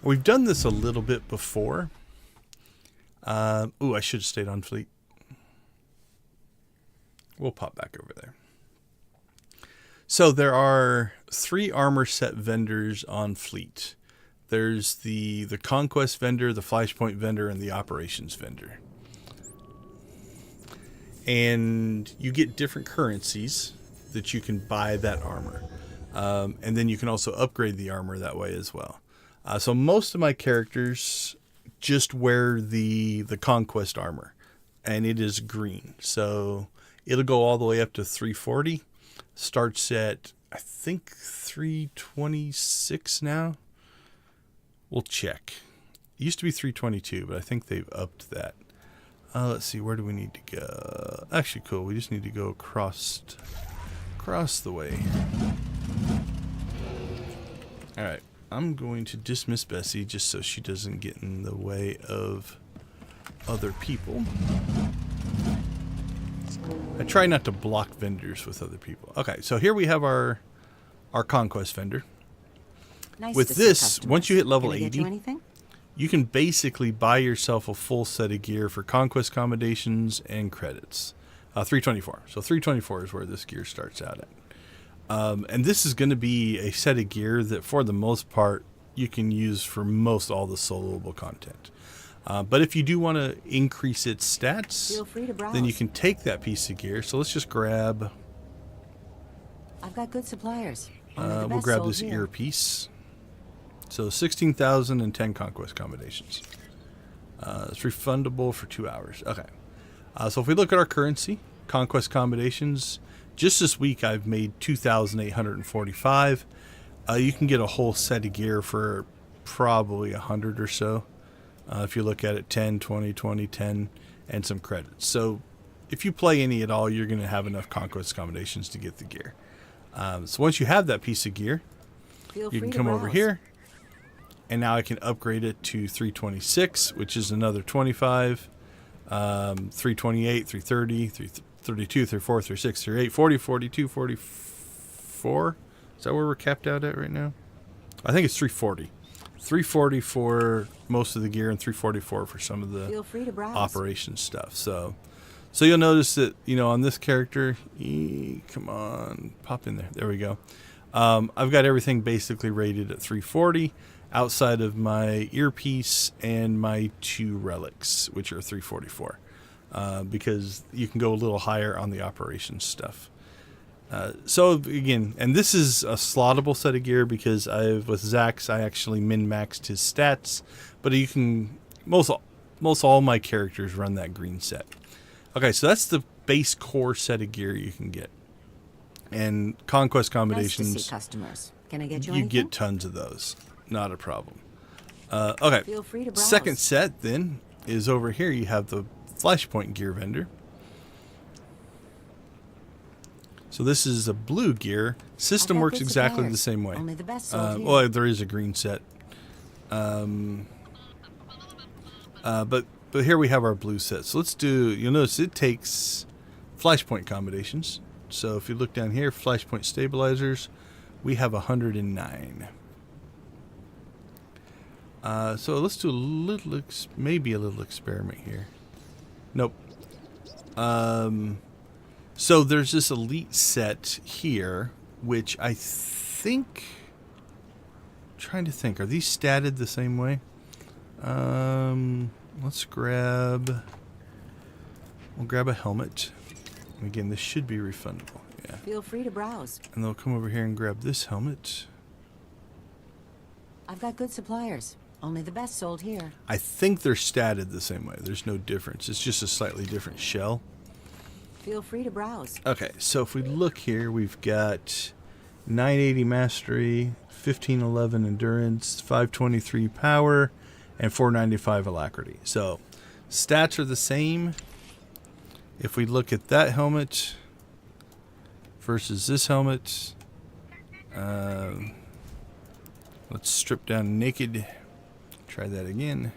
We've done this a little bit before. I should have stayed on fleet. We'll pop back over there. So there are 3 armor set vendors on fleet. There's the Conquest vendor, the Flashpoint vendor, and the Operations vendor. And you get different currencies that you can buy that armor. And then you can also upgrade the armor that way as well. So most of my characters just wear the Conquest armor. And it is green. So it'll go all the way up to 340. Starts at I think 326 now. We'll check. It used to be 322, but I think they've upped that. Let's see, where do we need to go? Actually, cool. We just need to go across the way. All right. I'm going to dismiss Bessie just so she doesn't get in the way of other people. I try not to block vendors with other people. Okay, so here we have our conquest vendor. Nice with to see this, customers. once you hit level Can I get 80, you anything? you can basically buy yourself a full set of gear for conquest accommodations and credits. 324. So 324 is where this gear starts out at. And this is going to be a set of gear that, for the most part, you can use for most all the soloable content. But if you do want to increase its stats, Feel free to browse. then you can take that piece of gear. So let's just grab... I've got good suppliers. Only the we'll best grab sold this here. earpiece. So 16,000 and 10 conquest combinations. It's refundable for 2 hours. Okay. So if we look at our currency, conquest combinations, just this week I've made 2,845. You can get a whole set of gear for probably 100 or so. If you look at it, 10, 20, 20, 10, and some credits. So if you play any at all, you're going to have enough conquest combinations to get the gear. So once you have that piece of gear, you can come over here, and now I can upgrade it to 326, which is another 25, 328, 330, 332, 34, 36, 38, 40, 42, 44. Is that where we're capped out at right now? I think it's 340. 340 for most of the gear and 344 for some of the Feel free to browse. operation stuff. So you'll notice that, on this character, come on, pop in there. There we go. I've got everything basically rated at 340 outside of my earpiece and my 2 relics, which are 344, because you can go a little higher on the operations stuff. So again, and this is a slottable set of gear because with Zax, I actually min-maxed his stats, but you can, most all my characters run that green set. Okay, so that's the base core set of gear you can get. And conquest combinations, Nice to see customers. Can I get you you anything? get tons of those. Not a problem. Okay, Feel free to browse. second set then is over here. You have the Flashpoint gear vendor. So this is a blue gear. System I've got works good exactly suppliers. the same way. Only the best sold here. Well, there is a green set. But here we have our blue set. So let's do, you'll notice it takes Flashpoint combinations. So if you look down here, Flashpoint stabilizers, we have 109. So let's do maybe a little experiment here. Nope. So there's this elite set here, which I think, trying to think, are these statted the same way? We'll grab a helmet. And again, this should be refundable. Yeah. Feel free to browse. And they'll come over here and grab this helmet. I've got good suppliers. Only the best sold here. I think they're statted the same way. There's no difference. It's just a slightly different shell. Feel free to browse. Okay, so if we look here, we've got 980 mastery, 1511 endurance, 523 power, and 495 alacrity. So stats are the same. If we look at that helmet versus this helmet, let's strip down naked. Try that again.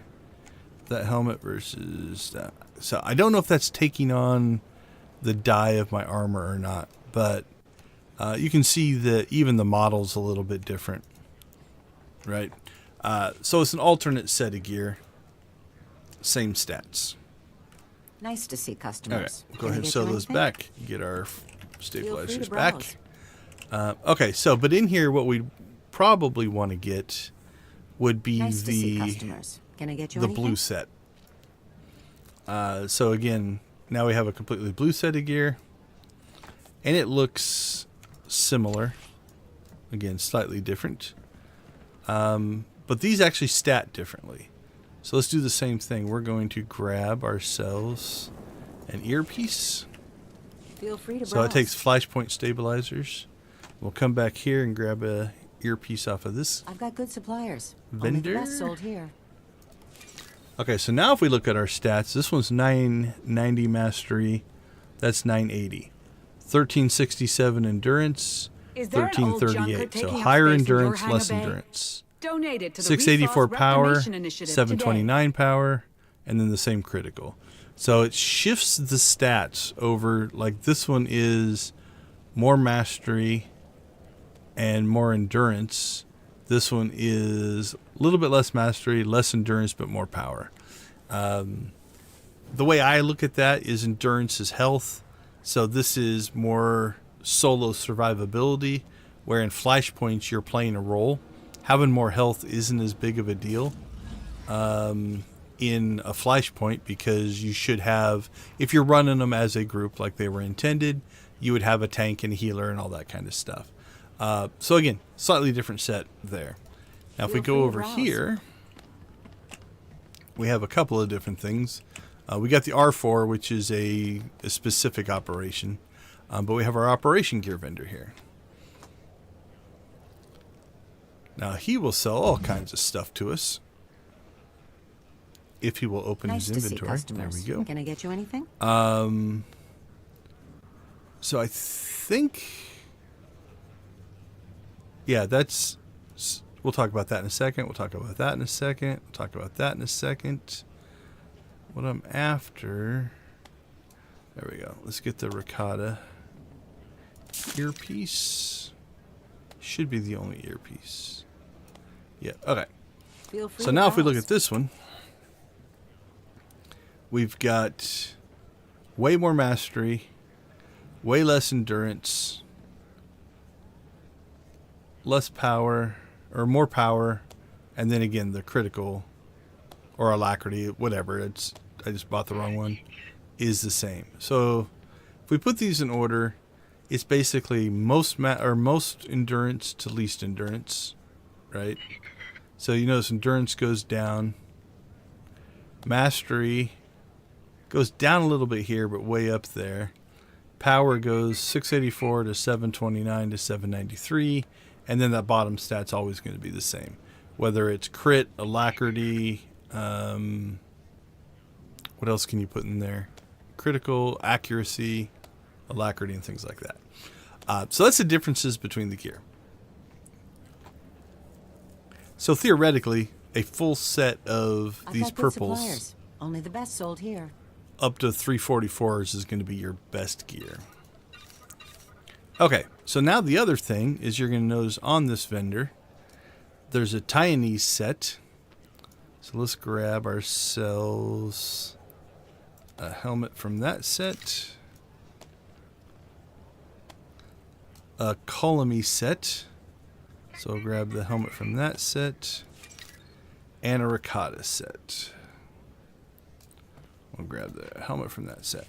That helmet versus that. So I don't know if that's taking on the dye of my armor or not, but you can see that even the model's a little bit different, right? So it's an alternate set of gear, same stats. Nice to see All right, customers. we'll go Can I ahead and get sew you those anything? back, get our Feel free stabilizers to back. browse. Okay, so but in here, what we probably want to get would be Nice to see customers. Can I get you the anything? blue set. So again, now we have a completely blue set of gear, and it looks similar. Again, slightly different. But these actually stat differently. So let's do the same thing. We're going to grab ourselves an earpiece. Feel free to So it browse. takes Flashpoint stabilizers. We'll come back here and grab a earpiece off of this I've got good suppliers. vendor. Only the best sold here. Okay, so now if we look at our stats, this one's 990 mastery. That's 980. 1367 endurance. Is there an old junker 1338. So taking up higher space in your endurance, hangar less bay? endurance. Donate it to the 684 Resource power, Reclamation Initiative 729 power, and then the same critical. So it shifts the stats over. Like this one is more mastery and more endurance. This one is a little bit less mastery, less endurance, but more power. The way I look at that is endurance is health. So this is more solo survivability, where in Flashpoints you're playing a role. Having more health isn't as big of a deal in a Flashpoint, because you should have, if you're running them as a group like they were intended, you would have a tank and a healer and all that kind of stuff. So again, slightly different set there. Now if we go over here, we have a couple of different things. We got the R4, which is a specific operation, but we have our operation gear vendor here. Now he will sell all kinds of stuff to us if he will open his inventory. There we go. Can I get you anything? So I think, yeah, that's. We'll talk about that in a second. We'll talk about that in a second. We'll talk about that in a second. What I'm after. There we go. Let's get the Ricotta earpiece. Should be the only earpiece. Yeah, okay. Feel free So now if we look at this one, we've got way more mastery, way less endurance, less power, or more power, and then again the critical or alacrity, whatever. It's, I just bought the wrong one, is the same. So if we put these in order, it's basically most endurance to least endurance, right? So you notice endurance goes down, mastery goes down a little bit here, but way up there. Power goes 684 to 729 to 793, and then that bottom stat's always going to be the same, whether it's crit, alacrity. What else can you put in there? Critical, accuracy, alacrity, and things like that. So that's the differences between the gear. So theoretically, a full set of these purples, suppliers. Only the best sold here. up to 344s is going to be your best gear. Okay, so now the other thing is you're going to notice on this vendor, there's a Taiwanese set. So let's grab ourselves a helmet from that set. A Colony set. So I'll grab the helmet from that set. And a Ricotta set. We'll grab the helmet from that set.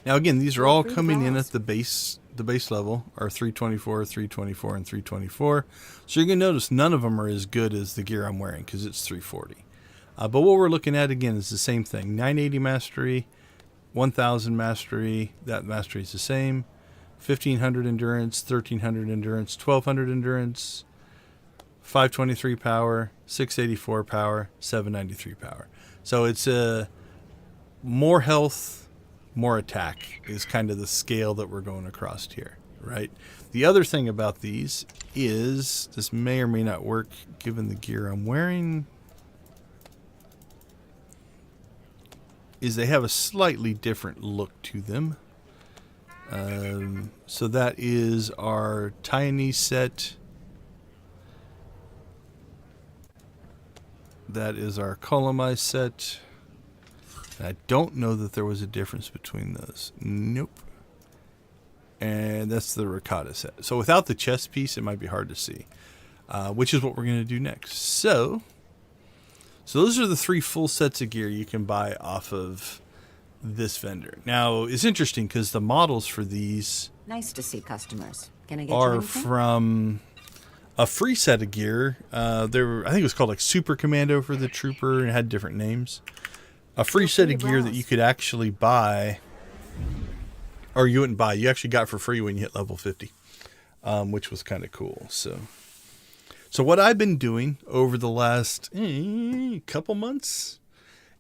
Now again, these are all coming in at the base level, are 324, 324, and 324. So you're going to notice none of them are as good as the gear I'm wearing because it's 340. But what we're looking at again is the same thing. 980 mastery, 1000 mastery, that mastery is the same. 1500 endurance, 1300 endurance, 1200 endurance, 523 power, 684 power, 793 power. So it's more health, more attack is kind of the scale that we're going across here, right? The other thing about these is, this may or may not work given the gear I'm wearing, is they have a slightly different look to them. So that is our Taiwanese set. That is our Colomized set. I don't know that there was a difference between those. Nope. And that's the Ricotta set. So without the chest piece, it might be hard to see, which is what we're going to do next. So those are the 3 full sets of gear you can buy off of this vendor. Now, it's interesting because the models for these Nice to see customers. Can I get you are anything? from a free set of gear. I think it was called like Super Commando for the Trooper, and it had different names. A free set of gear that you could actually buy, or you wouldn't buy, you actually got for free when you hit level 50. which was kind of cool. So what I've been doing over the last couple months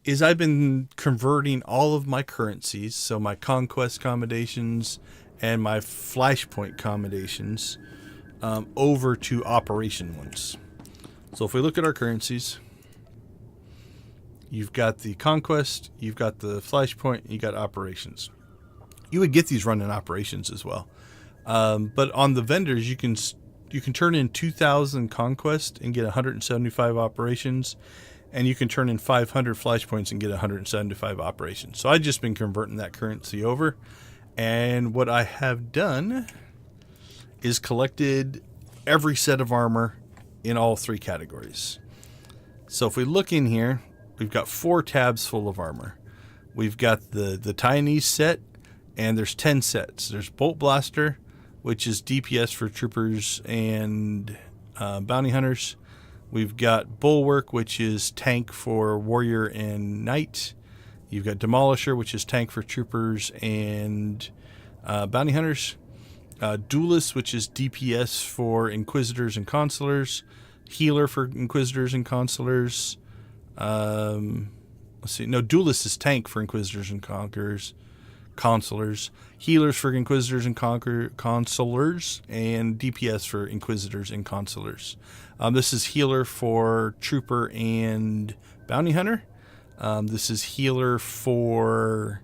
is I've been converting all of my currencies, so my conquest commendations and my flashpoint commendations, over to operation ones. So if we look at our currencies, you've got the conquest, you've got the flashpoint, and you got operations. You would get these running operations as well, but on the vendors you can turn in 2,000 conquest and get 175 operations. And you can turn in 500 flashpoints and get 175 operations. So I've just been converting that currency over. And what I have done is collected every set of armor in all 3 categories. So if we look in here, we've got 4 tabs full of armor. We've got the Taiwanese set, and there's 10 sets. There's Bolt Blaster, which is DPS for troopers and bounty hunters. We've got Bulwark, which is tank for warrior and knight. You've got Demolisher, which is tank for troopers and bounty hunters. Duelist, which is DPS for inquisitors and consulars. Healer for inquisitors and consulars. Let's see. No, Duelist is tank for inquisitors and consulars. Healers for inquisitors and consulars, and DPS for inquisitors and consulars. This is healer for trooper and bounty hunter. This is healer for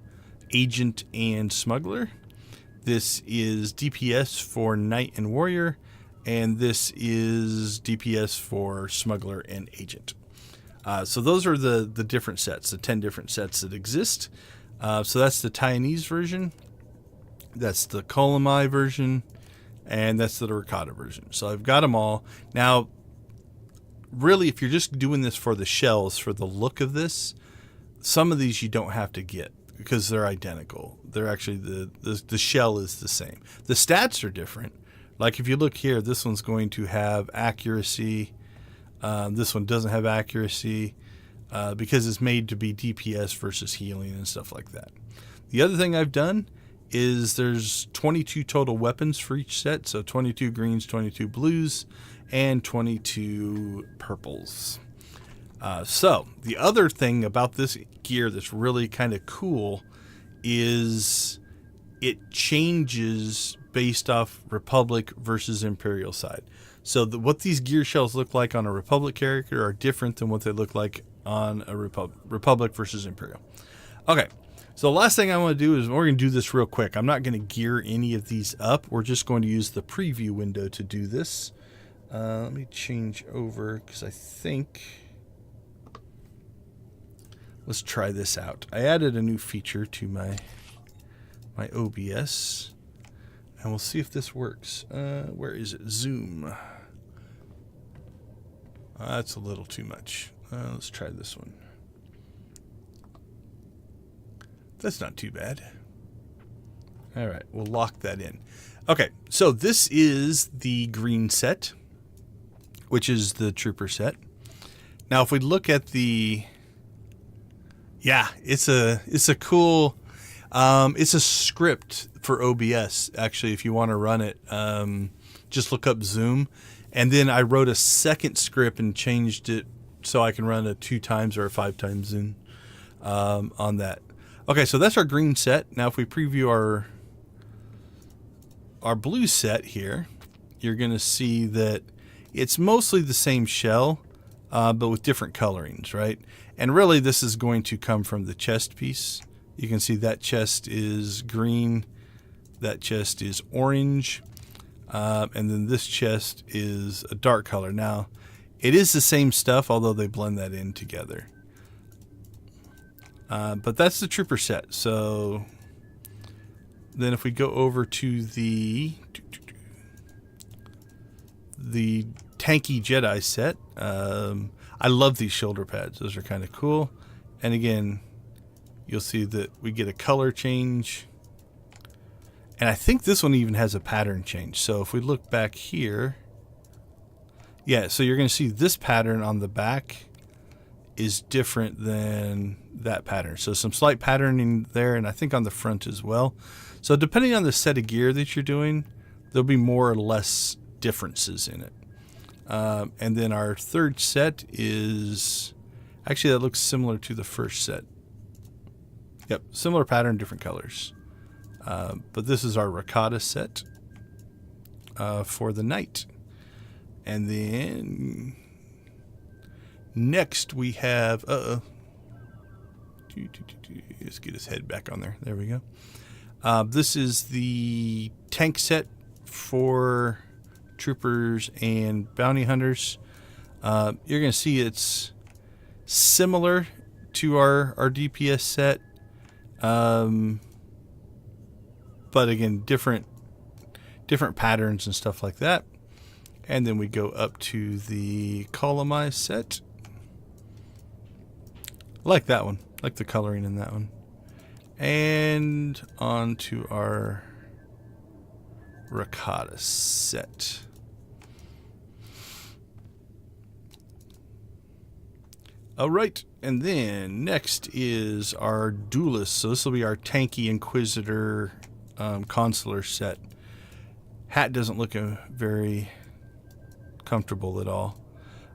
agent and smuggler. This is DPS for knight and warrior, and this is DPS for smuggler and agent. So those are the different sets, the 10 different sets that exist. So that's the Taiwanese version, that's the Kolomai version, and that's the Ricotta version. So I've got them all. Now, really, if you're just doing this for the shells, for the look of this, some of these you don't have to get because they're identical. They're actually, the shell is the same. The stats are different. Like if you look here, this one's going to have accuracy. This one doesn't have accuracy. Because it's made to be DPS versus healing and stuff like that. The other thing I've done is there's 22 total weapons for each set. So 22 greens, 22 blues, and 22 purples. So the other thing about this gear that's really kind of cool is it changes based off Republic versus Imperial side. So what these gear shells look like on a Republic character are different than what they look like on a Republic versus Imperial. Okay, so the last thing I want to do is we're going to do this real quick. I'm not going to gear any of these up. We're just going to use the preview window to do this. Let me change over because I think... Let's try this out. I added a new feature to my OBS, and we'll see if this works. Where is it? Zoom. That's a little too much. Let's try this one. That's not too bad. All right, we'll lock that in. Okay, so this is the green set, which is the trooper set. Now, if we look at the... Yeah, it's a cool... it's a script for OBS, actually, if you want to run it. Just look up Zoom. And then I wrote a second script and changed it so I can run a 2 times or a 5 times Zoom on that. Okay, so that's our green set. Now, if we preview our blue set here, you're going to see that it's mostly the same shell, but with different colorings, right? And really, this is going to come from the chest piece. You can see that chest is green, that chest is orange, and then this chest is a dark color. Now, it is the same stuff, although they blend that in together. But that's the trooper set. So then if we go over to the tanky Jedi set, I love these shoulder pads. Those are kind of cool. And again, you'll see that we get a color change. And I think this one even has a pattern change. So if we look back here, yeah, so you're going to see this pattern on the back is different than that pattern. So some slight patterning there, and I think on the front as well. So depending on the set of gear that you're doing, there'll be more or less differences in it. And then our third set is, actually that looks similar to the first set. Yep, similar pattern, different colors. But this is our ricotta set for the night. And then next we have, let's get his head back on there. There we go. This is the tank set for troopers and bounty hunters. You're going to see it's similar to our DPS set. But again, different patterns and stuff like that. And then we go up to the columnized set. I like that one. I like the coloring in that one. And on to our ricotta set. All right, and then next is our duelist. So this will be our tanky Inquisitor consular set. Hat doesn't look very comfortable at all.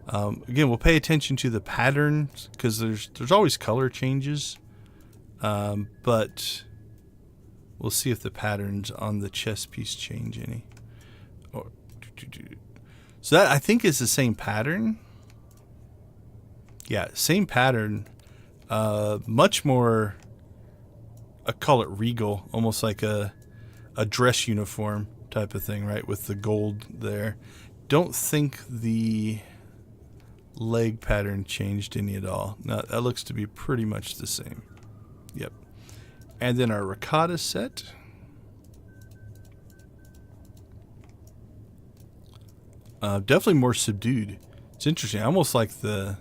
Again, we'll pay attention to the patterns because there's always color changes, but we'll see if the patterns on the chest piece change any. So that I think is the same pattern. Yeah, same pattern. Much more, I call it regal, almost like a dress uniform type of thing, right? With the gold there. Don't think the leg pattern changed any at all. No, that looks to be pretty much the same. Yep. And then our ricotta set. Definitely more subdued. It's interesting. I almost like the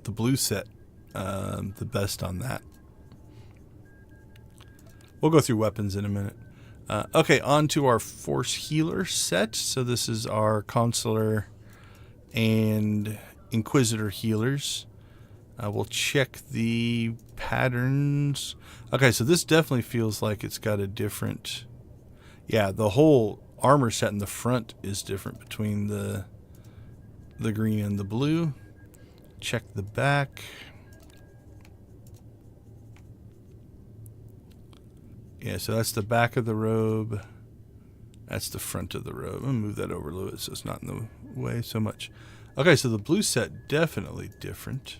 blue set the best on that. We'll go through weapons in a minute. Okay, on to our Force Healer set. So this is our Consular and Inquisitor healers. We'll check the patterns. Okay, so this definitely feels like it's got a different... Yeah, the whole armor set in the front is different between the green and the blue. Check the back. Yeah, so that's the back of the robe. That's the front of the robe. I'm going to move that over a little bit so it's not in the way so much. Okay, so the blue set definitely different.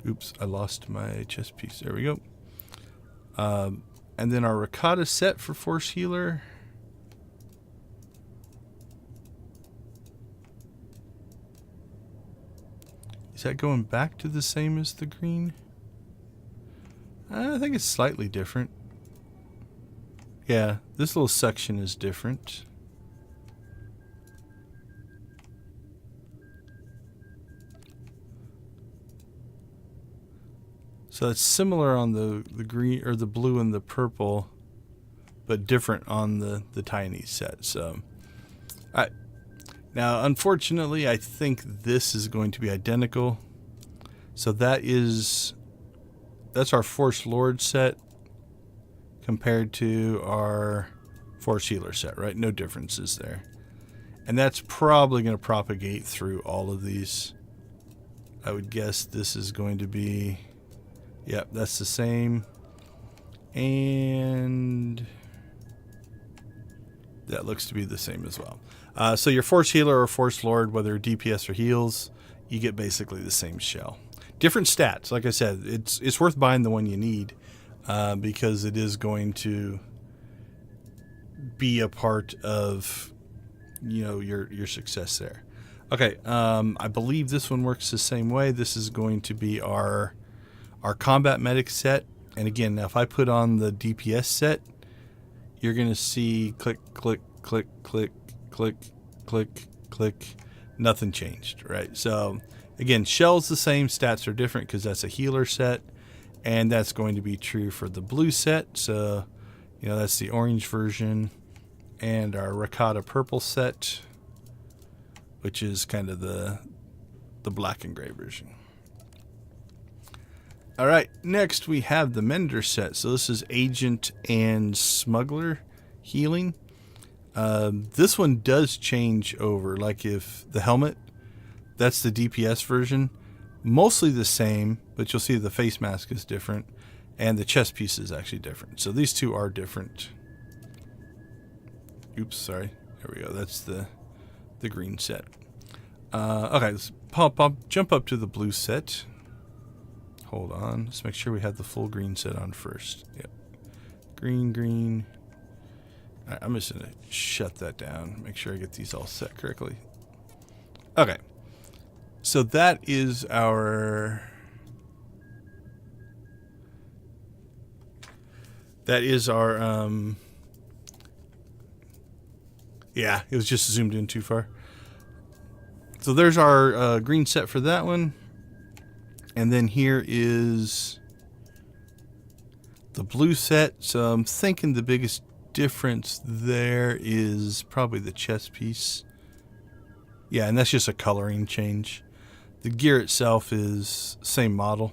Oops, I lost my chest piece. There we go. And then our ricotta set for Force Healer. Is that going back to the same as the green? I think it's slightly different. Yeah, this little section is different. So it's similar on the green or the blue and the purple, but different on the tiny set. So, all right. Now, unfortunately, I think this is going to be identical. So that's our Force Lord set compared to our Force Healer set, right? No differences there. And that's probably going to propagate through all of these. I would guess this is going to be, yep, that's the same. And that looks to be the same as well. So your Force Healer or Force Lord, whether DPS or heals, you get basically the same shell. Different stats. Like I said, it's worth buying the one you need because it is going to be a part of, you know, your success there. Okay, I believe this one works the same way. This is going to be our combat medic set. And again, now if I put on the DPS set, you're going to see click, click, click, click, click, click, click. Nothing changed, right? So again, shell's the same, stats are different because that's a healer set, and that's going to be true for the blue set. So, you know, that's the orange version, and our ricotta purple set, which is kind of the black and gray version. All right, next we have the Mender set. So this is Agent and Smuggler healing. This one does change over. Like if the helmet, that's the DPS version. Mostly the same, but you'll see the face mask is different. And the chest piece is actually different. So these two are different. Oops, sorry. There we go. That's the green set. Okay, let's jump up to the blue set. Hold on. Let's make sure we have the full green set on first. Yep. Green. All right, I'm just going to shut that down. Make sure I get these all set correctly. Okay. So that is our... yeah, it was just zoomed in too far. So there's our green set for that one. And then here is the blue set. So I'm thinking the biggest difference there is probably the chest piece. Yeah, and that's just a coloring change. The gear itself is same model.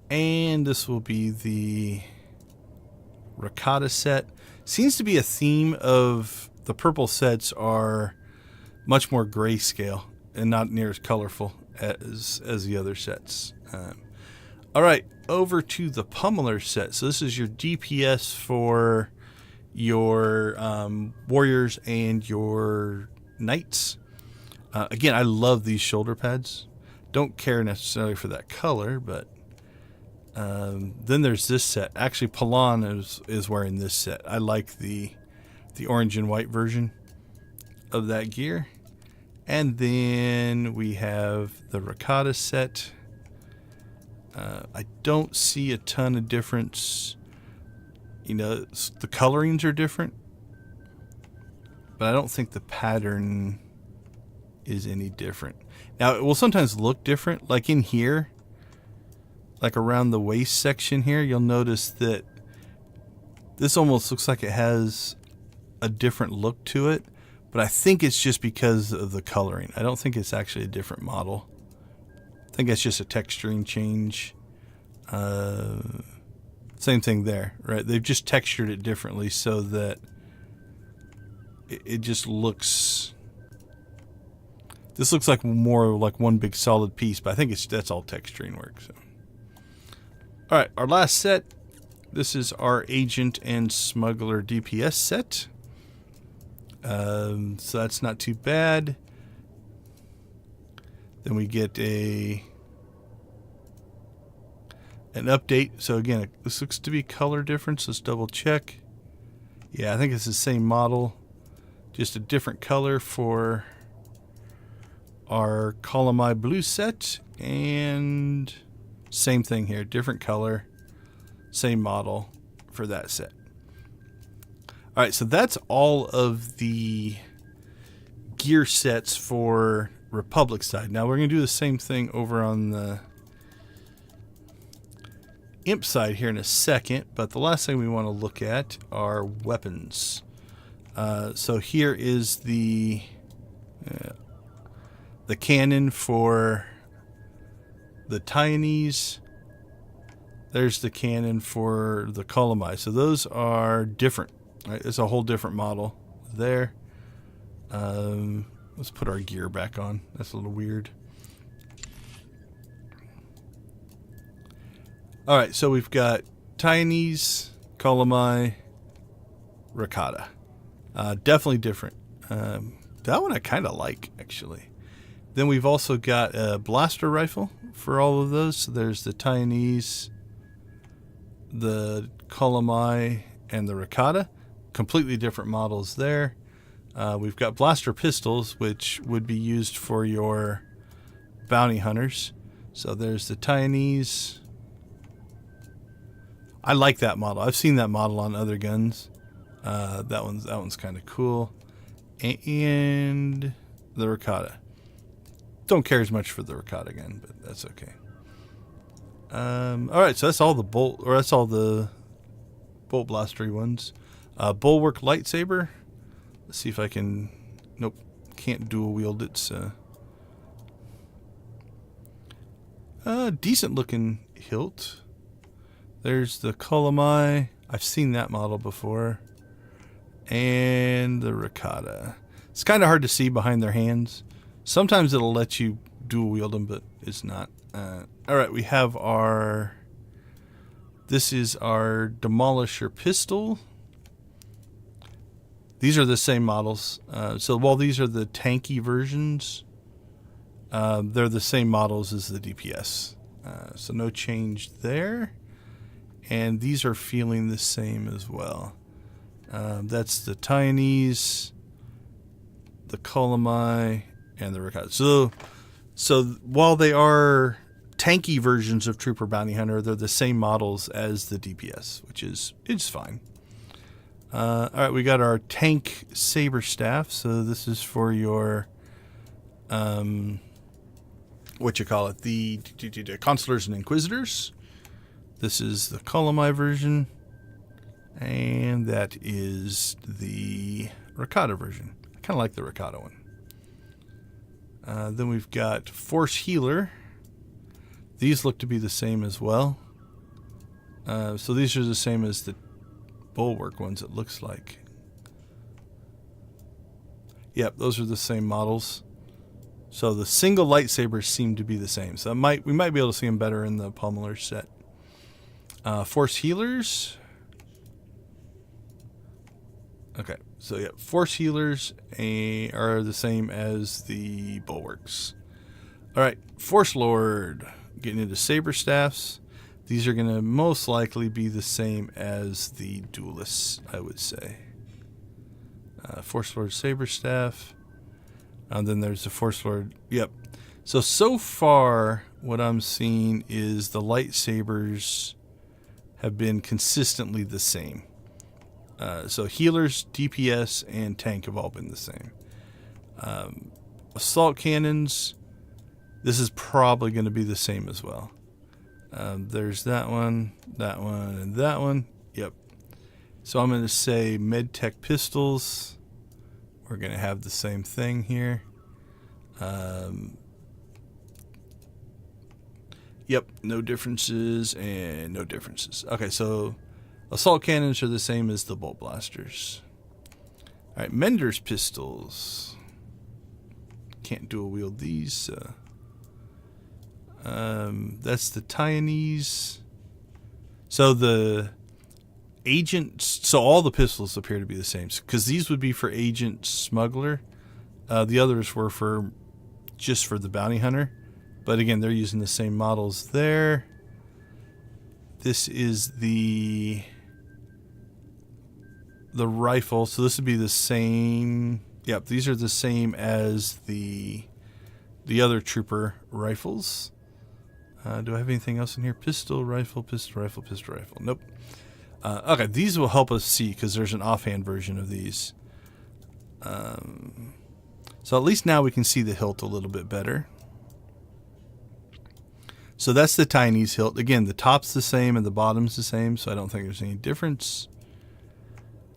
And this will be the Rakata set. Seems to be a theme of the purple sets are much more grayscale and not near as colorful as the other sets. All right, over to the Pummeler set. So this is your DPS for your warriors and your knights. Again, I love these shoulder pads. Don't care necessarily for that color, but then there's this set. Actually, Palan is wearing this set. I like the orange and white version of that gear. And then we have the Rakata set. I don't see a ton of difference. You know, the colorings are different, but I don't think the pattern is any different. Now, it will sometimes look different. Like in here, like around the waist section here, you'll notice that this almost looks like it has a different look to it, but I think it's just because of the coloring. I don't think it's actually a different model. I think it's just a texturing change. Same thing there, right? They've just textured it differently so that it just looks... This looks like more like one big solid piece, but I think that's all texturing work. So. All right, our last set. This is our Agent and Smuggler DPS set. So that's not too bad. Then we get an update. So again, this looks to be color difference. Let's double check. Yeah, I think it's the same model, just a different color for our Column blue set, and same thing here, different color, same model for that set. All right, so that's all of the gear sets for Republic side. Now we're going to do the same thing over on the Imp side here in a second, but the last thing we want to look at are weapons. So here is the cannon for the Taiwanese. There's the cannon for the Columbi. So those are different. Right? It's a whole different model there. Let's put our gear back on. That's a little weird. All right, so we've got Taiwanese, Columbi, Rakata. Definitely different. That one I kind of like, actually. Then we've also got a blaster rifle for all of those. So there's the Taiwanese, the Columbi, and the Rakata. Completely different models there. We've got blaster pistols, which would be used for your bounty hunters. So there's the Taiwanese. I like that model. I've seen that model on other guns. That one's kind of cool. And the Rakata. Don't care as much for the Rakata gun, but that's okay. All right, so that's all the bolt blastery ones. Bulwark lightsaber. Let's see if I can. Nope, can't dual wield it. It's decent looking hilt. There's the Kolomai. I've seen that model before. And the Ricotta. It's kind of hard to see behind their hands. Sometimes it'll let you dual wield them, but it's not. Alright, we have our... This is our Demolisher pistol. These are the same models. So while these are the tanky versions, they're the same models as the DPS. So no change there. And these are feeling the same as well. That's the Taiwanese, the Kolomai, and the Ricotta. So while they are tanky versions of Trooper Bounty Hunter, they're the same models as the DPS, which is fine. All right, we got our tank saber staff. So this is for your the Consulars and Inquisitors. This is the Kolomai version, and that is the Ricotta version. I kind of like the Ricotta one. Then we've got Force Healer. These look to be the same as well. So these are the same as the Bulwark ones, it looks like. Yep, those are the same models. So the single lightsabers seem to be the same. So we might be able to see them better in the Pummeler set. Force Healers. Okay, so yeah, Force Healers are the same as the Bulwarks. All right, Force Lord. Getting into Saber Staffs. These are going to most likely be the same as the Duelists, I would say. Force Lord Saber Staff. And then there's the Force Lord. Yep. So far, what I'm seeing is the lightsabers have been consistently the same. So healers, DPS, and tank have all been the same. Assault cannons, this is probably going to be the same as well. There's that one, and that one. Yep. So I'm going to say MedTech pistols. We're going to have the same thing here. Yep, no differences and no differences. Okay, so assault cannons are the same as the bolt blasters. All right, Mender's pistols. Can't dual wield these. That's the Taiwanese. So the agent. So all the pistols appear to be the same because these would be for agent smuggler. The others were just for the bounty hunter. But again, they're using the same models there. This is the rifle. So this would be the same. Yep, these are the same as the other trooper rifles. Do I have anything else in here? Pistol, rifle, pistol, rifle, pistol, rifle. Nope. Okay, these will help us see because there's an offhand version of these. So at least now we can see the hilt a little bit better. So that's the Taiwanese hilt. Again, the top's the same and the bottom's the same, so I don't think there's any difference.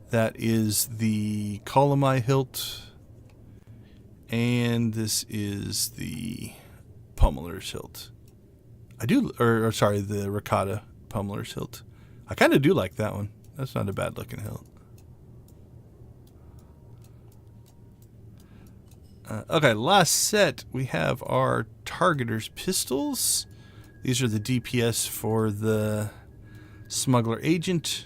That is the Kolomai hilt. And this is the Pummeler's hilt. The Ricotta Pummeler's hilt. I kind of do like that one. That's not a bad looking hilt. Okay, last set we have our Targeter's pistols. These are the DPS for the Smuggler Agent.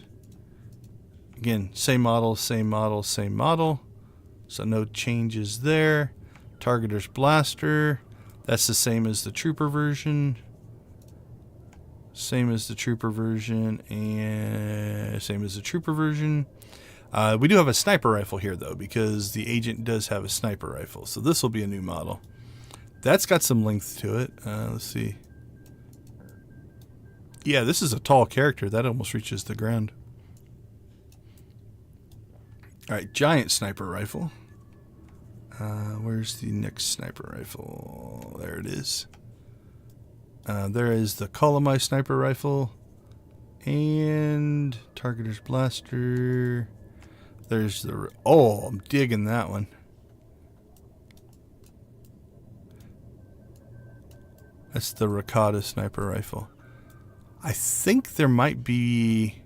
Again, same model, same model, same model. So no changes there. Targeter's Blaster. That's the same as the Trooper version. Same as the Trooper version and same as the Trooper version. We do have a sniper rifle here though because the agent does have a sniper rifle. So this will be a new model. That's got some length to it. Let's see. Yeah, this is a tall character. That almost reaches the ground. All right, giant sniper rifle. Where's the next sniper rifle? There it is. There is the Kolomai sniper rifle and Targeter's Blaster. There's the... Oh, I'm digging that one. That's the Ricotta sniper rifle. I think there might be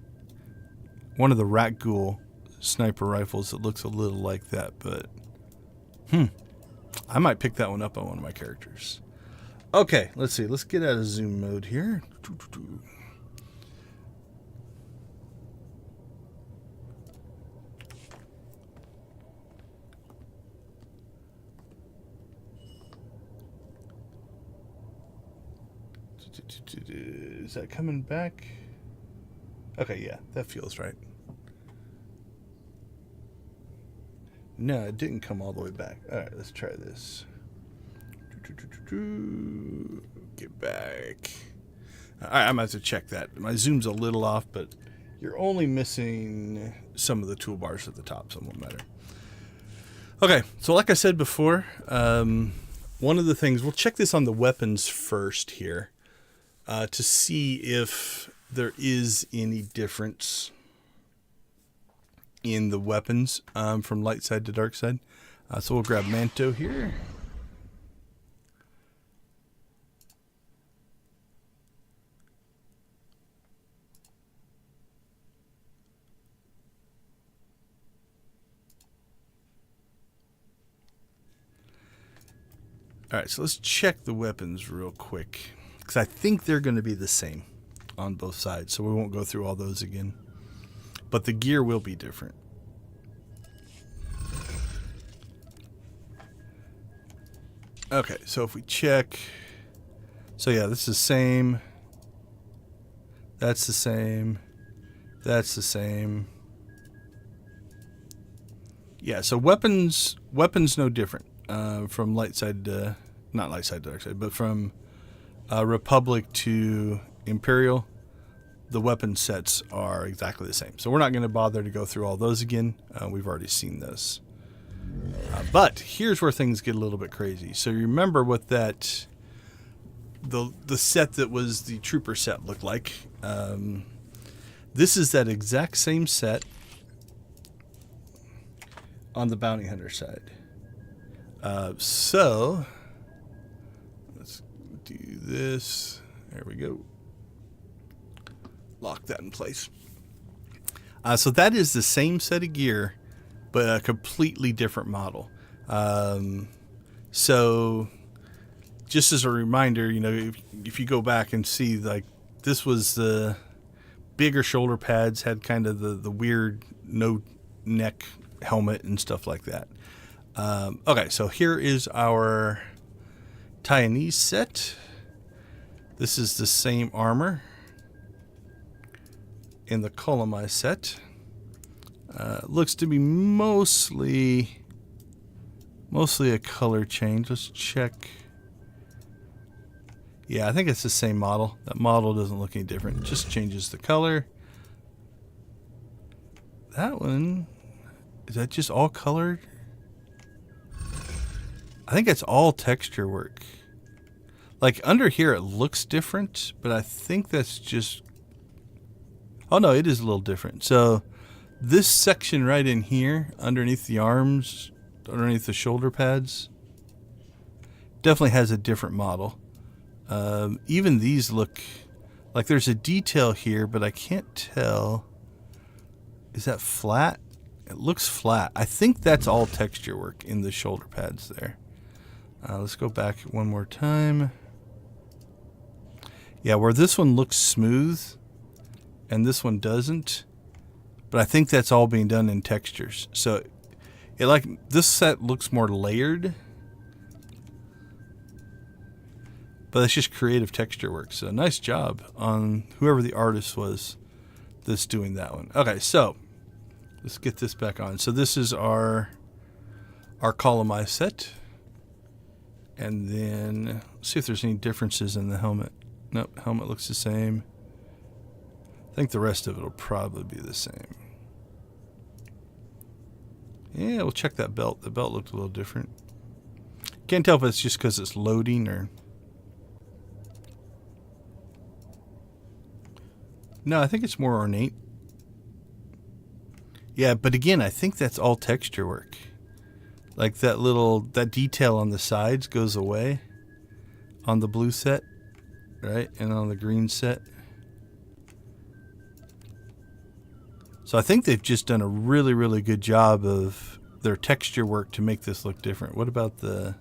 one of the Rat Ghoul sniper rifles that looks a little like that, but I might pick that one up on one of my characters. Okay, let's see. Let's get out of zoom mode here. Is that coming back? Okay, yeah, that feels right. No, it didn't come all the way back. All right, let's try this. Get back. All right, I'm going to have to check that. My zoom's a little off, but you're only missing some of the toolbars at the top, so it won't matter. Okay, so like I said before, one of the things, we'll check this on the weapons first here to see if there is any difference in the weapons from light side to dark side. So we'll grab Manto here. All right, so let's check the weapons real quick, because I think they're going to be the same on both sides, so we won't go through all those again. But the gear will be different. Okay, so if we check, so yeah, this is the same. That's the same. That's the same. Yeah, so weapons no different from light side to, not light side to dark side, but from Republic to Imperial. The weapon sets are exactly the same. So we're not going to bother to go through all those again. We've already seen this. But here's where things get a little bit crazy. So you remember what that, the set that was the Trooper set looked like. This is that exact same set on the Bounty Hunter side. So let's do this. There we go. Lock that in place. So that is the same set of gear, but a completely different model. So just as a reminder, you know, if you go back and see, like, this was the bigger shoulder pads, had kind of the weird no neck helmet and stuff like that. Okay, so here is our Taiwanese set. This is the same armor in the Colomai set. Looks to be mostly a color change. Let's check. Yeah, I think it's the same model. That model doesn't look any different. It just changes the color. That one, is that just all colored? I think it's all texture work. Like under here it looks different, but I think that's just, oh no, it is a little different. So this section right in here, underneath the arms, underneath the shoulder pads, definitely has a different model. Even these look like there's a detail here, but I can't tell. Is that flat? It looks flat. I think that's all texture work in the shoulder pads there. Let's go back one more time. Yeah, where this one looks smooth and this one doesn't, but I think that's all being done in textures. So it, like, this set looks more layered, but that's just creative texture work. So nice job on whoever the artist was that's doing that one. Okay, so let's get this back on. So this is our Colomai set. And then let's see if there's any differences in the helmet. Nope, helmet looks the same. I think the rest of it will probably be the same. Yeah, we'll check that belt. The belt looked a little different. Can't tell if it's just because it's loading or... No, I think it's more ornate. Yeah, but again, I think that's all texture work. Like that detail on the sides goes away on the blue set, right? And on the green set. So I think they've just done a really, really good job of their texture work to make this look different. What about the...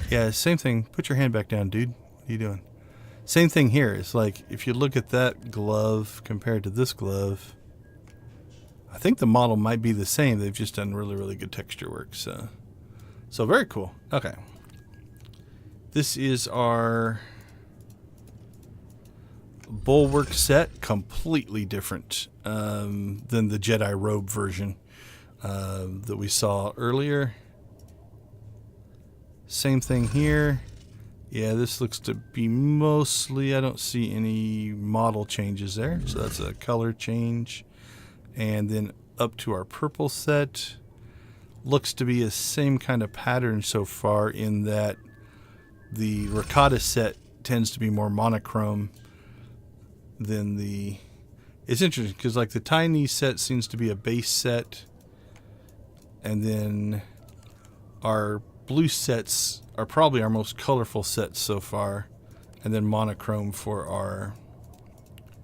Yeah, same thing. Put your hand back down, dude. What are you doing? Same thing here. It's like, if you look at that glove compared to this glove, I think the model might be the same. They've just done really, really good texture work. So very cool. Okay. This is our bulwark set. Completely different than the Jedi robe version that we saw earlier. Same thing here. Yeah, this looks to be mostly, I don't see any model changes there. So that's a color change. And then up to our purple set. Looks to be the same kind of pattern so far, in that the Rakata set tends to be more monochrome than the... It's interesting because like the tiny set seems to be a base set. And then our blue sets are probably our most colorful sets so far, and then monochrome for our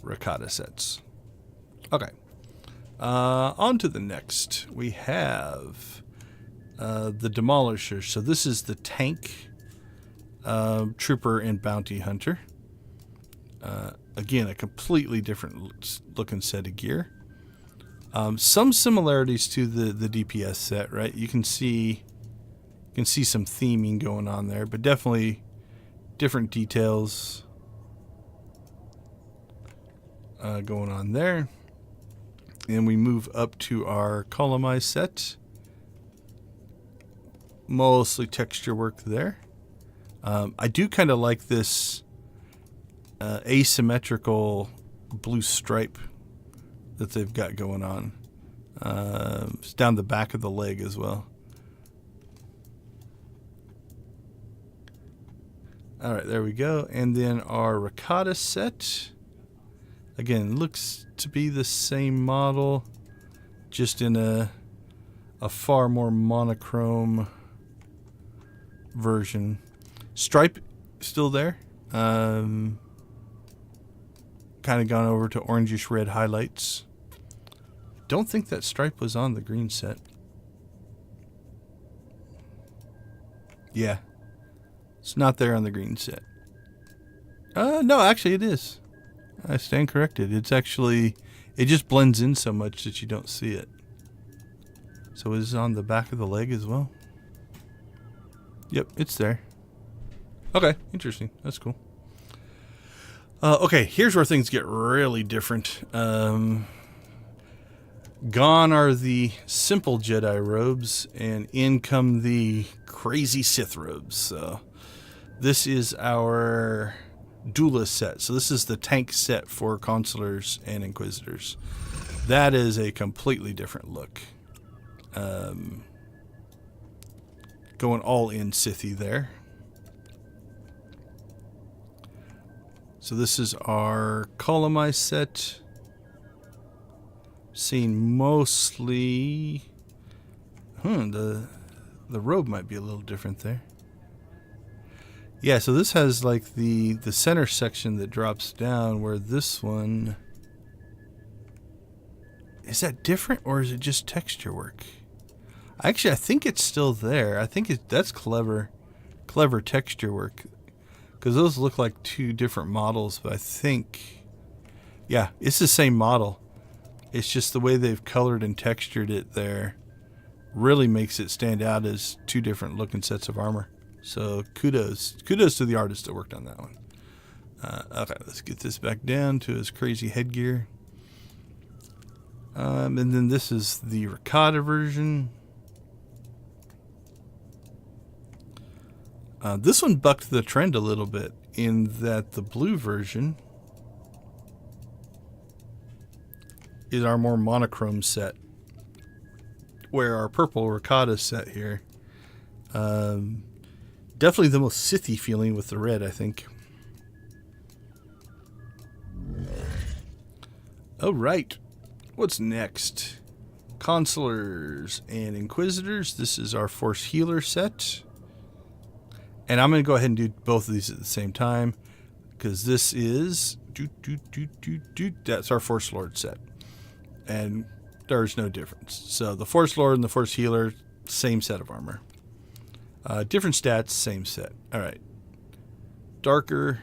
Rakata sets. Okay, on to the next. We have the Demolisher. So this is the tank, trooper, and bounty hunter. Again, a completely different looking set of gear. Some similarities to the DPS set, right? You can see some theming going on there, but definitely different details going on there. And we move up to our columnized set. Mostly texture work there. I do kind of like this asymmetrical blue stripe that they've got going on. It's down the back of the leg as well. All right, there we go. And then our Rakata set. Again, looks to be the same model, just in a far more monochrome version. Stripe still there. Kind of gone over to orangish red highlights. Don't think that stripe was on the green set. Yeah. It's not there on the green set. No, actually it is. I stand corrected. It's actually, it just blends in so much that you don't see it. So is it on the back of the leg as well? Yep, it's there. Okay, interesting. That's cool. Okay, here's where things get really different. Gone are the simple Jedi robes, and in come the crazy Sith robes. So this is our duelist set. So this is the tank set for consulars and inquisitors. That is a completely different look. Going all in Sithy there. So this is our columnized set. Seen mostly... the robe might be a little different there. Yeah, so this has like the center section that drops down, where this one... Is that different, or is it just texture work? Actually, I think it's still there. I think that's clever texture work. Because those look like two different models, but I think... Yeah, it's the same model. It's just the way they've colored and textured it there really makes it stand out as two different looking sets of armor. So kudos to the artist that worked on that one. Okay, let's get this back down to his crazy headgear. And then this is the Rakata version. This one bucked the trend a little bit, in that the blue version is our more monochrome set, where our purple Rakata set here, definitely the most Sithy feeling with the red, I think. All right, what's next? Consulars and Inquisitors. This is our Force Healer set. And I'm going to go ahead and do both of these at the same time. because this is that's our Force Lord set, and there's no difference. So the Force Lord and the Force Healer, same set of armor, different stats, same set. All right, darker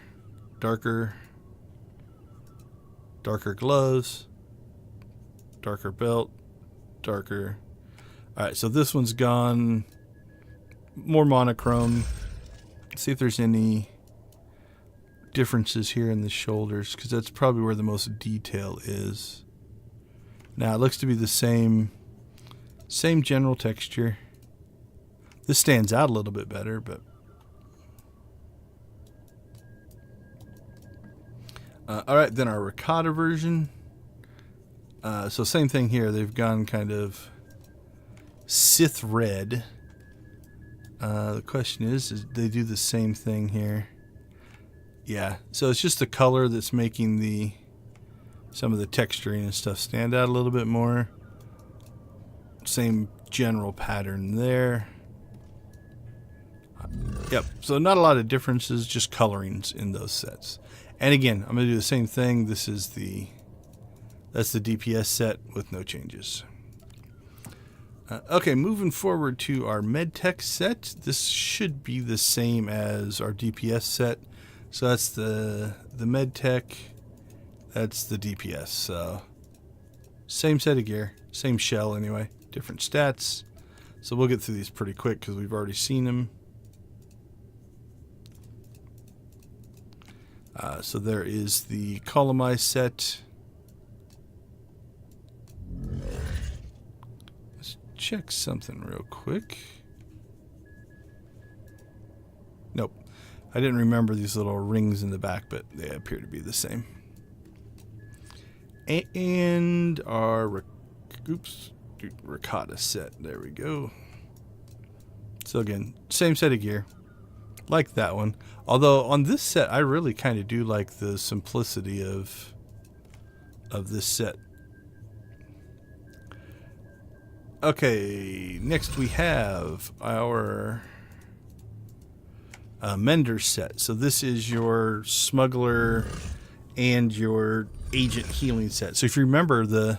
gloves, darker belt, darker. All right, so this one's gone more monochrome. Let's see if there's any differences here in the shoulders, because that's probably where the most detail is. Now it looks to be the same general texture. This stands out a little bit better, but all right, then our Ricotta version. So same thing here. They've gone kind of Sith red. The question is they do the same thing here? Yeah, so it's just the color that's making some of the texturing and stuff stand out a little bit more. Same general pattern there. Yep, so not a lot of differences, just colorings in those sets. And again, I'm going to do the same thing. That's the DPS set with no changes. Okay, moving forward to our MedTech set. This should be the same as our DPS set. So that's the MedTech. That's the DPS. So same set of gear, same shell anyway, different stats. So we'll get through these pretty quick because we've already seen them. So there is the Columni set. Let's check something real quick. Nope. I didn't remember these little rings in the back, but they appear to be the same. And our Ricotta set. There we go. So again, same set of gear. Like that one. Although on this set, I really kind of do like the simplicity of this set. Okay, next we have our Mender set. So this is your Smuggler and your Agent healing set. So if you remember, the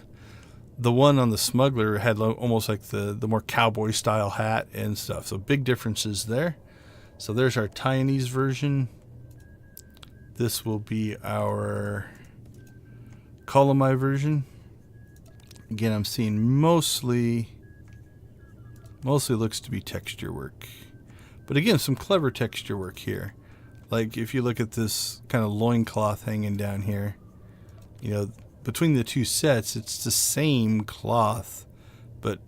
one on the Smuggler had almost like the more cowboy style hat and stuff. So big differences there. So there's our Taiwanese version. This will be our Columni version. Again, I'm seeing mostly looks to be texture work. But again, some clever texture work here. Like if you look at this kind of loincloth hanging down here, you know, between the two sets, it's the same cloth, but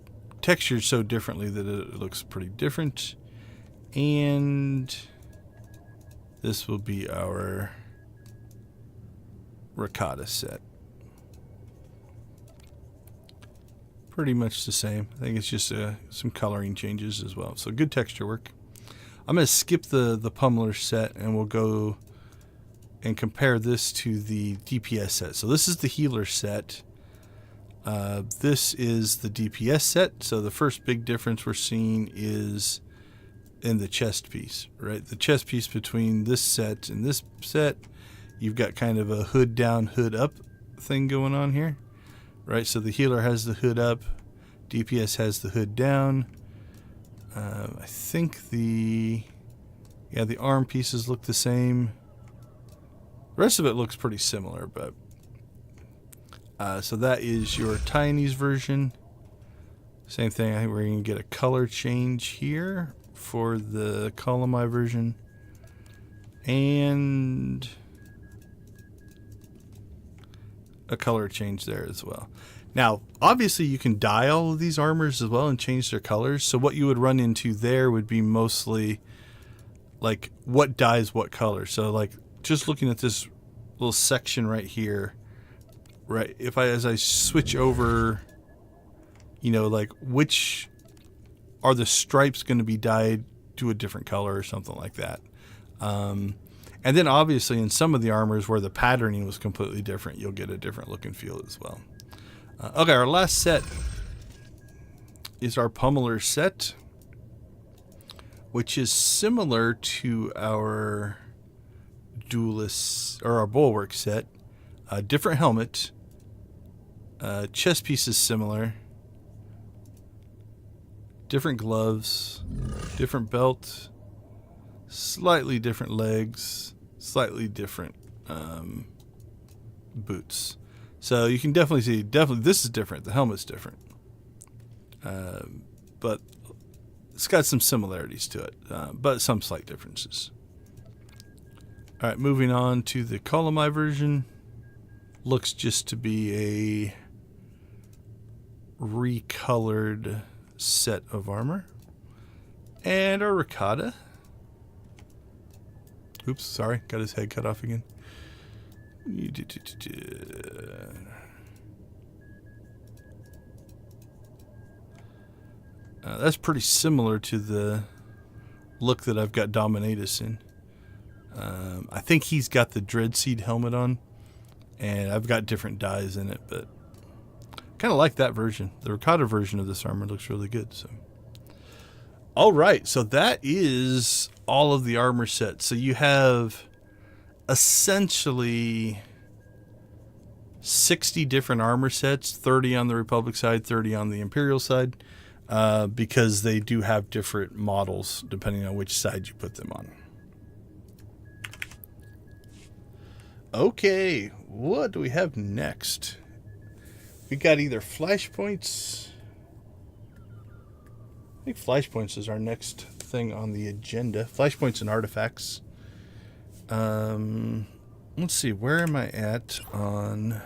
textured so differently that it looks pretty different. And this will be our Ricotta set. Pretty much the same. I think it's just some coloring changes as well. So good texture work. I'm going to skip the Pummeler set and we'll go and compare this to the DPS set. So this is the healer set. This is the DPS set. So the first big difference we're seeing is in the chest piece, right? The chest piece between this set and this set, you've got kind of a hood down, hood up thing going on here, right? So the healer has the hood up, DPS has the hood down. I think the arm pieces look the same. The rest of it looks pretty similar, but so that is your Taiwanese version. Same thing. I think we're going to get a color change here for the Columni version, and a color change there as well. Now, obviously, you can dye all of these armors as well and change their colors. So what you would run into there would be mostly like what dyes what color. So like just looking at this little section right here, right? As I switch over, you know, like which are the stripes going to be dyed to a different color or something like that. And then obviously in some of the armors where the patterning was completely different, you'll get a different look and feel as well. Okay, our last set is our Pummeler set, which is similar to our duelist or our bulwark set. Different helmet. Chest pieces similar. Different gloves. Different belt. Slightly different legs. Slightly different boots. So you can definitely see, this is different. The helmet's different. But it's got some similarities to it, but some slight differences. All right, moving on to the Columni version. Looks just to be a recolored set of armor. And our Ricotta. Oops, sorry, got his head cut off again. That's pretty similar to the look that I've got Dominatus in. I think he's got the Dreadseed helmet on, and I've got different dyes in it, but kind of like that version. The Ricotta version of this armor looks really good. So, all right, so that is all of the armor sets. So you have essentially 60 different armor sets, 30 on the Republic side, 30 on the Imperial side, because they do have different models depending on which side you put them on. Okay, what do we have next? We got either Flashpoints. I think Flashpoints is our next thing on the agenda. Flashpoints and artifacts. Let's see, where am I at on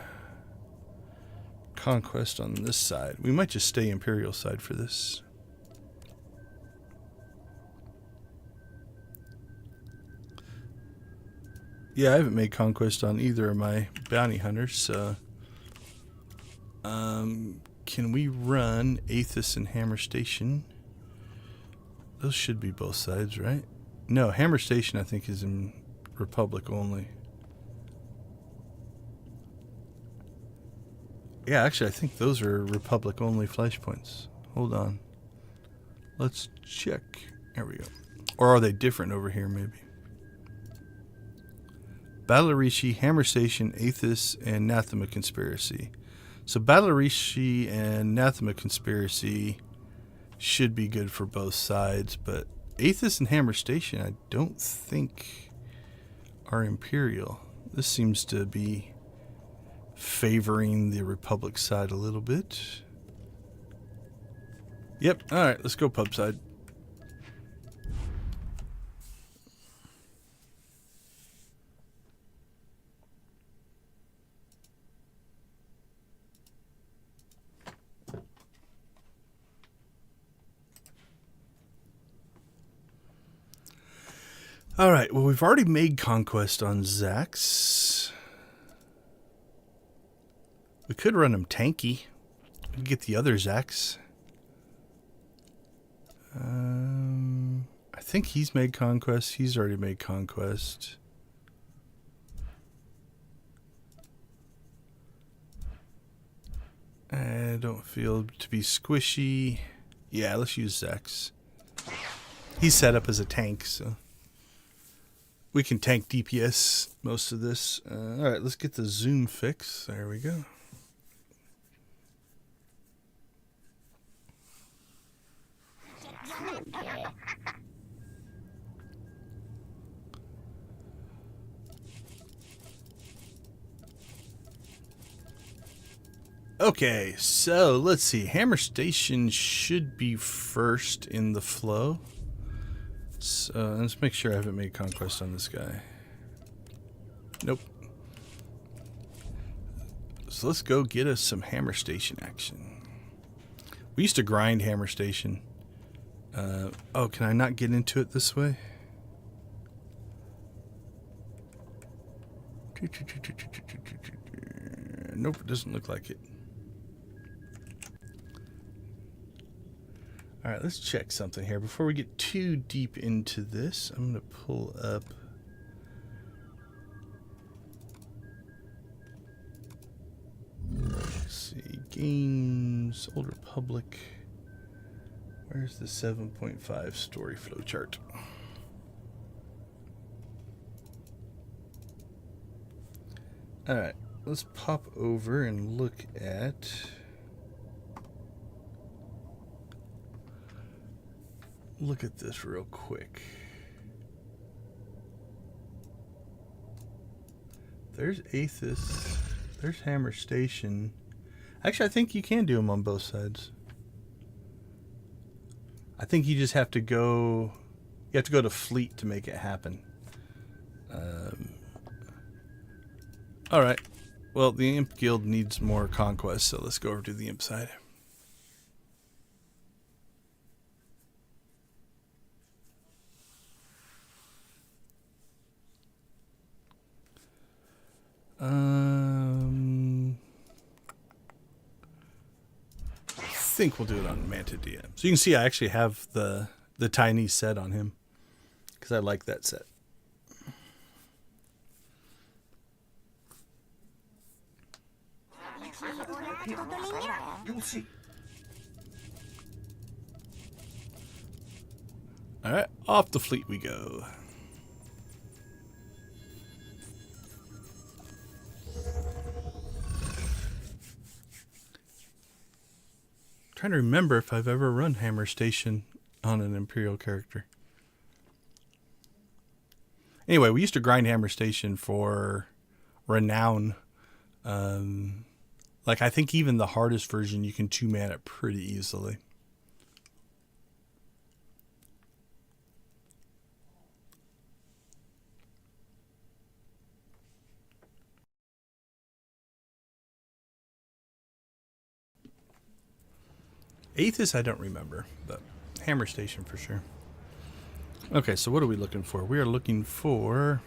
Conquest on this side? We might just stay Imperial side for this. Yeah, I haven't made Conquest on either of my bounty hunters, so can we run Aethys and Hammer Station? Those should be both sides, right? No, Hammer Station I think is in Republic only. Yeah, actually I think those are Republic only Flashpoints. Hold on. Let's check. There we go. Or are they different over here maybe? Battle of Rishi, Hammer Station, Aethys, and Nathema Conspiracy. So Battle of Rishi and Nathema Conspiracy should be good for both sides, but Aethys and Hammer Station I don't think are Imperial. This seems to be favoring the Republic side a little bit. Yep, alright, let's go pub side. Alright, well, we've already made Conquest on Zax. We could run him tanky. We could get the other Zax. I think he's made Conquest. He's already made Conquest. I don't feel to be squishy. Yeah, let's use Zax. He's set up as a tank, so we can tank DPS most of this. Alright, let's get the zoom fix. There we go. Okay, so let's see. Hammer Station should be first in the flow. So let's make sure I haven't made Conquest on this guy. Nope. So let's go get us some Hammer Station action. We used to grind Hammer Station. Oh, can I not get into it this way? Nope, it doesn't look like it. Alright, let's check something here. Before we get too deep into this, I'm going to pull up let's see, Games, Old Republic. Where's the 7.5 story flowchart? Alright, let's pop over and look at... Look at this real quick. There's Aethys. There's Hammer Station. Actually, I think you can do them on both sides. I think you just have to go... You have to go to Fleet to make it happen. Alright. Well, the Imp Guild needs more conquest, so let's go over to the Imp side. I think we'll do it on Manta DM. So you can see I actually have the tiny set on him because I like that set. You'll see. All right, off the Fleet we go. Trying to remember if I've ever run Hammer Station on an Imperial character. Anyway, we used to grind Hammer Station for renown. Like I think even the hardest version you can 2-man it pretty easily. Aethys I don't remember, but Hammer Station for sure. Okay, so what are we looking for? We are looking for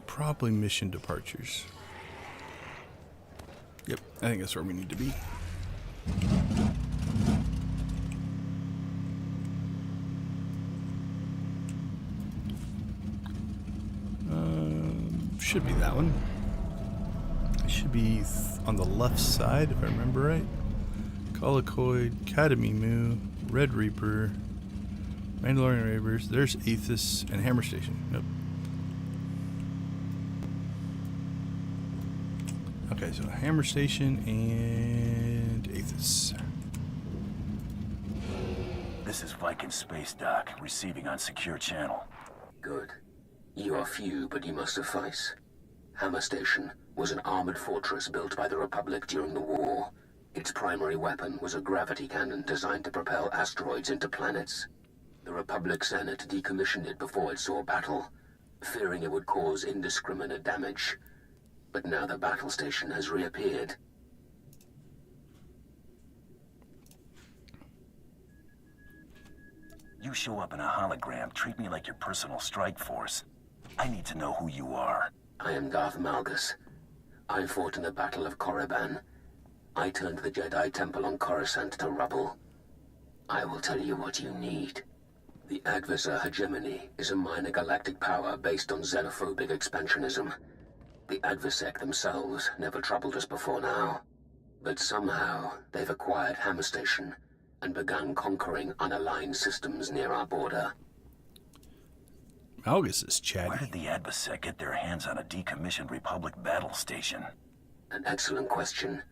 probably mission departures. Yep, I think that's where we need to be. Should be that one. It should be on the left side, if I remember right. Colicoid, Cademimu, Red Reaper, Mandalorian Ravers. There's Aethys and Hammer Station. Nope. Okay, so Hammer Station and Aethys. This is Viking Space Dock, receiving on secure channel. Good. You are few, but you must suffice. Hammer Station was an armored fortress built by the Republic during the war. Its primary weapon was a gravity cannon designed to propel asteroids into planets. The Republic Senate decommissioned it before it saw battle, fearing it would cause indiscriminate damage. But now the battle station has reappeared. You show up in a hologram, treat me like your personal strike force. I need to know who you are. I am Darth Malgus. I fought in the Battle of Korriban. I turned the Jedi Temple on Coruscant to rubble. I will tell you what you need. The Adversar hegemony is a minor galactic power based on xenophobic expansionism. The Adversec themselves never troubled us before now. But somehow, they've acquired Hammer Station and begun conquering unaligned systems near our border. Malgus is chatty. Where did the Adversec get their hands on a decommissioned Republic battle station? An excellent question.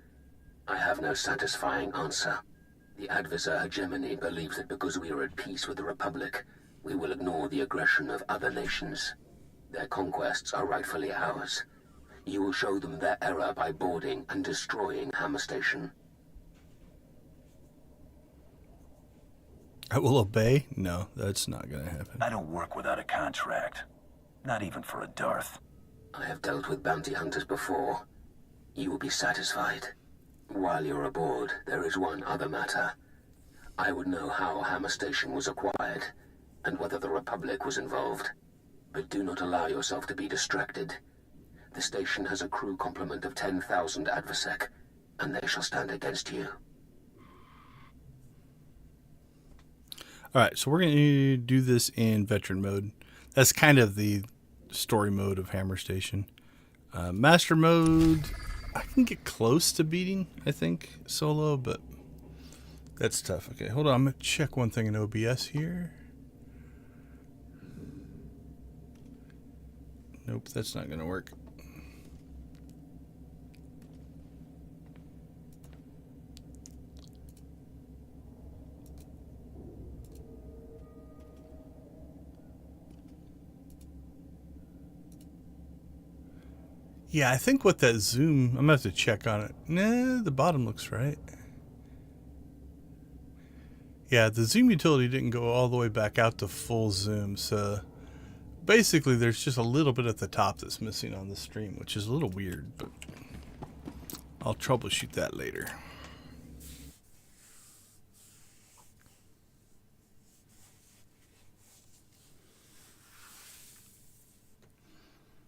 I have no satisfying answer. The Adversar hegemony believes that because we are at peace with the Republic, we will ignore the aggression of other nations. Their conquests are rightfully ours. You will show them their error by boarding and destroying Hammer Station. I will obey? No, that's not going to happen. I don't work without a contract. Not even for a Darth. I have dealt with bounty hunters before. You will be satisfied. While you're aboard, there is one other matter. I would know how Hammer Station was acquired, and whether the Republic was involved. But do not allow yourself to be distracted. The station has a crew complement of 10,000 Adversec, and they shall stand against you. Alright, so we're going to do this in veteran mode. That's kind of the story mode of Hammer Station. Master mode, I can get close to beating, I think, solo, but that's tough. Okay, hold on. I'm going to check one thing in OBS here. Nope, that's not gonna work. Yeah, I think what that zoom, I'm gonna have to check on it. Nah, the bottom looks right. Yeah, the zoom utility didn't go all the way back out to full zoom, so basically there's just a little bit at the top that's missing on the stream, which is a little weird, but I'll troubleshoot that later.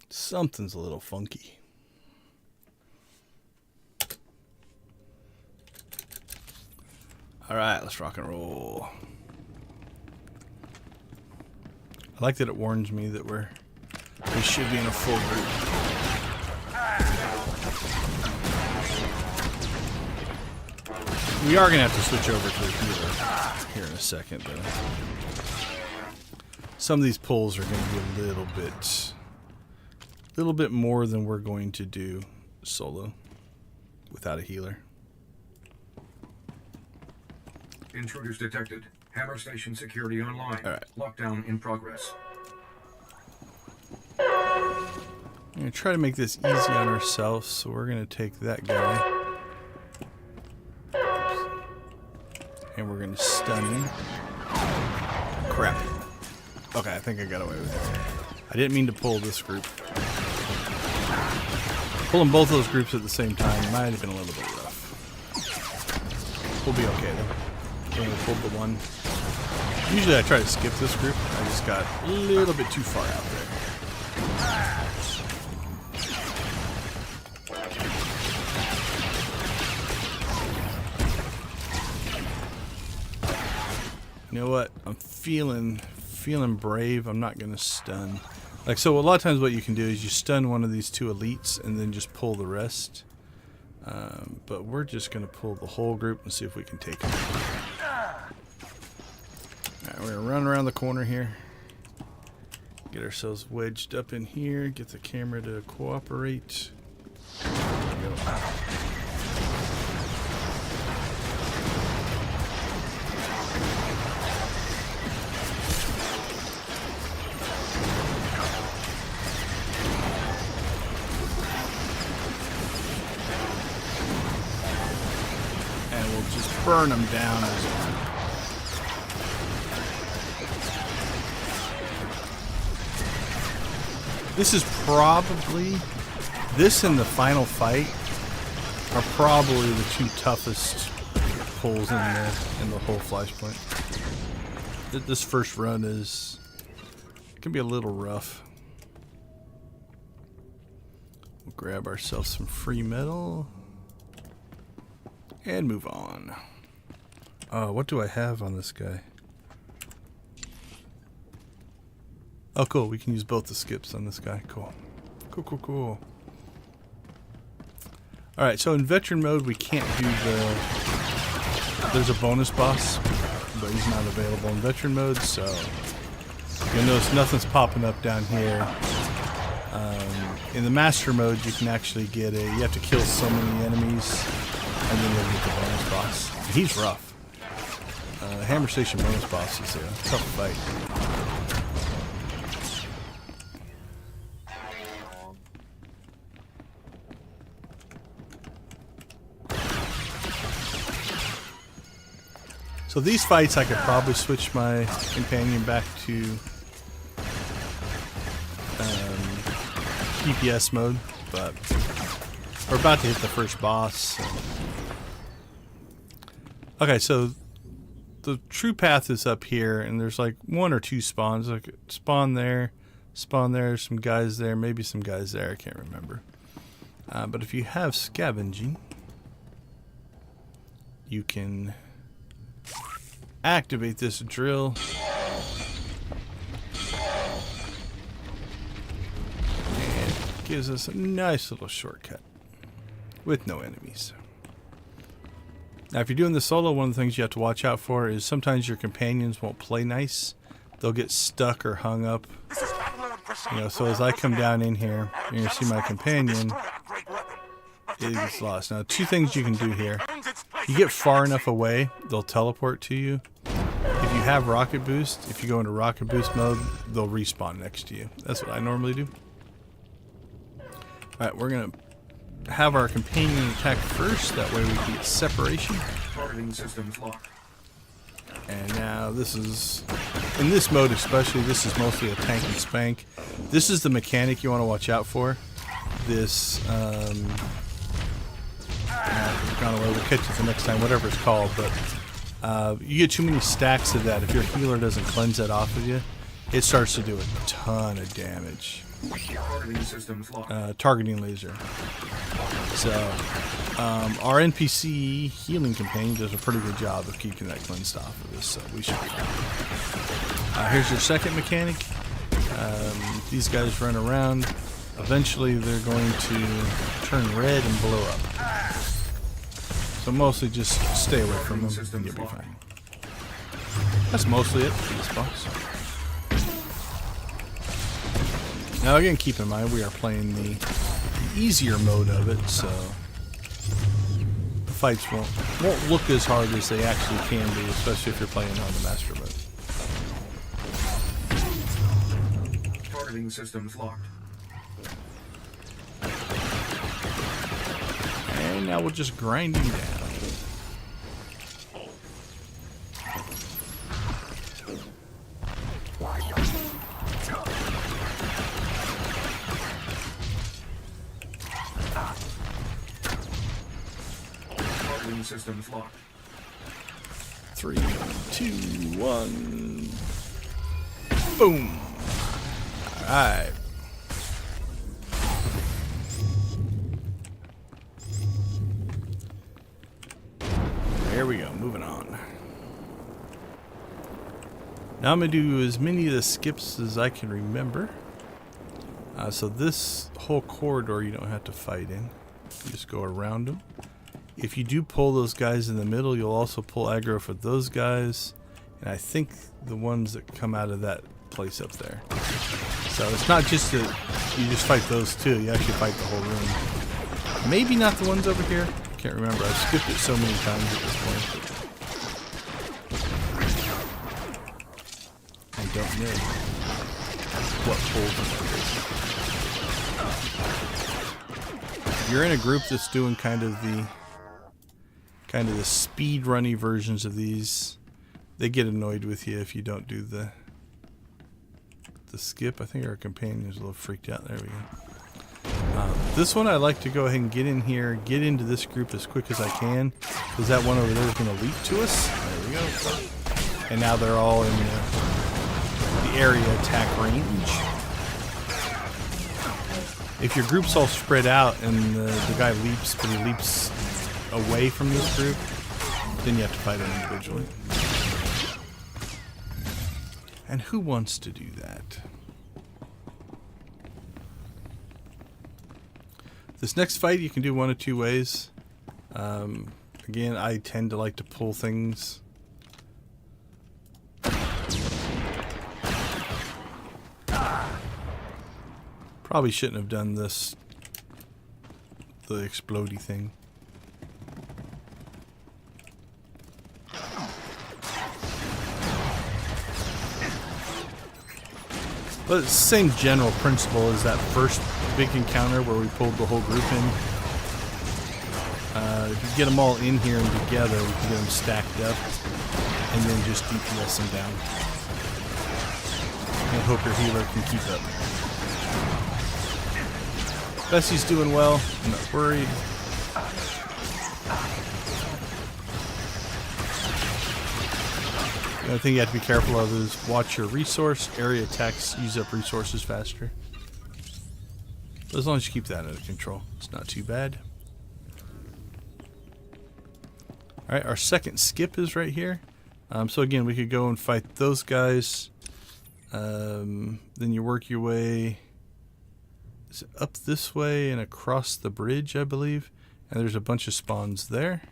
Something's a little funky. All right, let's rock and roll. I like that it warns me that we should be in a full group. We are gonna have to switch over to the healer here in a second, though. Some of these pulls are gonna be a little bit more than we're going to do solo without a healer. Intruders detected. Hammer station security online. All right. Lockdown in progress. I'm going to try to make this easy on ourselves, so we're going to take that guy. And we're going to stun him. Crap. Okay, I think I got away with it. I didn't mean to pull this group. Pulling both those groups at the same time might have been a little bit rough. We'll be okay though. We pulled the one. Usually I try to skip this group. I just got a little bit too far out there. You know what? I'm feeling brave. I'm not gonna stun. Like, so a lot of times what you can do is you stun one of these two elites and then just pull the rest. But we're just going to pull the whole group and see if we can take them. Alright, we're going to run around the corner here. Get ourselves wedged up in here. Get the camera to cooperate. There we go. Burn them down as well. This is probably, this and the final fight are probably the two toughest pulls in the whole Flashpoint. This first run can be a little rough. We'll grab ourselves some free metal and move on. What do I have on this guy? Oh, cool. We can use both the skips on this guy. Cool. Cool. Alright, so in veteran mode, we can't do there's a bonus boss, but he's not available in veteran mode, so you'll notice nothing's popping up down here. In the master mode, you can actually get you have to kill so many enemies, and then you'll get the bonus boss. He's rough. Hammer Station bonus boss is a tough fight. So these fights, I could probably switch my companion back to DPS mode, but we're about to hit the first boss. So. Okay, so the true path is up here, and there's like one or two spawns. Like spawn there, some guys there, maybe some guys there. I can't remember. But if you have scavenging, you can activate this drill. And it gives us a nice little shortcut with no enemies. Now, if you're doing the solo, one of the things you have to watch out for is sometimes your companions won't play nice. They'll get stuck or hung up You know, so as I come down in here, you're going to see my companion is lost. Now, two things you can do here. If you get far enough away, they'll teleport to you. If you have rocket boost, if you go into rocket boost mode, they'll respawn next to you. That's what I normally do. Alright, we're going to have our companion attack first. That way we can get separation. Targeting systems locked. And now this is, in this mode especially, this is mostly a tank and spank. This is the mechanic you want to watch out for. This, gone away. We'll catch it the next time, whatever it's called. But you get too many stacks of that. If your healer doesn't cleanse that off of you, it starts to do a ton of damage. Targeting systems locked. Targeting laser. So our NPC healing companion does a pretty good job of keeping that cleansed off of us. So we should be fine. Here's your second mechanic. These guys run around. Eventually they're going to turn red and blow up. So mostly just stay away from them and you'll be fine. That's mostly it for this boss. Now again, keep in mind we are playing the easier mode of it, so the fights won't look as hard as they actually can be, especially if you're playing on the master mode. Targeting systems locked. And now we'll just grind him down. Targeting systems locked. 3, 2, 1. Boom. Alright. There we go, moving on. Now I'm going to do as many of the skips as I can remember. So this whole corridor you don't have to fight in. You just go around them. If you do pull those guys in the middle, you'll also pull aggro for those guys. And I think the ones that come out of that place up there. So it's not just that you just fight those two, you actually fight the whole room. Maybe not the ones over here. I can't remember. I've skipped it so many times at this point. I don't know what pulls. If you're in a group that's doing kind of the speed runny versions of these, they get annoyed with you if you don't do the skip. I think our companion is a little freaked out. There we go. This one I like to go ahead and get in here, get into this group as quick as I can, because that one over there is going to leap to us. There we go. And now they're all in the area attack range. If your group's all spread out and the guy leaps, but he leaps away from this group, then you have to fight him individually. And who wants to do that? This next fight you can do one of two ways. Again, I tend to like to pull things. Probably shouldn't have done this, the explodey thing. But it's the same general principle as that first big encounter where we pulled the whole group in. If you get them all in here and together, we can get them stacked up and then just DPS them down. And hope your healer can keep up. Bessie's doing well, I'm not worried. The only thing you have to be careful of is watch your resource. Area attacks use up resources faster. But as long as you keep that under control, it's not too bad. Alright, our second skip is right here. So again, we could go and fight those guys. Then you work your way up this way and across the bridge, I believe. And there's a bunch of spawns there.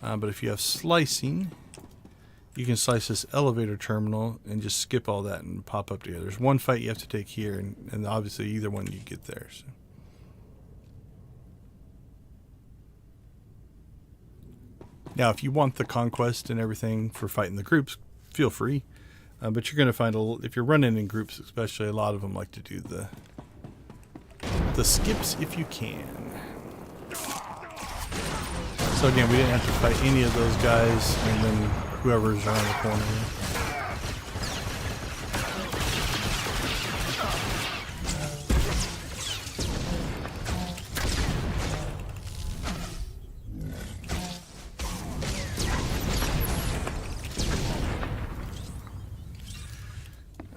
But if you have slicing, you can slice this elevator terminal and just skip all that and pop up together. There's one fight you have to take here, and obviously either one you get there. So. Now, if you want the conquest and everything for fighting the groups, feel free. But you're going to find, if you're running in groups especially, a lot of them like to do the skips if you can. So again, we didn't have to fight any of those guys, and then whoever's around the corner.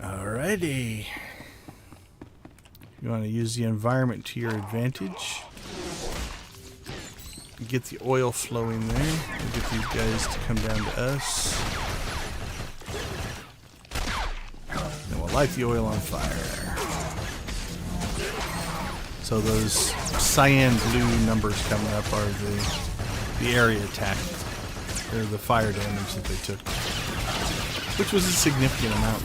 Alrighty. You want to use the environment to your advantage. Get the oil flowing there. And get these guys to come down to us. Then we'll light the oil on fire. So those cyan blue numbers coming up are the area attack. Or the fire damage that they took. Which was a significant amount.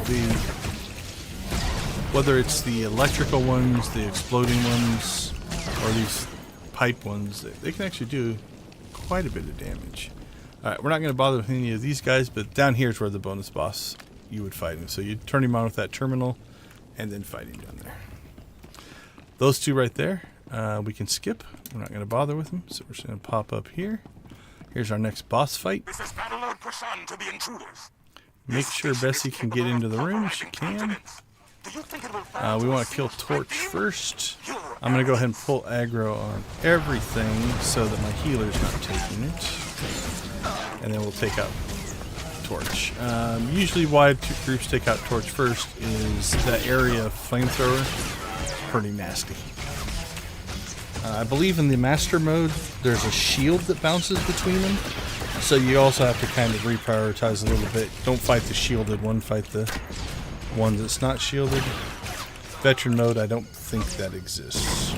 Whether it's the electrical ones, the exploding ones, or these pipe ones, they can actually do quite a bit of damage. Alright, we're not going to bother with any of these guys, but down here is where the bonus boss, you would fight him. So you turn him on with that terminal, and then fight him down there. Those two right there, we can skip. We're not going to bother with them, so we're just going to pop up here. Here's our next boss fight. This is Battlelord Prasan to the intruders. Make sure Bessie can get into the room. She can. We want to kill Torch first. I'm going to go ahead and pull aggro on everything so that my healer's not taking it. And then we'll take out Torch. Usually why two groups take out Torch first is that area of flamethrower. Pretty nasty. I believe in the master mode there's a shield that bounces between them. So you also have to kind of reprioritize a little bit. Don't fight the shielded one, fight the one that's not shielded. Veteran mode, I don't think that exists.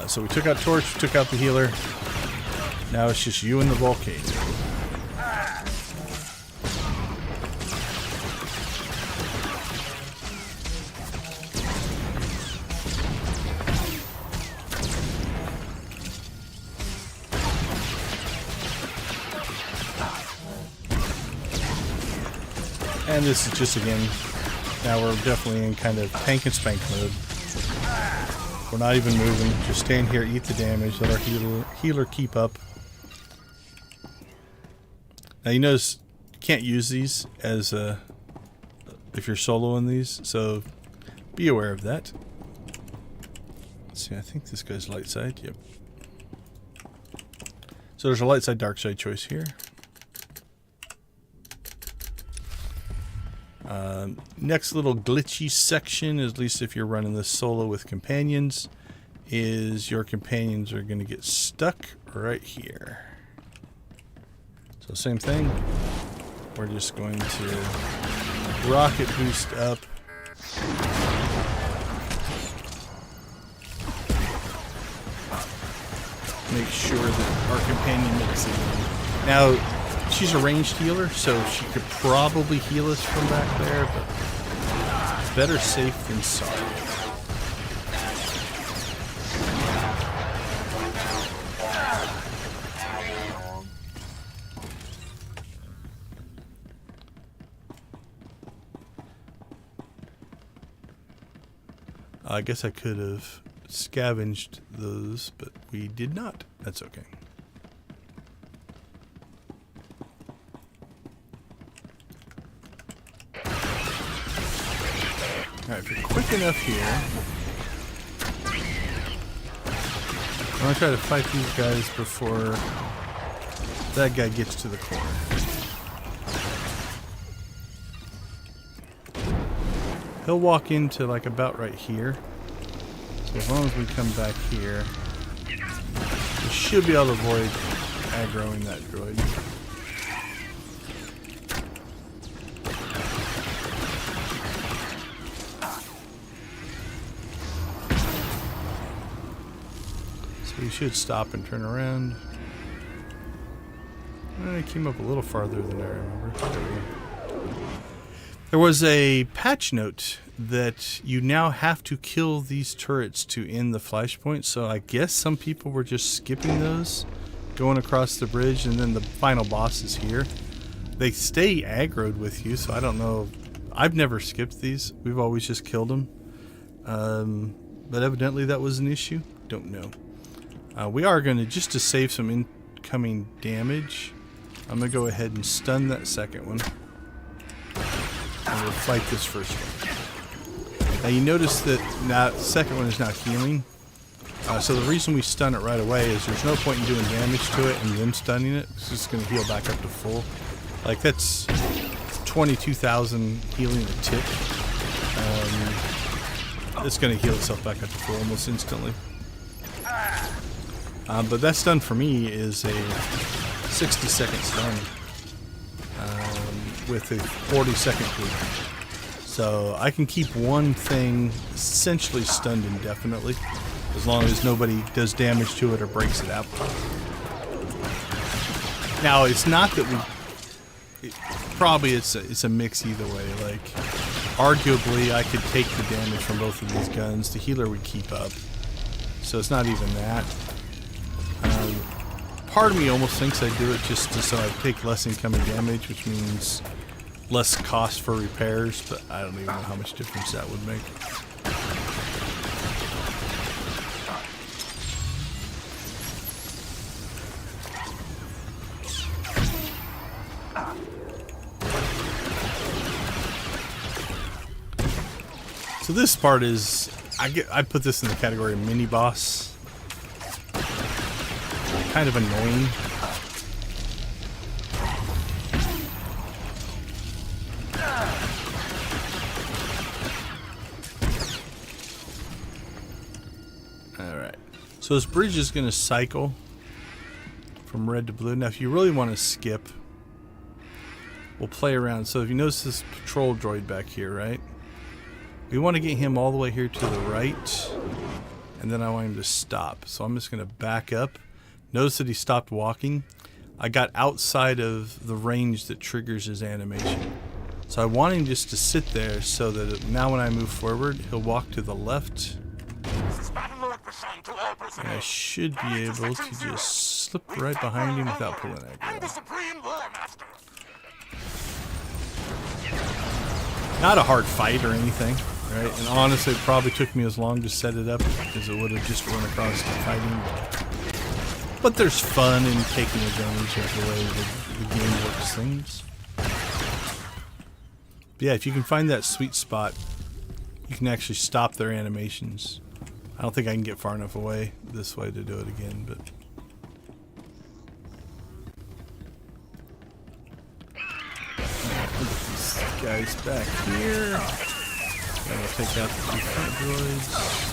So we took out Torch, took out the healer. Now it's just you and the volcano. And this is just, again, now we're definitely in kind of tank and spank mode. We're not even moving. Just stand here, eat the damage, let our healer keep up. Now you notice you can't use these as if you're soloing these, so be aware of that. Let's see, I think this guy's light side. Yep. So there's a light side, dark side choice here. Next little glitchy section, at least if you're running this solo with companions, is your companions are going to get stuck right here. So same thing. We're just going to rocket boost up. Make sure that our companion makes it. Now, she's a ranged healer, so she could probably heal us from back there, but better safe than sorry. I guess I could have scavenged those, but we did not. That's okay. Alright, if you're quick enough here, I'm going to try to fight these guys before that guy gets to the corner. He'll walk into like about right here. So as long as we come back here, we should be able to avoid aggroing that droid. So we should stop and turn around. I came up a little farther than I remember. There we go. There was a patch note that you now have to kill these turrets to end the flashpoint, so I guess some people were just skipping those, going across the bridge, and then the final boss is here. They stay aggroed with you, so I don't know. I've never skipped these. We've always just killed them. But evidently that was an issue. Don't know. We are going to, just to save some incoming damage, I'm going to go ahead and stun that second one. And we'll fight this first one. Now you notice that the second one is now healing. So the reason we stun it right away is there's no point in doing damage to it and then stunning it. It's just going to heal back up to full. Like that's 22,000 healing a tick. It's going to heal itself back up to full almost instantly. But that stun for me is a 60-second stun with a 40-second loop. So I can keep one thing essentially stunned indefinitely, as long as nobody does damage to it or breaks it out. Now it's not that it's a mix either way. Like, arguably I could take the damage from both of these guns. The healer would keep up. So it's not even that. Part of me almost thinks I do it just so I take less incoming damage, which means less cost for repairs, but I don't even know how much difference that would make. So this part is, I put this in the category of mini boss. Kind of annoying. Alright. So this bridge is going to cycle from red to blue. Now if you really want to skip, we'll play around. So if you notice this patrol droid back here, right? We want to get him all the way here to the right, and then I want him to stop. So I'm just going to back up. Notice that he stopped walking. I got outside of the range that triggers his animation. So I want him just to sit there so that now when I move forward, he'll walk to the left. And I should be able to just slip right behind him without pulling aggro. Not a hard fight or anything, right? And honestly, it probably took me as long to set it up as it would have just run across and fighting. But there's fun in taking advantage of the way the game works things. But yeah, if you can find that sweet spot, you can actually stop their animations. I don't think I can get far enough away this way to do it again, but... Put these guys back here. I'm gonna take out the 2 front droids.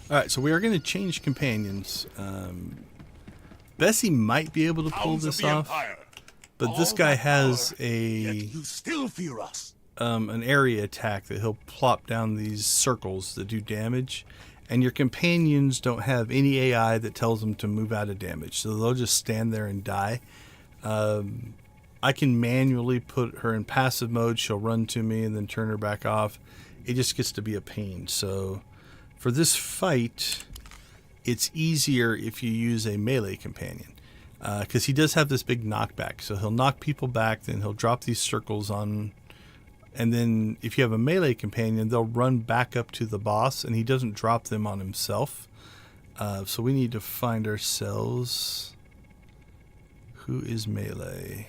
Alright, so we are going to change companions. Bessie might be able to pull this off, but this guy has an area attack that he'll plop down these circles that do damage, and your companions don't have any AI that tells them to move out of damage, so they'll just stand there and die. I can manually put her in passive mode. She'll run to me and then turn her back off. It just gets to be a pain, so... For this fight, it's easier if you use a melee companion, because he does have this big knockback. So he'll knock people back, then he'll drop these circles on, and then if you have a melee companion, they'll run back up to the boss, and he doesn't drop them on himself. So we need to find ourselves... Who is melee?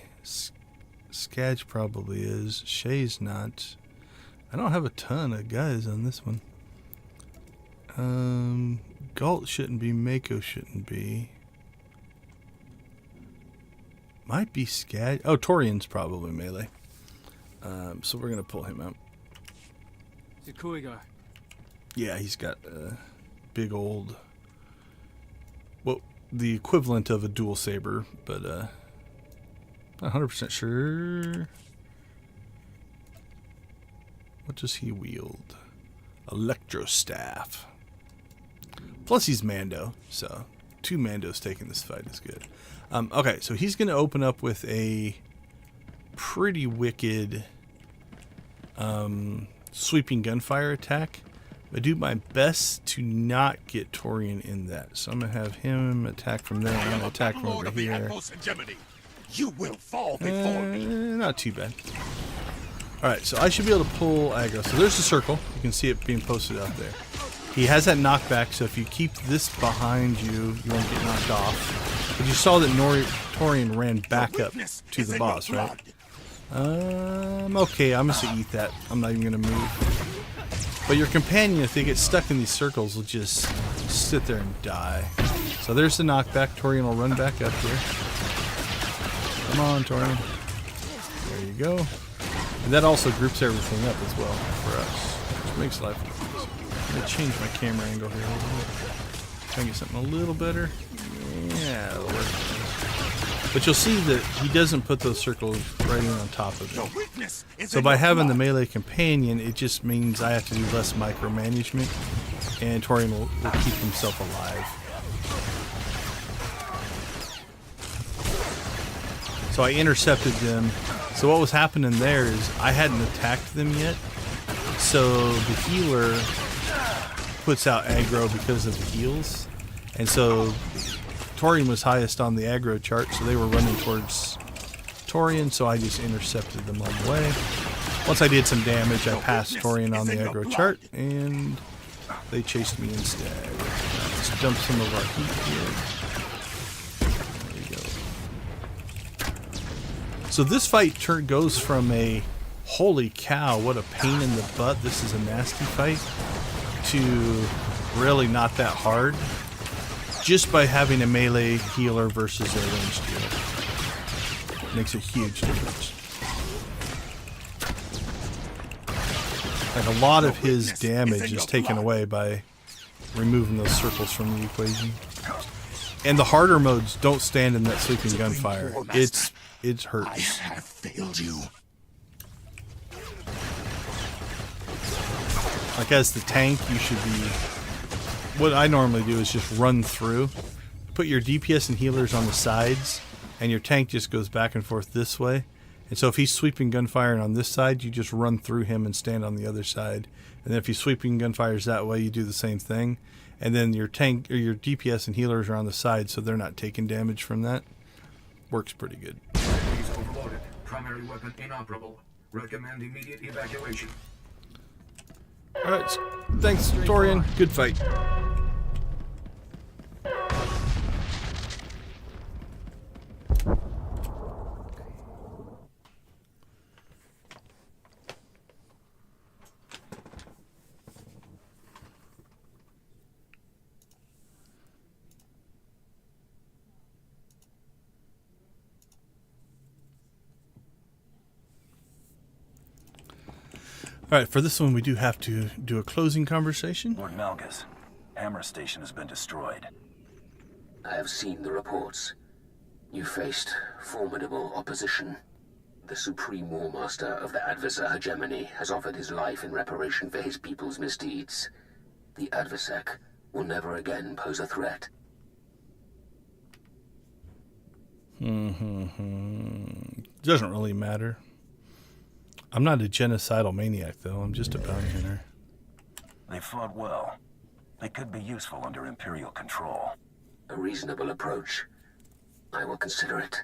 Skadge probably is. Shay's not. I don't have a ton of guys on this one. Galt shouldn't be, Mako shouldn't be. Might be Skad. Oh, Torian's probably melee. So we're gonna pull him out. It's a cool guy. Yeah, he's got a big old well, the equivalent of a dual saber, but not 100% sure. What does he wield? Electro staff. Plus he's Mando, so 2 Mandos taking this fight is good. Okay, so he's going to open up with a pretty wicked sweeping gunfire attack. I do my best to not get Torian in that. So I'm going to have him attack from there. I'm going to attack from over here. You will fall before me. Not too bad. Alright, so I should be able to pull aggro. So there's the circle. You can see it being posted out there. He has that knockback, so if you keep this behind you, you won't get knocked off. But you saw that Torian ran back up to the boss, right? Okay, I'm just going to eat that. I'm not even going to move. But your companion, if they get stuck in these circles, will just sit there and die. So there's the knockback. Torian will run back up here. Come on, Torian. There you go. And that also groups everything up as well for us, which makes life easier. I'm going to change my camera angle here a little bit. Try and get something a little better. Yeah, that'll work. But you'll see that he doesn't put those circles right in on top of it. So by having the melee companion, it just means I have to do less micromanagement, and Torian will keep himself alive. So I intercepted them. So what was happening there is I hadn't attacked them yet. So the healer puts out aggro because of the heals. And so Torian was highest on the aggro chart, so they were running towards Torian, so I just intercepted them on the way. Once I did some damage, I passed Torian on the aggro chart, and they chased me instead. Let's dump some of our heat here. There we go. So this fight goes from a holy cow, what a pain in the butt, this is a nasty fight, to really not that hard, just by having a melee healer versus a ranged healer. Makes a huge difference. Like a lot of his damage is taken away by removing those circles from the equation. And the harder modes don't stand in that sweeping gunfire. It hurts. I have failed you. Like as the tank, you should be... What I normally do is just run through. Put your DPS and healers on the sides, and your tank just goes back and forth this way. And so if he's sweeping gunfire on this side, you just run through him and stand on the other side. And then if he's sweeping gunfires that way, you do the same thing. And then your tank or your DPS and healers are on the side, so they're not taking damage from that. Works pretty good. He's overloaded. Primary weapon inoperable. Recommend immediate evacuation. Alright, thanks, Torian. Good fight. Alright, for this one we do have to do a closing conversation. Lord Malgus, Hammer Station has been destroyed. I have seen the reports. You faced formidable opposition. The Supreme Warmaster of the Adversar Hegemony has offered his life in reparation for his people's misdeeds. The Adversec will never again pose a threat. Doesn't really matter. I'm not a genocidal maniac, though. I'm just a bounty hunter. They fought well. They could be useful under Imperial control. A reasonable approach. I will consider it.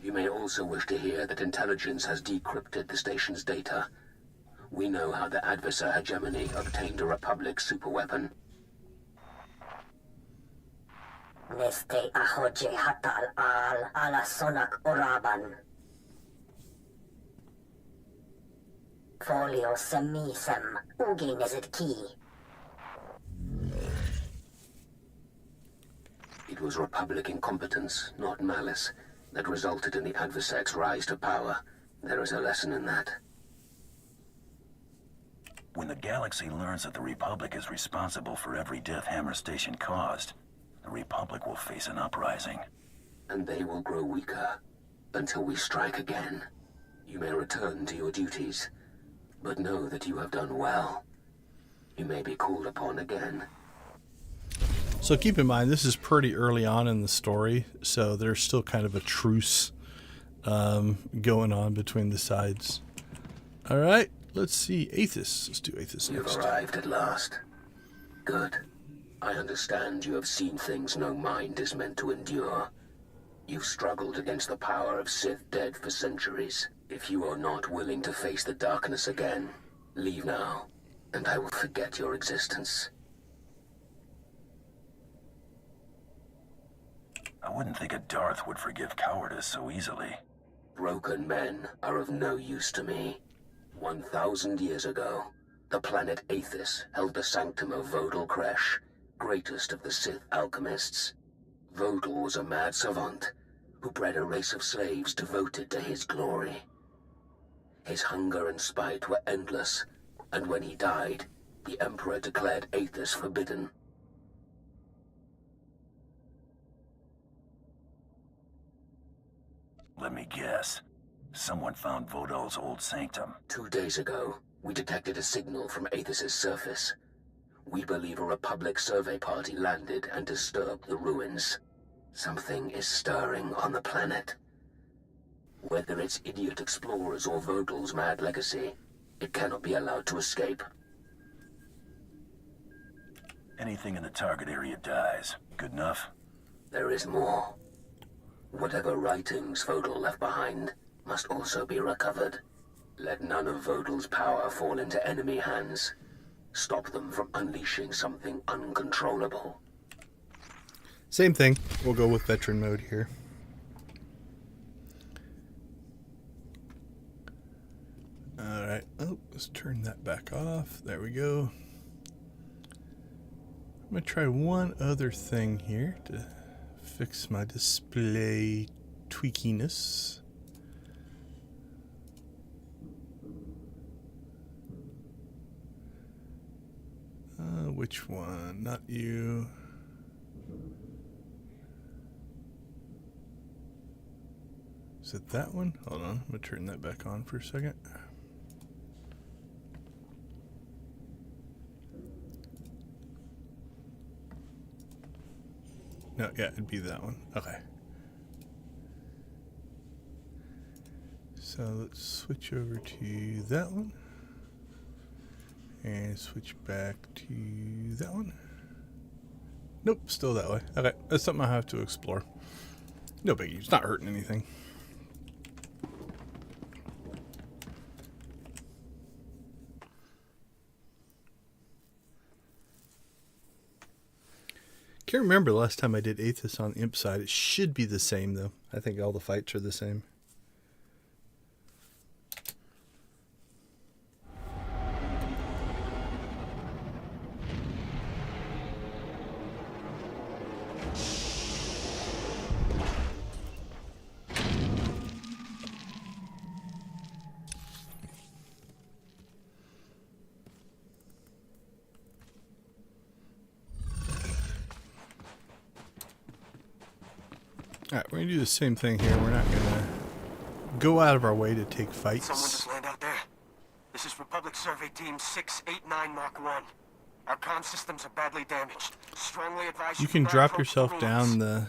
You may also wish to hear that intelligence has decrypted the station's data. We know how the Adversar Hegemony obtained a Republic superweapon. Neste ahoje hatal al ala sonak oraban. Folio semisem ugi nezit ki. It was Republic incompetence, not malice, that resulted in the Adversec's rise to power. There is a lesson in that. When the galaxy learns that the Republic is responsible for every death Hammer Station caused, the Republic Republic will face an uprising. And they will grow weaker until we strike again. You may return to your duties, but know that you have done well. You may be called upon again. So keep in mind, this is pretty early on in the story, so there's still kind of a truce going on between the sides. All right, let's see. Aethys. Let's do Aethys You've next. arrived at last. Good. I understand you have seen things no mind is meant to endure. You've struggled against the power of Sith dead for centuries. If you are not willing to face the darkness again, leave now, and I will forget your existence. I wouldn't think a Darth would forgive cowardice so easily. Broken men are of no use to me. 1,000 years ago, the planet Aethys held the sanctum of Vodal Kresh, greatest of the Sith alchemists. Vodal was a mad savant who bred a race of slaves devoted to his glory. His hunger and spite were endless, and when he died, the Emperor declared Aethys forbidden. Let me guess. Someone found Vodal's old sanctum. 2 days ago, we detected a signal from Aethys' surface. We believe a Republic survey party landed and disturbed the ruins. Something is stirring on the planet. Whether it's idiot explorers or Vodal's mad legacy, it cannot be allowed to escape. Anything in the target area dies. Good enough? There is more. Whatever writings Vodal left behind must also be recovered. Let none of Vodal's power fall into enemy hands. Stop them from unleashing something uncontrollable. Same thing. We'll go with veteran mode here. Alright. Oh, let's turn that back off. There we go. I'm going to try one other thing here to fix my display tweakiness. Which one? Not you. Is it that one? Hold on. I'm going to turn that back on for a second. No, yeah, it'd be that one. Okay. So let's switch over to that one. And switch back to that one. Nope, still that way. Okay, that's something I have to explore. No biggie, it's not hurting anything. Can't remember the last time I did Aethys on Imp side. It should be the same though. I think all the fights are the same. Alright, we're going to do the same thing here. We're not going to go out of our way to take fights. Someone just land out there. This is Republic Survey Team 689 Mark 1. Our comm systems are badly damaged. Strongly advise you can drop yourself down the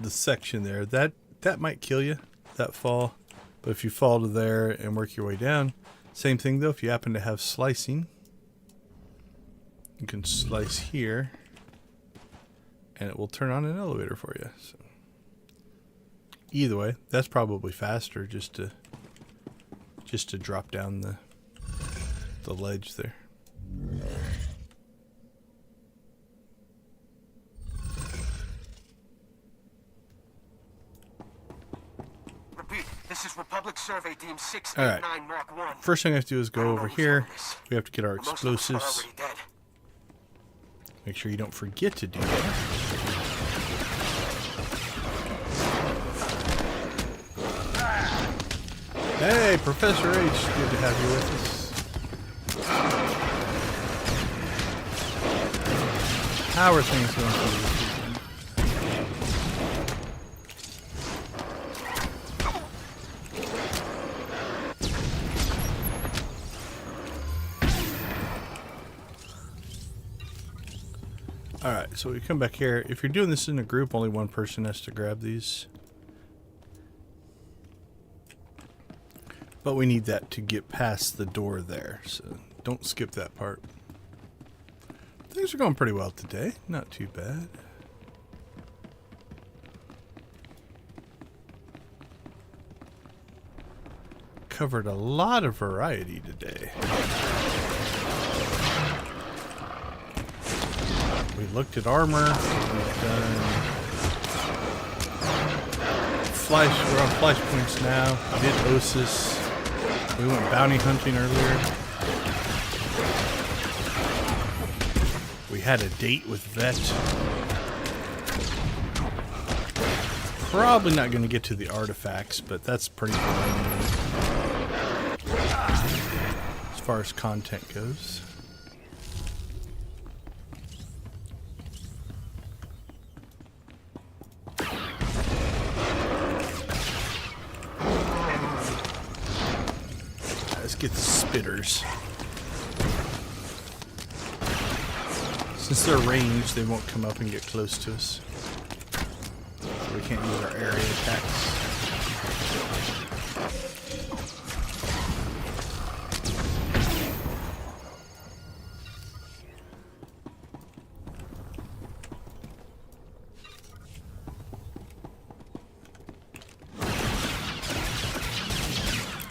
section there. That might kill you, that fall. But if you fall to there and work your way down, same thing though. If you happen to have slicing, you can slice here. And it will turn on an elevator for you. So either way, that's probably faster just to drop down the ledge there. Repeat, this is Republic Survey Team 689 Mark 1. First thing I have to do is go over here. We have to get our explosives. Make sure you don't forget to do that. Hey, Professor H, good to have you with us. How are things going for you? Alright, so we come back here. If you're doing this in a group, only one person has to grab these. But we need that to get past the door there, so don't skip that part. Things are going pretty well today. Not too bad. Covered a lot of variety today. We looked at armor. We've done we're on Flashpoints now. We did Osis. We went bounty hunting earlier. We had a date with Vet. Probably not going to get to the artifacts, but that's pretty good as far as content goes. Let's get the spitters. Since they're ranged, they won't come up and get close to us. So we can't use our area attacks.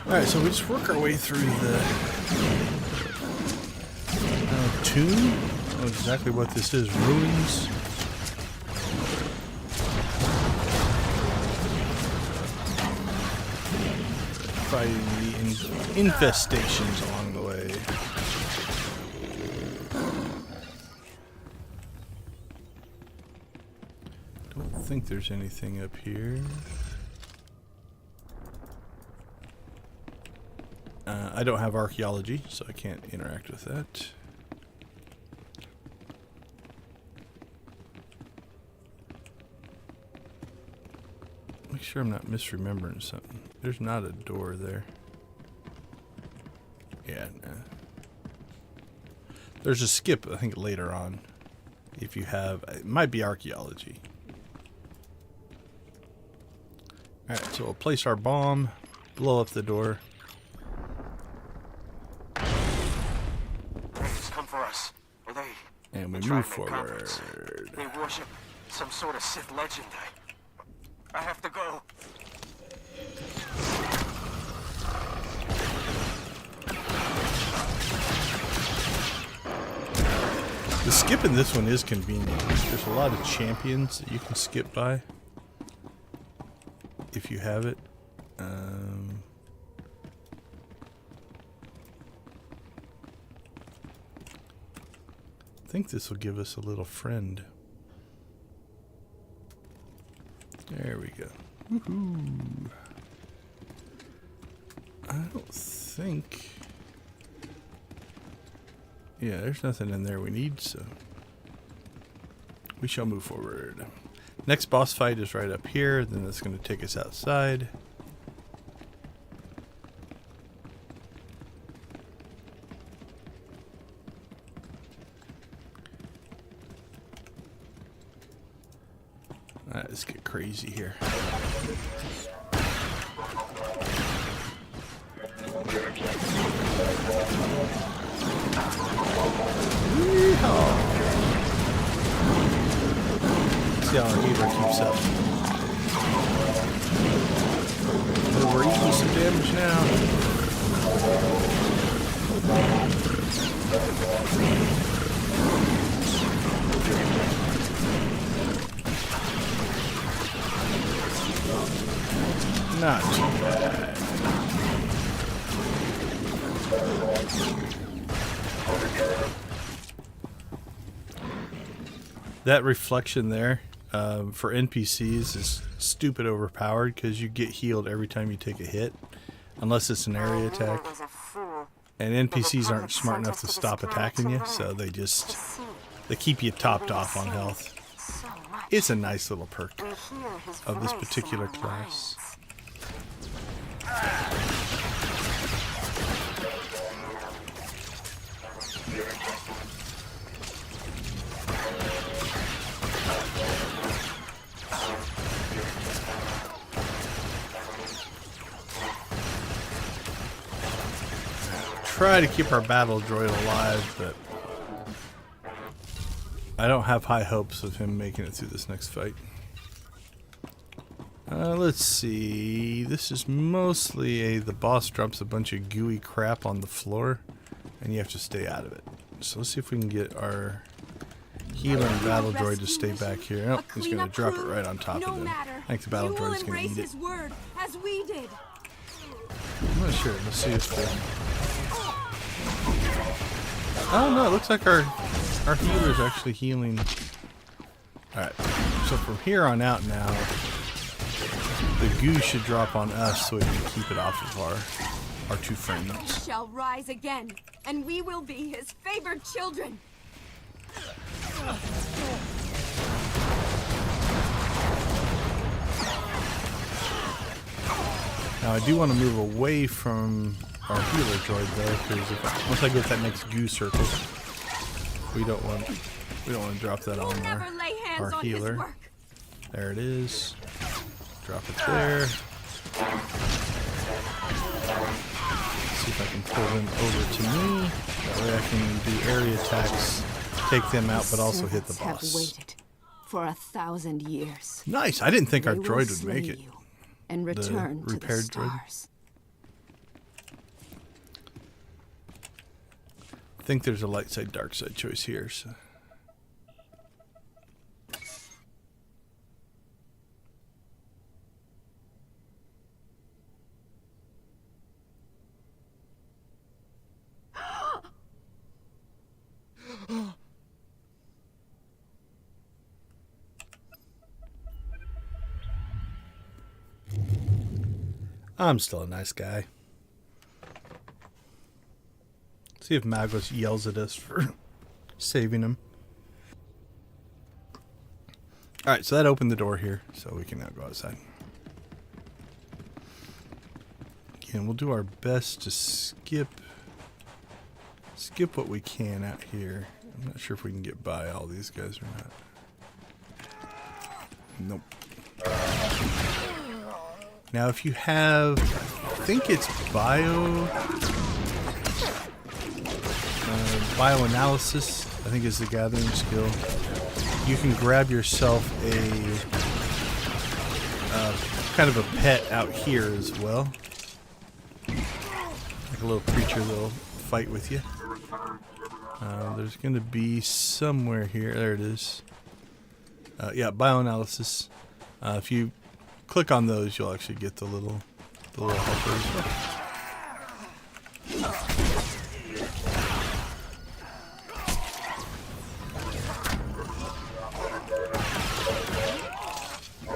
Alright, so we just work our way through the tomb. I don't know exactly what this is. Ruins. Fighting the infestations along the way. Don't think there's anything up here. I don't have archaeology, so I can't interact with that. Make sure I'm not misremembering something. There's not a door there. Yeah, no. There's a skip, I think, later on. If you have... It might be archaeology. Alright, so we'll place our bomb, blow up the door. And we move forward. They worship some sort of Sith legend. I have to go. The skip in this one is convenient. There's a lot of champions that you can skip by if you have it. I think this will give us a little friend. There we go. Woohoo! I don't think... Yeah, there's nothing in there we need, so... We shall move forward. Next boss fight is right up here, then that's going to take us outside. Alright, let's get crazy here. Yeehaw! See how our healer keeps up. Oh, we're eating some damage now. Not too bad. That reflection there for NPCs is stupid overpowered because you get healed every time you take a hit, unless it's an area attack. And NPCs aren't smart enough to stop attacking you, so they just They keep you topped off on health. It's a nice little perk of this particular class. Try to keep our battle droid alive, but I don't have high hopes of him making it through this next fight. Let's see. This is mostly the boss drops a bunch of gooey crap on the floor, and you have to stay out of it. So let's see if we can get our healing battle droid to stay back here. Oh, he's going to drop it right on top of them. I think the battle droid is going to eat it. Word, as we did. I'm not sure. Let's see if they... Oh no, it looks like our healer's actually healing. Alright, so from here on out now, the goo should drop on us so we can keep it off of our two friends. He shall rise again, and we will be his favored children. Now I do want to move away from our healer droid though, because once I get that next goo circle, we don't want to drop that on our healer. There it is. Drop it there. See if I can pull them over to me. That way I can do area attacks, take them out, but also hit the boss. Have waited for 1,000 years. Nice. I didn't think our droid would make it. And return the repaired to the stars. droid. I think there's a light side, dark side choice here. So. I'm still a nice guy. See if Magos yells at us for saving him. Alright, so that opened the door here, so we can now go outside. Again, we'll do our best to skip what we can out here. I'm not sure if we can get by all these guys or not. Nope. Now, if you have, I think it's bioanalysis, I think is the gathering skill. You can grab yourself a kind of a pet out here as well, like a little creature that'll fight with you. There's going to be somewhere here. There it is. Yeah, bioanalysis. If you click on those, you'll actually get the little helpers.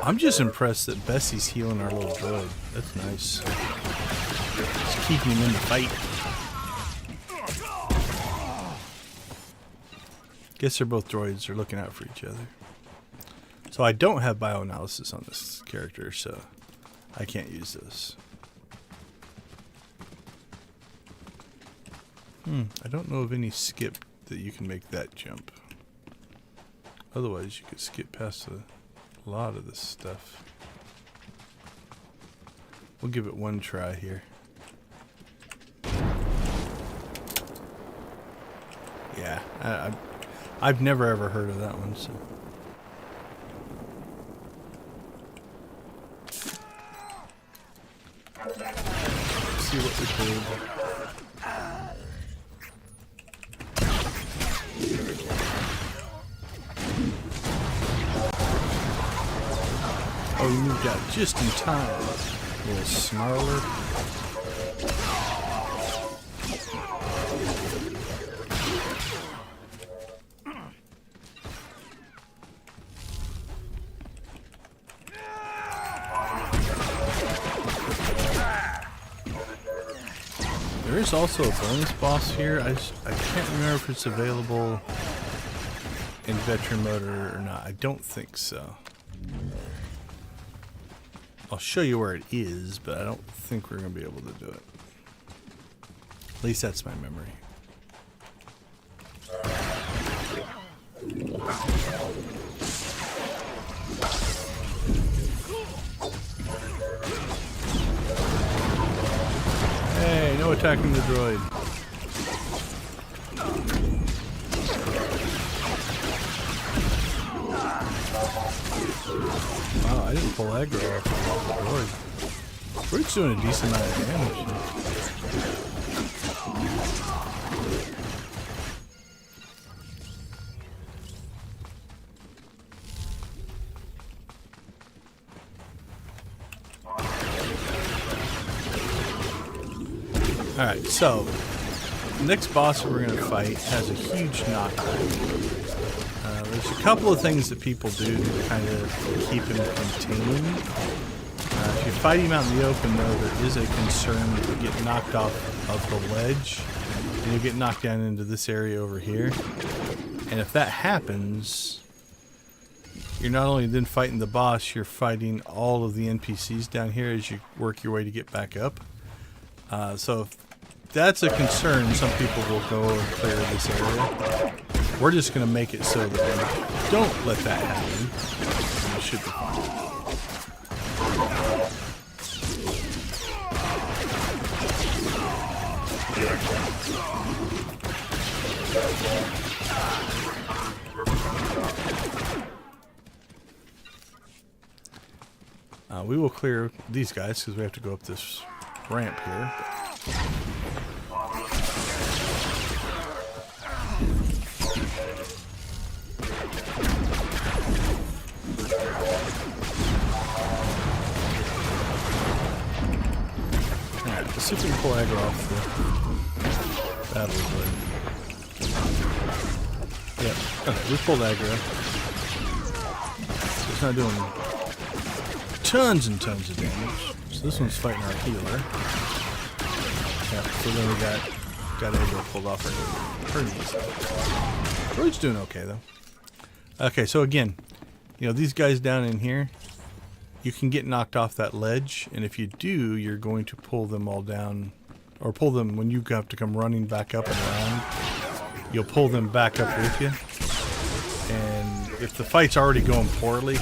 I'm just impressed that Bessie's healing our little droid. That's nice. Just keeping him in the fight. Guess they're both droids. They're looking out for each other. So I don't have bioanalysis on this character, so I can't use this. I don't know of any skip that you can make that jump. Otherwise, you could skip past a lot of this stuff. We'll give it one try here. Yeah, I've never ever heard of that one, so. Let's see what we can do. Oh, you moved out just in time, little snarler. There is also a bonus boss here. I can't remember if it's available in veteran mode or not. I don't think so. I'll show you where it is, but I don't think we're going to be able to do it. At least that's my memory. Hey, no attacking the droid. Wow, I didn't pull aggro off the droid. Droid's doing a decent amount of damage. Alright, so the next boss we're going to fight has a huge knockback. There's a couple of things that people do to kind of keep him contained. If you fight him out in the open, though, there is a concern that you get knocked off of the ledge and you get knocked down into this area over here. And if that happens, you're not only then fighting the boss, you're fighting all of the NPCs down here as you work your way to get back up. So if that's a concern, some people will go and clear this area. We're just going to make it so that we don't let that happen. And it should be fine. We will clear these guys because we have to go up this ramp here. Alright, let's see if we can pull aggro off the battle droid. Yeah, okay, we pulled aggro. It's not doing tons and tons of damage. So this one's fighting our healer. Yeah, so then we got aggro pulled off her knees. Droid's doing okay though. Okay, so again, you know, these guys down in here, you can get knocked off that ledge, and if you do, you're going to pull them all down, or pull them when you have to come running back up and around. You'll pull them back up with you. And if the fight's already going poorly,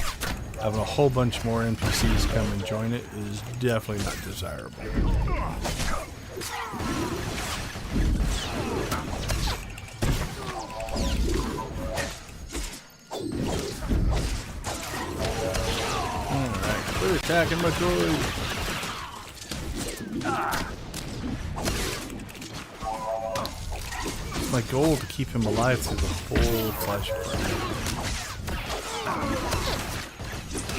having a whole bunch more NPCs come and join it is definitely not desirable. Alright, quit attacking my droid. It's my goal to keep him alive through the whole Flashpoint.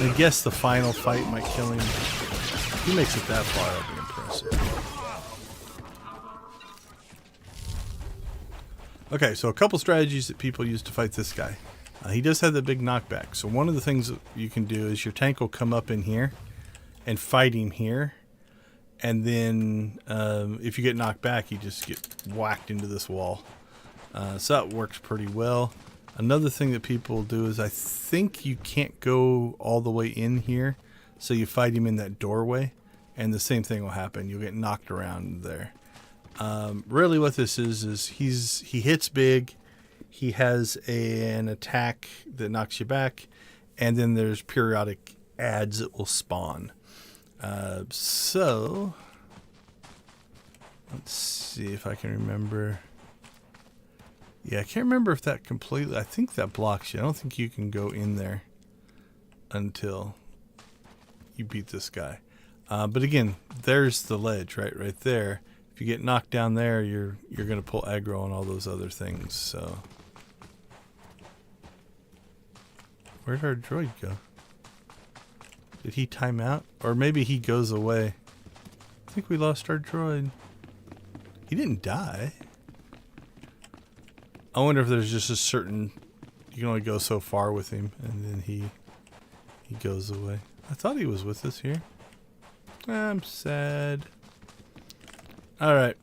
I guess the final fight might kill him. If he makes it that far, that'd be impressive. Okay, so a couple strategies that people use to fight this guy. He does have the big knockback. So one of the things that you can do is your tank will come up in here and fight him here. And then if you get knocked back, you just get whacked into this wall. So that works pretty well. Another thing that people do is I think you can't go all the way in here. So you fight him in that doorway. And the same thing will happen. You'll get knocked around there. Really what this is he hits big. He has an attack that knocks you back. And then there's periodic adds that will spawn. So let's see if I can remember. Yeah, I can't remember if that completely, I think that blocks you. I don't think you can go in there until you beat this guy. But again, there's the ledge right there. If you get knocked down there, you're going to pull aggro on all those other things. So where'd our droid go? Did he time out? Or maybe he goes away. I think we lost our droid. He didn't die. I wonder if there's just a certain... You can only go so far with him, and then he goes away. I thought he was with us here. I'm sad. Alright.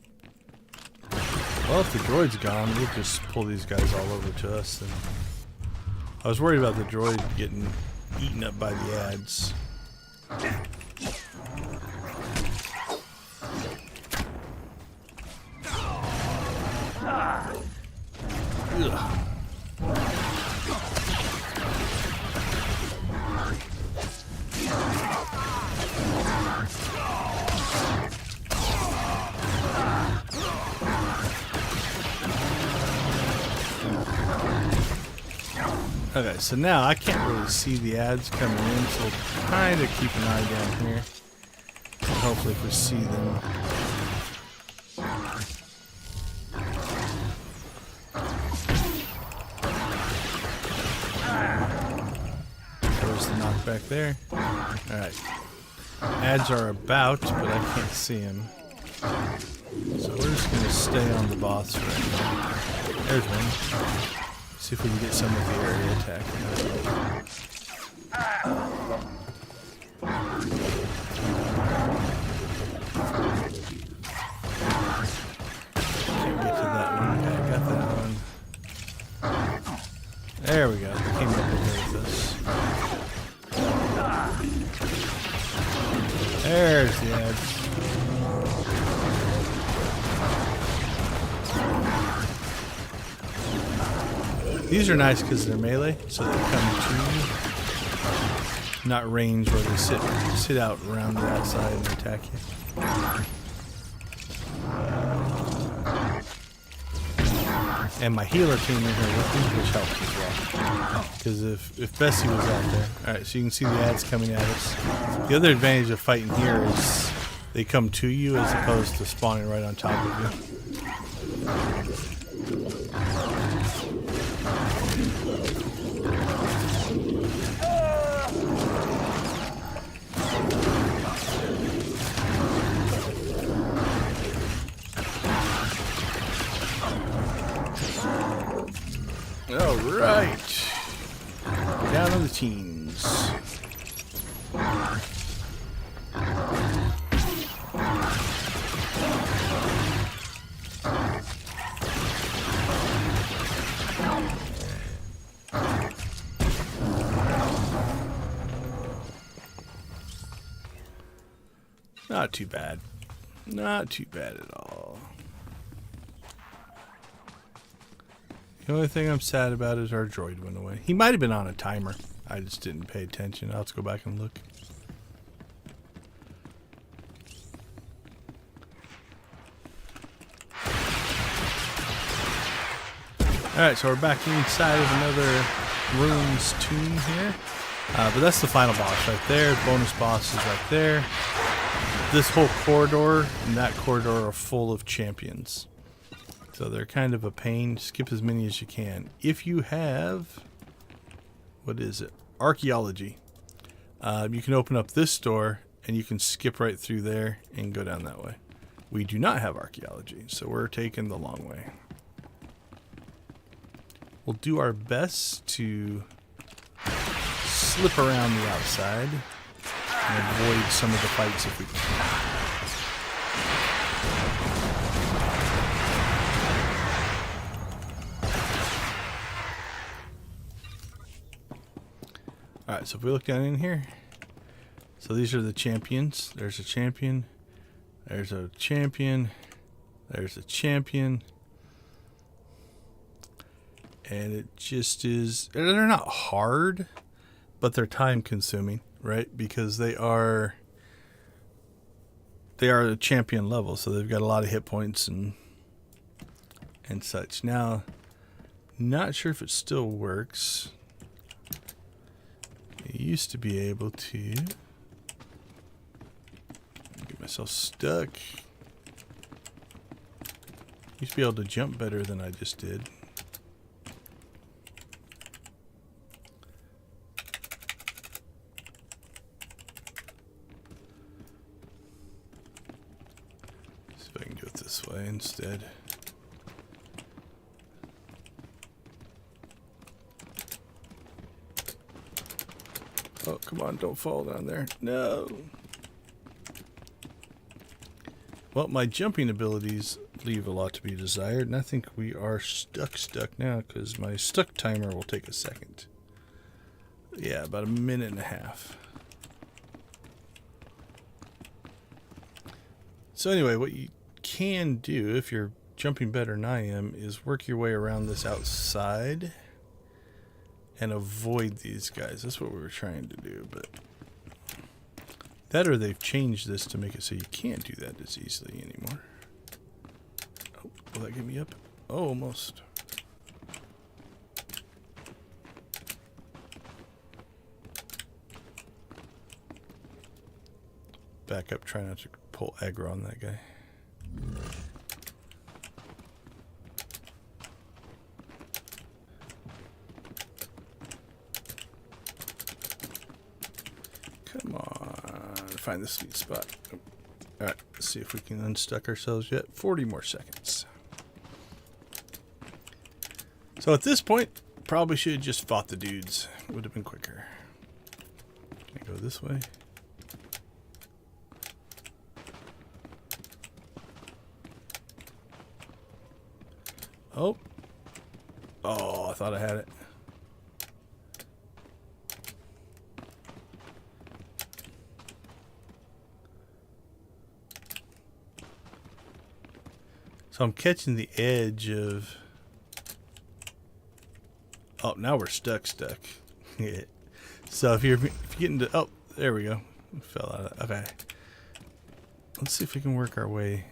Well, if the droid's gone, we'll just pull these guys all over to us. And I was worried about the droid getting eaten up by the ads. Ugh. Okay, so now I can't really see the ads coming in, so we'll kind of keep an eye down here. And hopefully if we see them. There's the knockback there. Alright. Ads are about, but I can't see them. So we're just going to stay on the boss right now. There's one. See if we can get some of the area attack. Can't get to that one. Okay, I got that one. There we go. They came up with us. There's the ads. These are nice because they're melee, so they come to you. Not range where they sit out around the outside and attack you. And my healer came in here with me, which helps as well. Because if Bessie was out there... Alright, so you can see the ads coming at us. The other advantage of fighting here is they come to you as opposed to spawning right on top of you. Alright. Down on the teens. Not too bad. Not too bad at all. The only thing I'm sad about is our droid went away. He might have been on a timer. I just didn't pay attention. I'll have to go back and look. Alright, so we're back inside of another ruins tomb here. But that's the final boss right there. Bonus boss is right there. This whole corridor and that corridor are full of champions. So they're kind of a pain. Skip as many as you can. If you have... What is it? Archaeology. You can open up this door and you can skip right through there and go down that way. We do not have archaeology, so we're taking the long way. We'll do our best to slip around the outside and avoid some of the fights if we can. Alright, so if we look down in here, so these are the champions. There's a champion, there's a champion, there's a champion. And it just is, they're not hard, but they're time consuming, right? Because they are a champion level, so they've got a lot of hit points and such. Now, not sure if it still works. I used to be able to get myself stuck. Used to be able to jump better than I just did. See if I can do it this way instead. Oh, come on, don't fall down there. No. Well, my jumping abilities leave a lot to be desired, and I think we are stuck now, because my stuck timer will take a second. Yeah, about a minute and a half. So anyway, what you can do if you're jumping better than I am is work your way around this outside and avoid these guys. That's what we were trying to do, but that or they've changed this to make it so you can't do that as easily anymore. Oh, will that get me up? Oh, almost. Back up, try not to pull aggro on that guy. Come on, find the sweet spot. Oh. Alright, let's see if we can unstuck ourselves yet. 40 more seconds. So at this point, probably should have just fought the dudes. Would have been quicker. Can I go this way? Oh. Oh, I thought I had it. So I'm catching the edge of... Oh, now we're stuck. Yeah. So if you're getting to... Oh, there we go. We fell out of that. Okay. Let's see if we can work our way.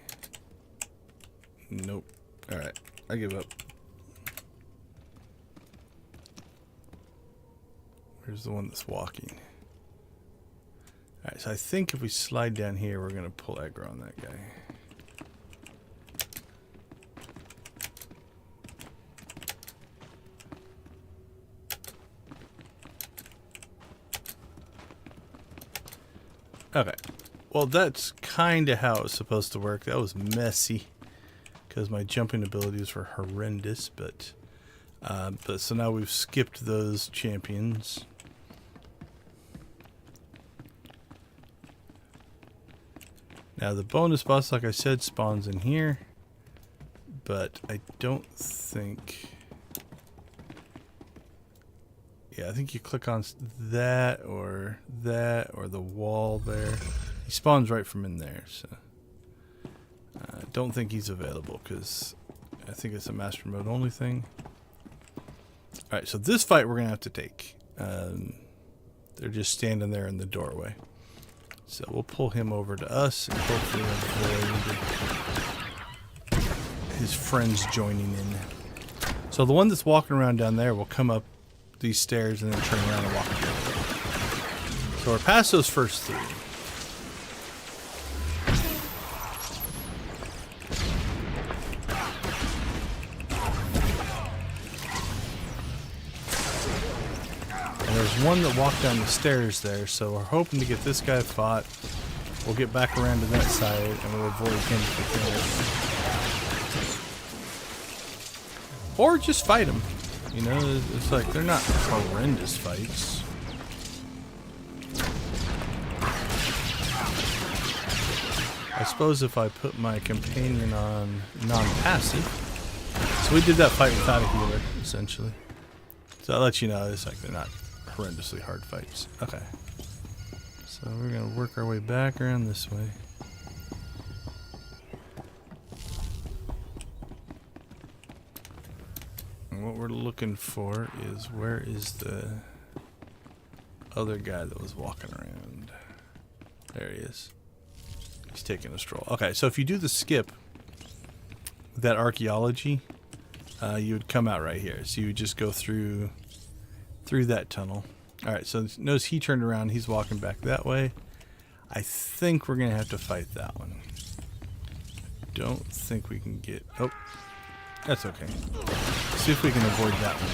Nope. Alright. I give up. Where's the one that's walking? Alright, so I think if we slide down here, we're going to pull aggro on that guy. Okay. Well, that's kind of how it was supposed to work. That was messy because my jumping abilities were horrendous, but so now we've skipped those champions. Now the bonus boss, like I said, spawns in here, but I don't think... Yeah, I think you click on that or the wall there. He spawns right from in there, so I don't think he's available because I think it's a master mode only thing. Alright, so this fight we're going to have to take. They're just standing there in the doorway. So we'll pull him over to us and hopefully avoid his friends joining in. So the one that's walking around down there will come up these stairs and then turn around and walk the other way. So we're past those first three. And there's one that walked down the stairs there, so we're hoping to get this guy fought. We'll get back around to that side and we'll avoid him if we can. Or just fight him. You know, it's like they're not horrendous fights. I suppose if I put my companion on non-passive. So we did that fight without a healer, essentially. So that lets you know it's like they're not horrendously hard fights. Okay. So we're going to work our way back around this way. What we're looking for is where is the other guy that was walking around? There he is. He's taking a stroll. Okay, so if you do the skip with that archaeology, you would come out right here. So you would just go through that tunnel. All right, so notice he turned around. He's walking back that way. I think we're gonna have to fight that one. Don't think we can get. Oh. That's okay. See if we can avoid that one.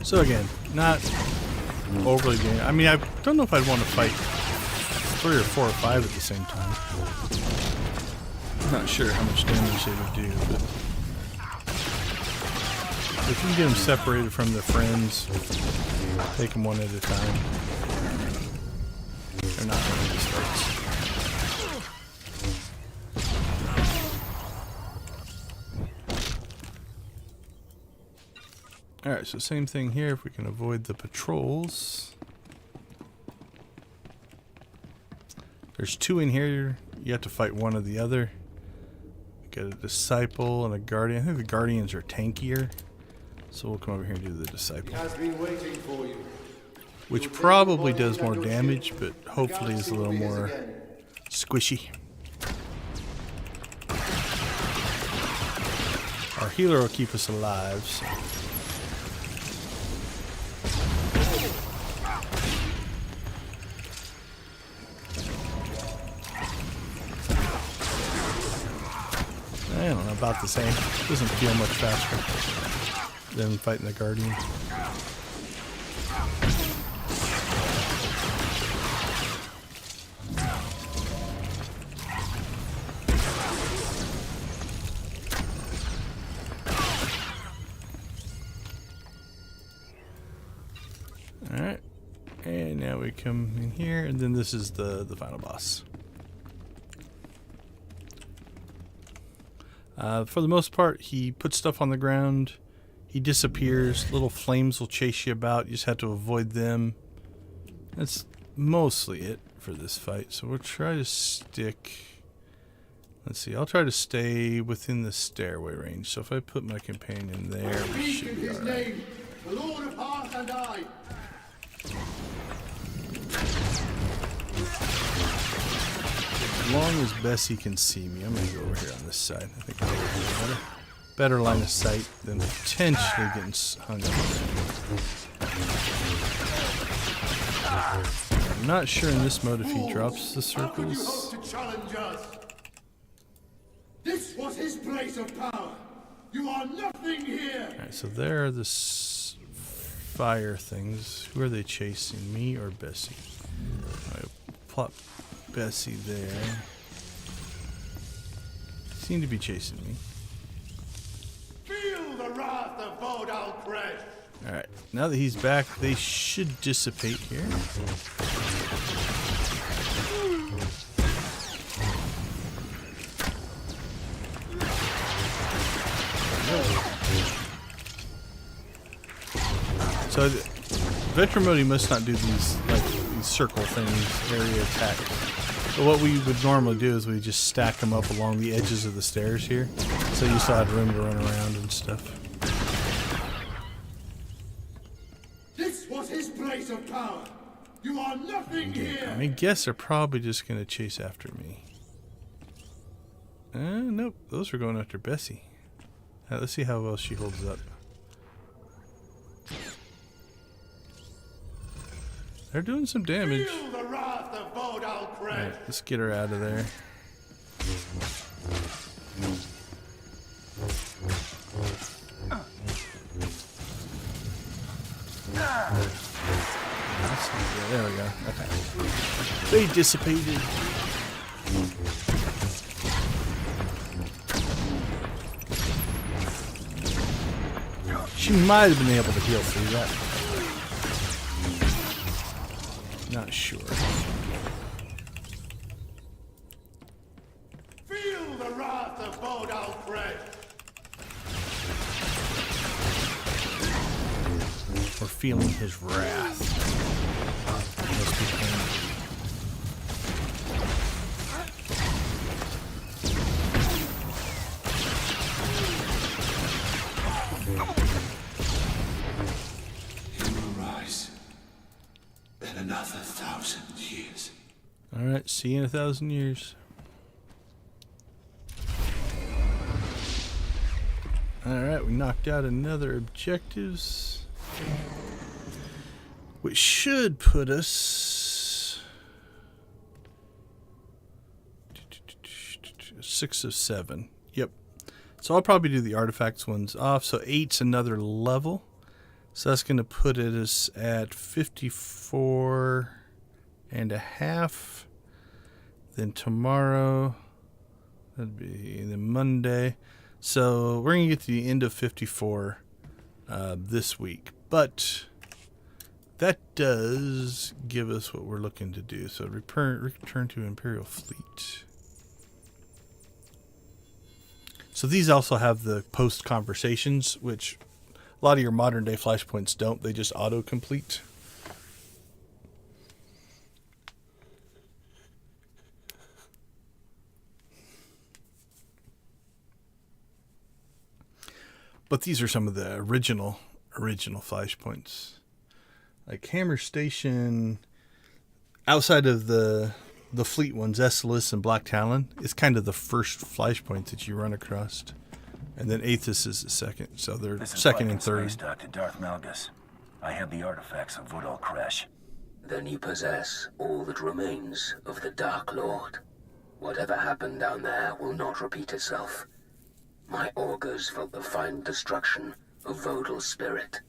So again, not overly game. I mean, I don't know if I'd want to fight 3 or 4 or 5 at the same time. I'm not sure how much damage they would do, but If you can get them separated from their friends, take them one at a time. They're not really just fights. Alright, so same thing here. If we can avoid the patrols. There's 2 in here. You have to fight one or the other. Got a disciple and a guardian. I think the guardians are tankier. So we'll come over here and do the disciple. Has been waiting for you. Which probably does more damage, but hopefully is a little more squishy. Our healer will keep us alive, so. I don't know, about the same. Doesn't feel much faster than fighting the Guardian. Alright, and now we come in here, and then this is the final boss. For the most part, he puts stuff on the ground, he disappears, little flames will chase you about, you just have to avoid them. That's mostly it for this fight, so we'll try to stick... Let's see, I'll try to stay within the stairway range, so if I put my companion there, we should be alright. The Lord of Hearth and I. As long as Bessie can see me, I'm going to go over here on this side. I think that'll be better line of sight than potentially getting hung up. I'm not sure in this mode if he drops the circles. To challenge us? This was his place of power. You are nothing here. Alright, so there are the fire things. Who are they chasing? Me or Bessie? I'll plop Bessie there. Seem to be chasing me. Feel the wrath of Vodal Crash. Alright, now that he's back, they should dissipate here. So, veteran mode, you must not do these circle things, area attacks. But what we would normally do is we just stack them up along the edges of the stairs here, so you still have room to run around and stuff. This was his place of power. You are nothing here. I guess they're probably just going to chase after me. Nope, those are going after Bessie. Let's see how well she holds up. They're doing some damage. Feel the wrath of Vodal Crash. Alright, let's get her out of there. Yeah, there we go. Okay. They dissipated. She might have been able to heal through that. Not sure. Feel the wrath of Vodal Crash. We're feeling his wrath. Must be painful. Another 1,000 years. Alright, see you in 1,000 years. Alright, we knocked out another objectives. Which should put us 6 of 7. Yep. So I'll probably do the artifacts ones off. So 8's another level. So that's going to put us at 54 and a half. Then tomorrow, that'd be the Monday. So we're going to get to the end of 54 this week. But that does give us what we're looking to do. So return to Imperial Fleet. So these also have the post conversations, which a lot of your modern day Flashpoints don't. They just auto-complete. But these are some of the original Flashpoints. Like Hammer Station, outside of the fleet ones, Essalus and Black Talon, is kind of the first Flashpoint that you run across. And then Aethys is the second. So they're second and third. Space Doctor Darth Malgus. I have the artifacts of Vodal Crash. Then you possess all that remains of the Dark Lord. Whatever happened down there will not repeat itself. My augurs felt the final destruction of Vodal's spirit.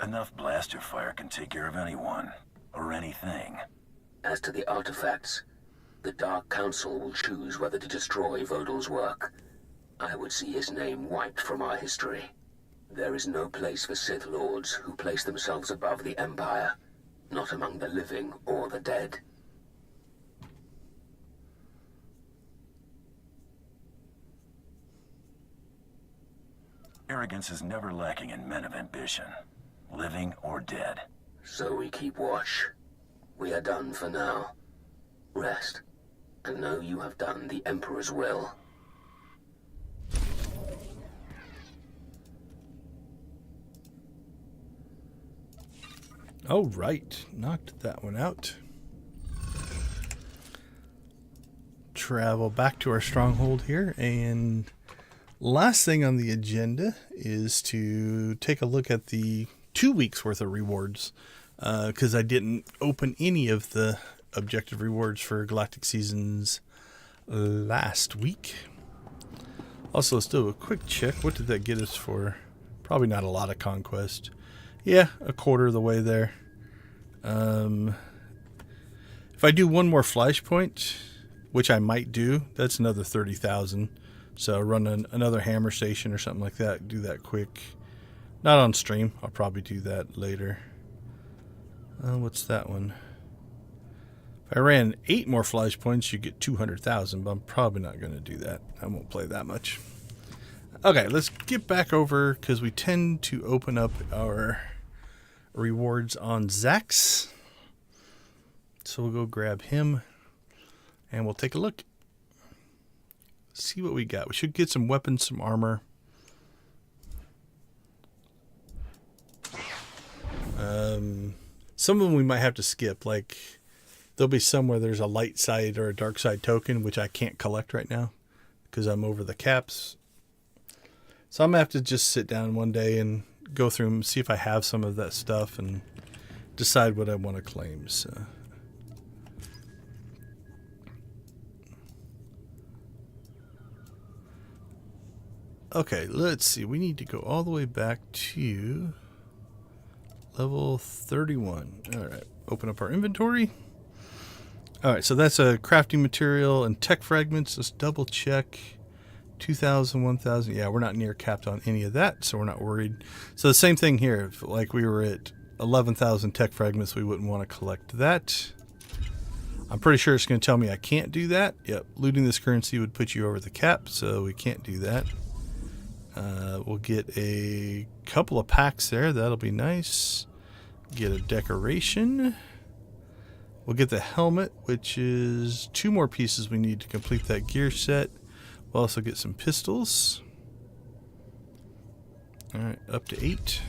Enough blaster fire can take care of anyone, or anything. As to the artifacts, the Dark Council will choose whether to destroy Vodal's work. I would see his name wiped from our history. There is no place for Sith Lords who place themselves above the Empire, not among the living or the dead. Arrogance is never lacking in men of ambition, living or dead. So we keep watch. We are done for now. Rest, and know you have done the Emperor's will. Oh, right. Knocked that one out. Travel back to our stronghold here, and last thing on the agenda is to take a look at the 2 weeks worth of rewards, because I didn't open any of the objective rewards for Galactic Seasons last week. Also, let's do a quick check. What did that get us for? Probably not a lot of conquest. Yeah, a quarter of the way there. If I do one more Flashpoint, which I might do, that's another 30,000. So run another Hammer Station or something like that. Do that quick. Not on stream. I'll probably do that later. What's that one? If I ran 8 more Flashpoints, you get 200,000, but I'm probably not going to do that. I won't play that much. Okay, let's get back over, because we tend to open up our rewards on Zax. So we'll go grab him, and we'll take a look. See what we got. We should get some weapons, some armor. Some of them we might have to skip. Like, there'll be some where there's a light side or a dark side token, which I can't collect right now because I'm over the caps. So I'm going to have to just sit down one day and go through them, see if I have some of that stuff, and decide what I want to claim. So. Okay, let's see. We need to go all the way back to level 31. All right, open up our inventory. All right, so that's a crafting material and tech fragments. Let's double check. 2,000, 1,000. Yeah, we're not near capped on any of that, so we're not worried. So the same thing here. If, like, we were at 11,000 tech fragments, we wouldn't want to collect that. I'm pretty sure it's going to tell me I can't do that. Yep, looting this currency would put you over the cap, so we can't do that. We'll get a couple of packs there. That'll be nice. Get a decoration. We'll get the helmet, which is 2 more pieces we need to complete that gear set. We'll also get some pistols. Alright, up to 8.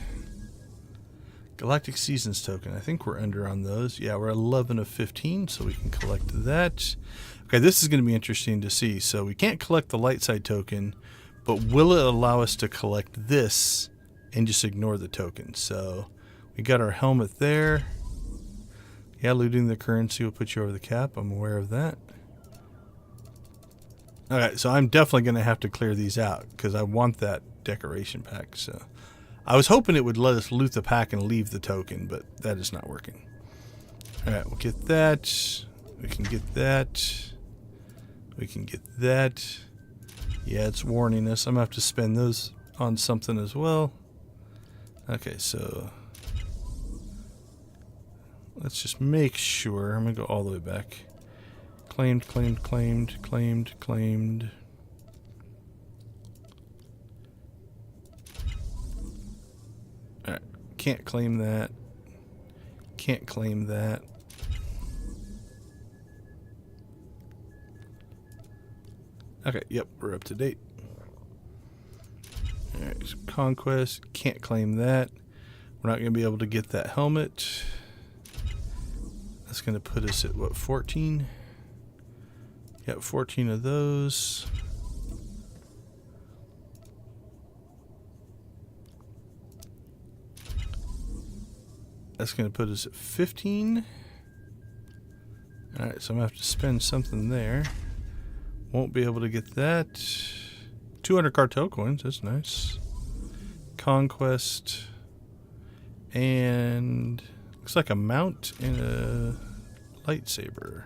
Galactic Seasons token. I think we're under on those. Yeah, we're 11 of 15, so we can collect that. Okay, this is going to be interesting to see. So we can't collect the light side token, but will it allow us to collect this and just ignore the token? So we got our helmet there. Yeah, looting the currency will put you over the cap. I'm aware of that. Alright, so I'm definitely going to have to clear these out because I want that decoration pack. So I was hoping it would let us loot the pack and leave the token, but that is not working. Alright, we'll get that. We can get that. We can get that. Yeah, it's warning us. I'm going to have to spend those on something as well. Okay, so let's just make sure. I'm going to go all the way back. Claimed, claimed, claimed, claimed, claimed. Alright, can't claim that. Can't claim that. Okay, yep, we're up to date. Alright, so Conquest, can't claim that. We're not going to be able to get that helmet. That's going to put us at, what, 14? Got 14 of those. That's going to put us at 15. Alright, so I'm going to have to spend something there. Won't be able to get that. 200 cartel coins, that's nice. Conquest. And looks like a mount and a lightsaber.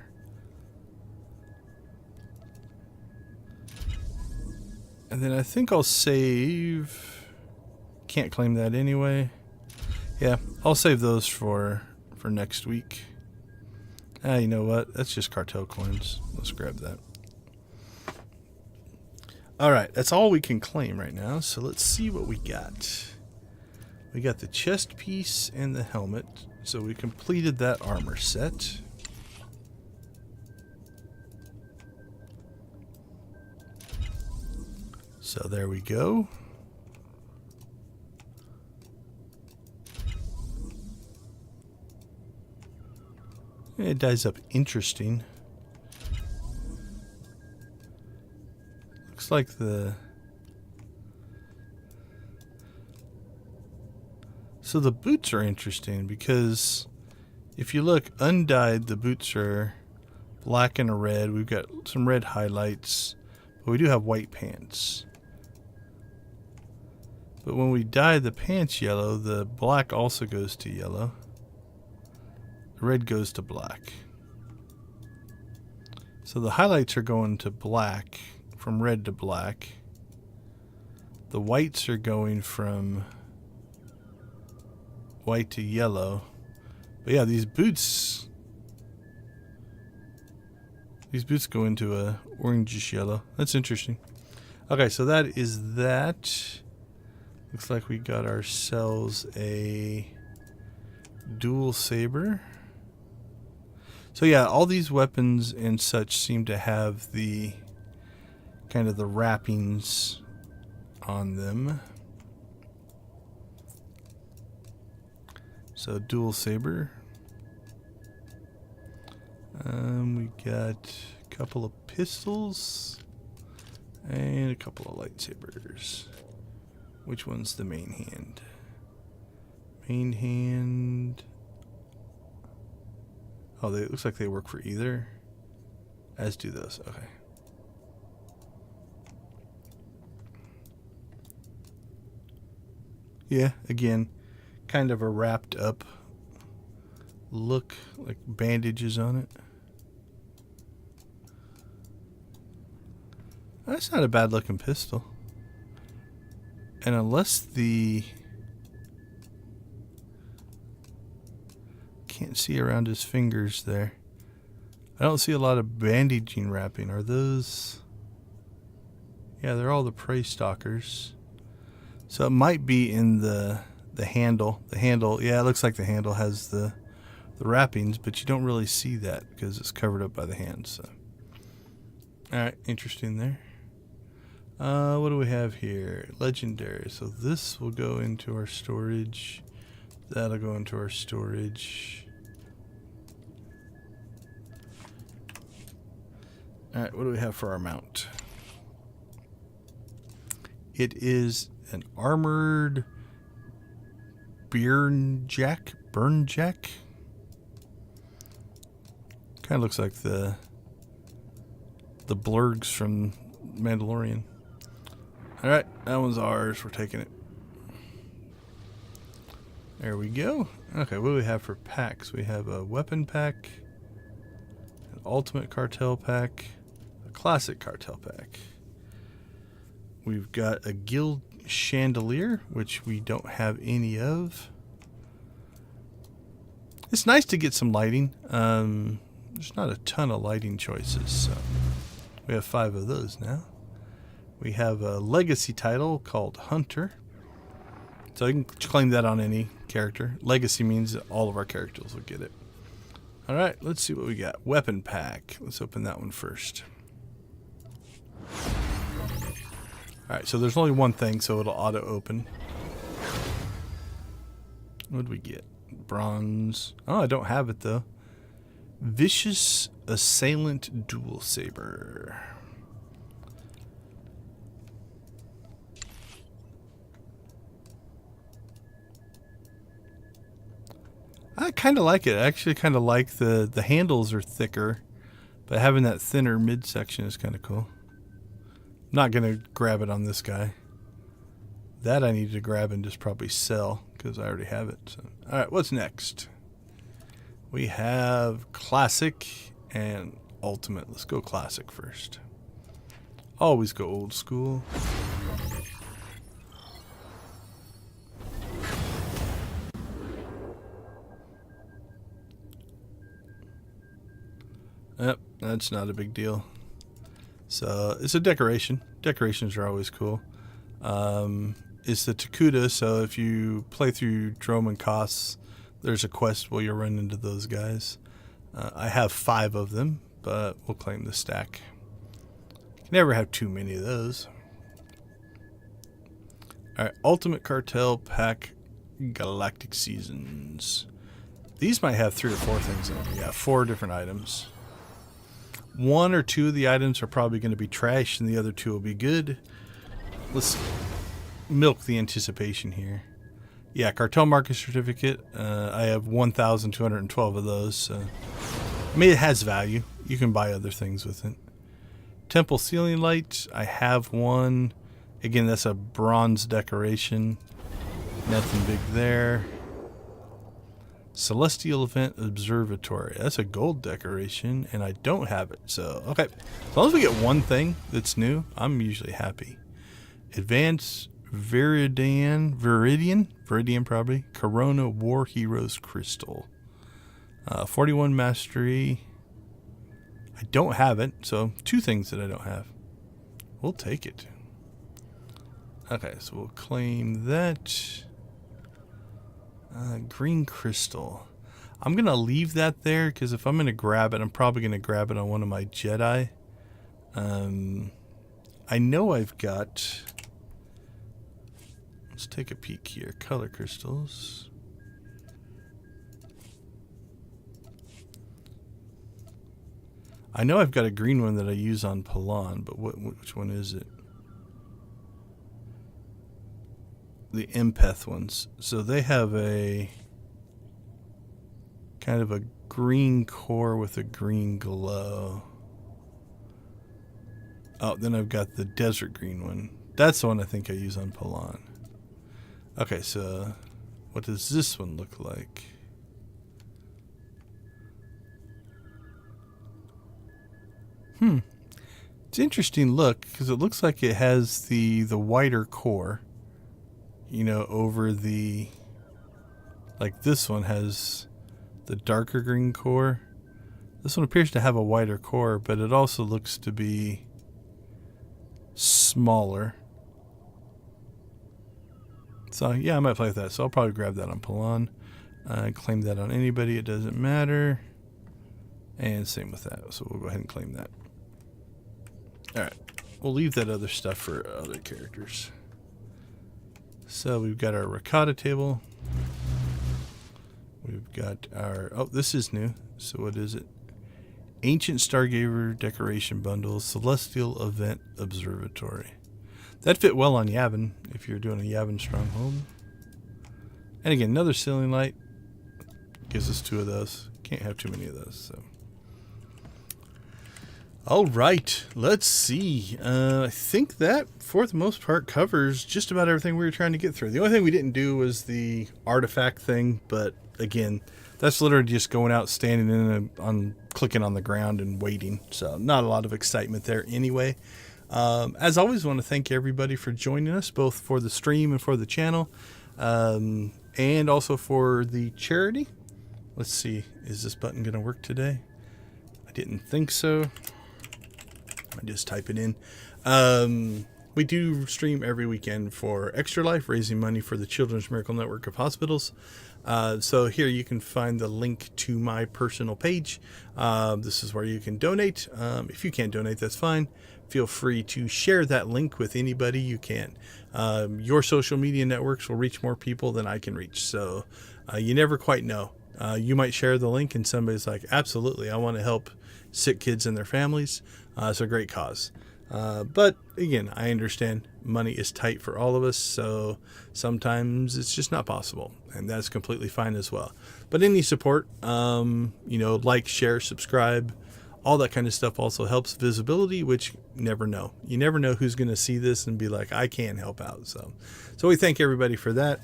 And then I think I'll save. Can't claim that anyway. Yeah, I'll save those for next week. Ah, you know what? That's just cartel coins. Let's grab that. Alright, that's all we can claim right now. So let's see what we got. We got the chest piece and the helmet. So we completed that armor set. So there we go. It dies up interesting. Looks like the... So the boots are interesting because if you look undyed, the boots are black and a red. We've got some red highlights, but we do have white pants. But when we dye the pants yellow, the black also goes to yellow. The red goes to black. So the highlights are going to black, from red to black. The whites are going from white to yellow. But yeah, these boots go into a orangish yellow. That's interesting. Okay, so that is that. Looks like we got ourselves a dual saber. So yeah, all these weapons and such seem to have the kind of the wrappings on them. So dual saber. We got a couple of pistols and a couple of lightsabers. Which one's the main hand? Main hand. Oh, it looks like they work for either. As do those. Okay. Yeah, again, kind of a wrapped up look, like bandages on it. That's not a bad looking pistol. And unless the... Can't see around his fingers there. I don't see a lot of bandaging wrapping. Are those... Yeah, they're all the prey stalkers. So it might be in the handle. The handle, yeah, it looks like the handle has the wrappings, but you don't really see that because it's covered up by the hand. So, alright, interesting there. What do we have here? Legendary. So this will go into our storage. That'll go into our storage. Alright, what do we have for our mount? It is an armored burn jack. Kind of looks like the blurgs from Mandalorian. Alright, that one's ours. We're taking it. There we go. Okay, what do we have for packs? We have a weapon pack, an ultimate cartel pack, a classic cartel pack. We've got a guild chandelier, which we don't have any of. It's nice to get some lighting. There's not a ton of lighting choices, so we have 5 of those now. We have a legacy title called Hunter. So you can claim that on any character. Legacy means that all of our characters will get it. Alright, let's see what we got. Weapon pack. Let's open that one first. Alright, so there's only one thing, so it'll auto-open. What do we get? Bronze. Oh, I don't have it, though. Vicious Assailant Dual Saber. I kind of like it. I actually kind of like the handles are thicker, but having that thinner midsection is kind of cool. I'm not going to grab it on this guy. That I need to grab and just probably sell because I already have it. So. All right, what's next? We have Classic and Ultimate. Let's go Classic first. Always go old school. Yep, that's not a big deal. So it's a decoration. Decorations are always cool. It's the Takuda, so if you play through Drome and Koss, there's a quest where you'll run into those guys. I have 5 of them, but we'll claim the stack. You can never have too many of those. Alright, Ultimate Cartel Pack Galactic Seasons. These might have 3 or 4 things in them. Yeah, 4 different items. 1 or 2 of the items are probably going to be trash, and the other 2 will be good. Let's milk the anticipation here. Yeah, Cartel Market Certificate. I have 1,212 of those. So. I mean, it has value. You can buy other things with it. Temple Ceiling Light. I have one. Again, that's a bronze decoration. Nothing big there. Celestial Event Observatory. That's a gold decoration, and I don't have it. So, okay. As long as we get one thing that's new, I'm usually happy. Advanced Viridian probably. Corona War Heroes Crystal. 41 Mastery. I don't have it, so 2 things that I don't have. We'll take it. Okay, so we'll claim that. Green Crystal. I'm going to leave that there because if I'm going to grab it, I'm probably going to grab it on one of my Jedi. I know I've got... Let's take a peek here. Color crystals. I know I've got a green one that I use on Palan, but which one is it? The Empath ones. So they have a kind of a green core with a green glow. Oh, then I've got the desert green one. That's the one I think I use on Palan. Okay, so what does this one look like? It's an interesting look because it looks like it has the whiter core. You know, over the, like this one has the darker green core. This one appears to have a whiter core, but it also looks to be smaller. So yeah, I might play with that. So I'll probably grab that on Palan. Claim that on anybody, it doesn't matter. And same with that. So we'll go ahead and claim that. Alright, we'll leave that other stuff for other characters. So we've got our ricotta table. We've got our... Oh, this is new. So what is it? Ancient Stargazer Decoration Bundle. Celestial Event Observatory. That fit well on Yavin if you're doing a Yavin Stronghold. And again, another ceiling light. Gives us 2 of those. Can't have too many of those. So. All right, let's see. I think that, for the most part, covers just about everything we were trying to get through. The only thing we didn't do was the artifact thing, but again, that's literally just going out, standing clicking on the ground and waiting. So not a lot of excitement there anyway. As always, I want to thank everybody for joining us, both for the stream and for the channel, and also for the charity. Let's see, is this button going to work today? I didn't think so. I just type it in. We do stream every weekend for Extra Life, raising money for the Children's Miracle Network of Hospitals. So here you can find the link to my personal page. This is where you can donate. If you can't donate, that's fine. Feel free to share that link with anybody you can. Your social media networks will reach more people than I can reach. So you never quite know. You might share the link and somebody's like, absolutely, I want to help sick kids and their families. It's a great cause. But again, I understand money is tight for all of us, so sometimes it's just not possible, and that's completely fine as well. But any support, like, share, subscribe, all that kind of stuff also helps visibility, which you never know. You never know who's going to see this and be like, I can help out. So we thank everybody for that.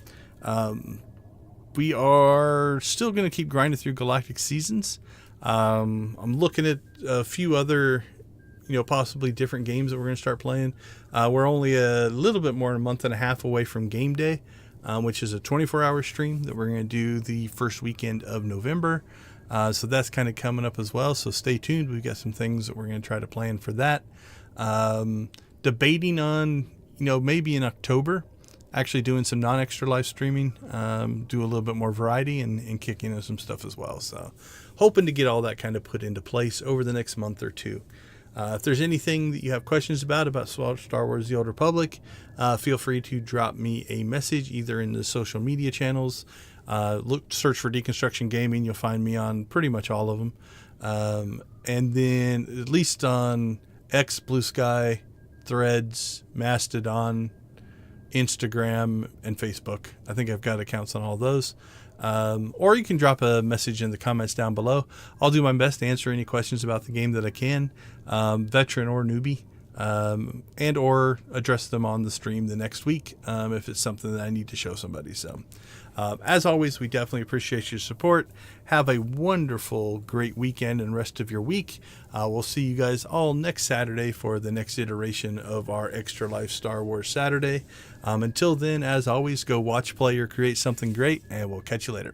We are still going to keep grinding through Galactic Seasons. I'm looking at a few other possibly different games that we're going to start playing. We're only a little bit more than a month and a half away from Game Day, which is a 24-hour stream that we're going to do the first weekend of November. So that's kind of coming up as well. So stay tuned. We've got some things that we're going to try to plan for that. Debating on, maybe in October, actually doing some non-Extra Life streaming, do a little bit more variety and kick into some stuff as well. So hoping to get all that kind of put into place over the next month or two. If there's anything that you have questions about Star Wars The Old Republic, feel free to drop me a message either in the social media channels. Search for Deconstruction Gaming. You'll find me on pretty much all of them. And then at least on X, Blue Sky, Threads, Mastodon, Instagram, and Facebook. I think I've got accounts on all those. Or you can drop a message in the comments down below. I'll do my best to answer any questions about the game that I can, veteran or newbie, and or address them on the stream the next week if it's something that I need to show somebody. So as always, we definitely appreciate your support. Have a wonderful, great weekend and rest of your week. We'll see you guys all next Saturday for the next iteration of our Extra Life Star Wars Saturday. Until then, as always, go watch, play, or create something great, and we'll catch you later.